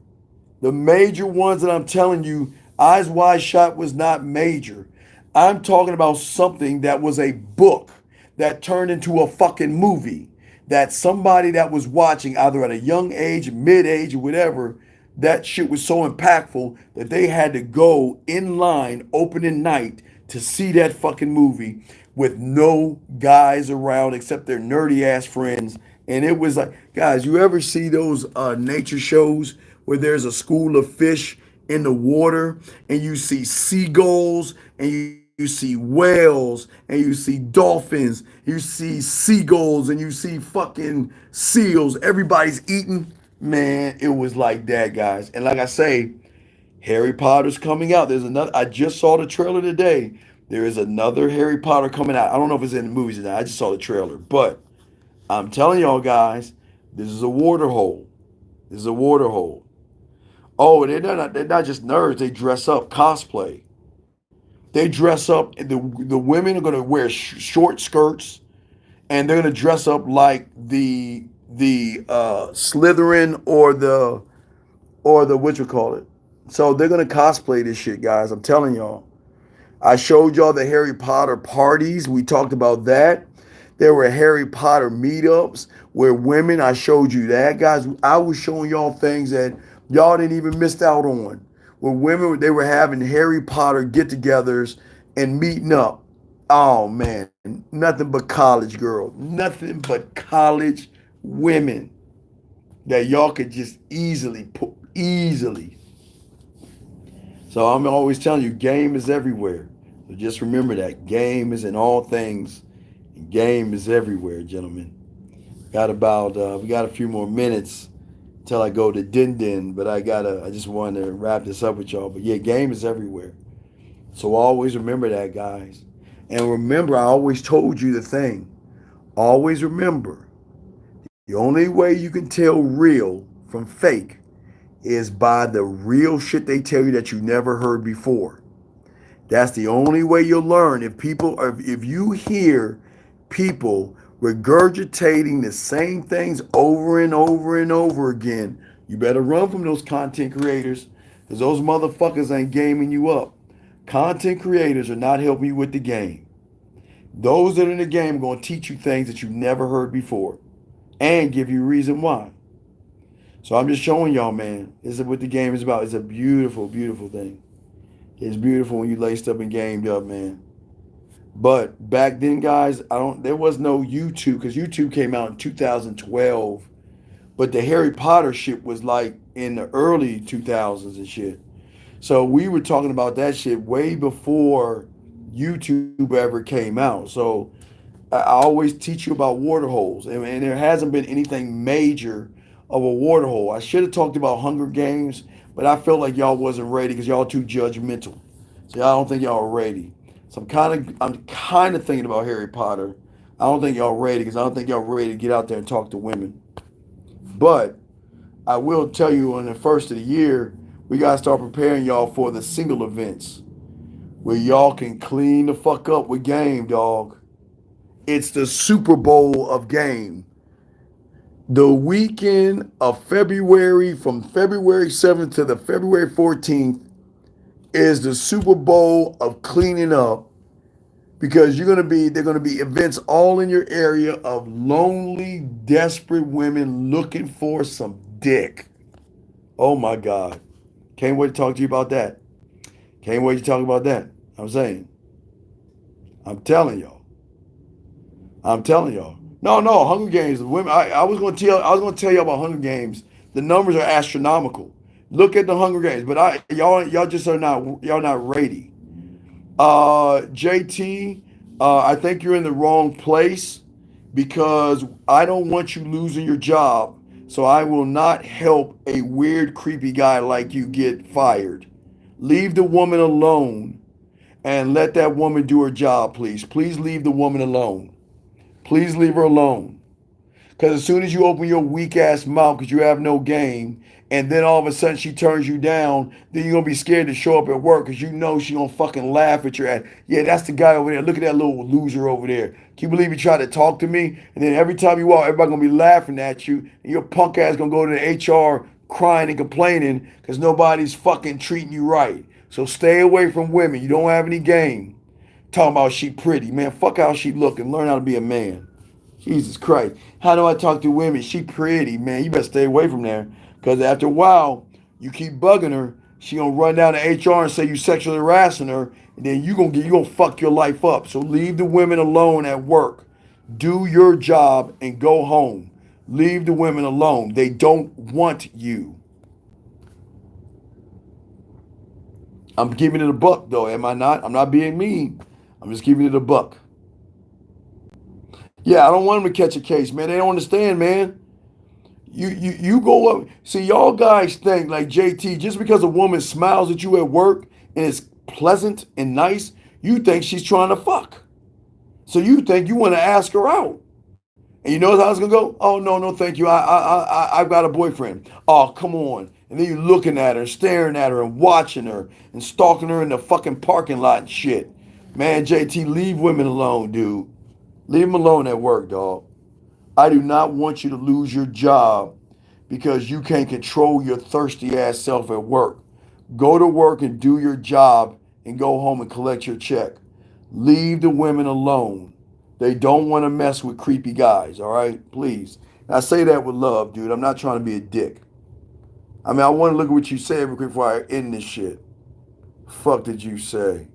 The major ones that I'm telling you, Eyes Wide Shut was not major. I'm talking about something that was a book that turned into a fucking movie that somebody that was watching either at a young age, mid-age, or whatever, that shit was so impactful that they had to go in line opening night to see that fucking movie with no guys around except their nerdy ass friends. And it was like, guys, you ever see those nature shows where there's a school of fish in the water and you see seagulls and you see whales and you see dolphins, you see seagulls and you see fucking seals. Everybody's eating. Man, it was like that, guys. And like I say, Harry Potter's coming out. There's another. I just saw the trailer today. There is another Harry Potter coming out. I don't know if it's in the movies or not. I just saw the trailer. But I'm telling y'all guys, this is a water hole. This is a water hole. Oh, they're not just nerds. They dress up, cosplay. They dress up. The women are going to wear short skirts, and they're going to dress up like the Slytherin or the what you call it. So they're going to cosplay this shit, guys. I'm telling y'all. I showed y'all the Harry Potter parties. We talked about that. There were Harry Potter meetups where women, I showed you that. Guys, I was showing y'all things that y'all didn't even miss out on. Where women, they were having Harry Potter get-togethers and meeting up. Oh, man. Nothing but college girls. Nothing but college women that y'all could just easily put, easily. So I'm always telling you, game is everywhere. So just remember that. Game is in all things. Game is everywhere, gentlemen. We got a few more minutes till I go to Din Din, but I just wanted to wrap this up with y'all. But yeah, game is everywhere. So always remember that, guys. And remember, I always told you the thing. Always remember, the only way you can tell real from fake is by the real shit they tell you that you never heard before. That's the only way you'll learn. If you hear people regurgitating the same things over and over and over again, you better run from those content creators, because those motherfuckers ain't gaming you up. Content creators are not helping you with the game. Those that are in the game are going to teach you things that you never heard before and give you a reason why. So I'm just showing y'all, man, this is what the game is about. It's a beautiful, beautiful thing. It's beautiful when you laced up and gamed up, man. But back then, guys, there was no YouTube, because YouTube came out in 2012. But the Harry Potter shit was like in the early 2000s and shit. So we were talking about that shit way before YouTube ever came out. So I always teach you about water holes, and there hasn't been anything major of a water hole. I should have talked about Hunger Games, but I felt like y'all wasn't ready because y'all too judgmental. So I don't think y'all are ready. So I'm kind of thinking about Harry Potter. I don't think y'all ready, because I don't think y'all ready to get out there and talk to women. But I will tell you, on the first of the year, we gotta start preparing y'all for the single events where y'all can clean the fuck up with game, dog. It's the Super Bowl of game. The weekend of February, from February 7th to the February 14th, is the Super Bowl of cleaning up, because they're gonna be events all in your area of lonely, desperate women looking for some dick. Oh my God. Can't wait to talk to you about that. Can't wait to talk about that. I'm saying. I'm telling y'all. I'm telling y'all. No, no, Hunger Games. The women. I was gonna tell you about Hunger Games. The numbers are astronomical. Look at the Hunger Games, but y'all just are not, y'all not ready. JT, I think you're in the wrong place, because I don't want you losing your job. So I will not help a weird, creepy guy like you get fired. Leave the woman alone and let that woman do her job, please. Please leave the woman alone. Please leave her alone. Because as soon as you open your weak ass mouth because you have no game, and then all of a sudden she turns you down, then you're going to be scared to show up at work because you know she's going to fucking laugh at your ass. Yeah, that's the guy over there. Look at that little loser over there. Can you believe he tried to talk to me? And then every time you walk, everybody going to be laughing at you, and your punk ass going to go to the HR crying and complaining because nobody's fucking treating you right. So stay away from women. You don't have any game. Talking about she pretty. Man, fuck how she look and learn how to be a man. Jesus Christ. How do I talk to women? She pretty, man. You better stay away from there. Because after a while, you keep bugging her, she gonna run down to HR and say you sexually harassing her, and then you gonna fuck your life up. So leave the women alone at work. Do your job and go home. Leave the women alone. They don't want you. I'm giving it a buck though, am I not? I'm not being mean. I'm just giving it a buck. Yeah, I don't want them to catch a case, man. They don't understand, man. You go up. See, y'all guys think like JT, just because a woman smiles at you at work and is pleasant and nice, you think she's trying to fuck. So you think you want to ask her out. And you know how it's gonna go? Oh no, no, thank you. I've got a boyfriend. Oh, come on. And then you're looking at her, staring at her, and watching her, and stalking her in the fucking parking lot and shit. Man, JT, leave women alone, dude. Leave them alone at work, dog. I do not want you to lose your job because you can't control your thirsty ass self at work. Go to work and do your job and go home and collect your check. Leave the women alone. They don't want to mess with creepy guys, all right? Please. And I say that with love, dude. I'm not trying to be a dick. I mean, I want to look at what you say real quick before I end this shit. Fuck did you say?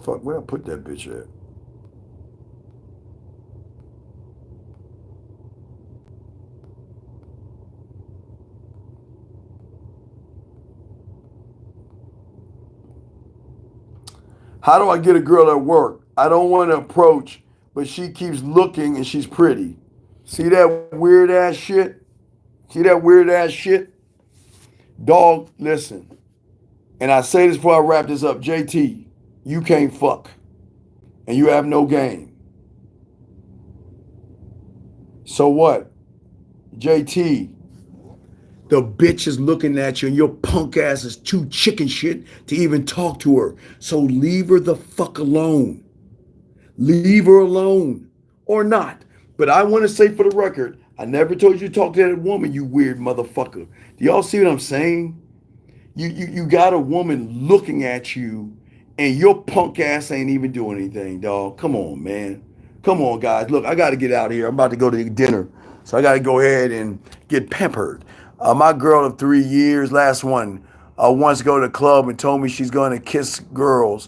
Fuck, where I put that bitch at? How do I get a girl at work? I don't want to approach, but she keeps looking and she's pretty. See that weird ass shit? See that weird ass shit? Dog, listen. And I say this before I wrap this up. JT, you can't fuck. And you have no game. So what? JT, the bitch is looking at you and your punk ass is too chicken shit to even talk to her. So leave her the fuck alone. Leave her alone. Or not. But I want to say for the record, I never told you to talk to that woman, you weird motherfucker. Do y'all see what I'm saying? You got a woman looking at you and your punk ass ain't even doing anything, dog. Come on, man. Come on, guys. Look, I got to get out of here. I'm about to go to dinner. So I got to go ahead and get pampered. My girl of 3 years, last one, wants to go to the club and told me she's going to kiss girls.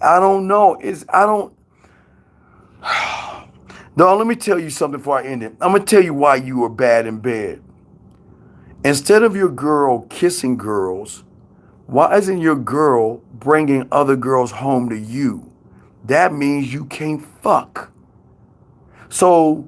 I don't know. I don't. No, let me tell you something before I end it. I'm going to tell you why you were bad in bed. Instead of your girl kissing girls, why isn't your girl bringing other girls home to you? That means you can't fuck. So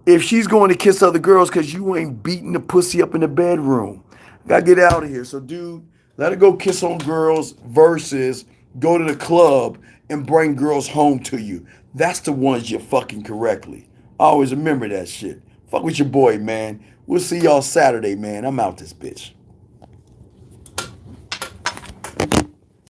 if she's going to kiss other girls because you ain't beating the pussy up in the bedroom, gotta get out of here. So, dude, let her go kiss on girls versus go to the club and bring girls home to you. That's the ones you're fucking correctly. Always remember that shit. Fuck with your boy, man. We'll see y'all Saturday, man. I'm out this bitch.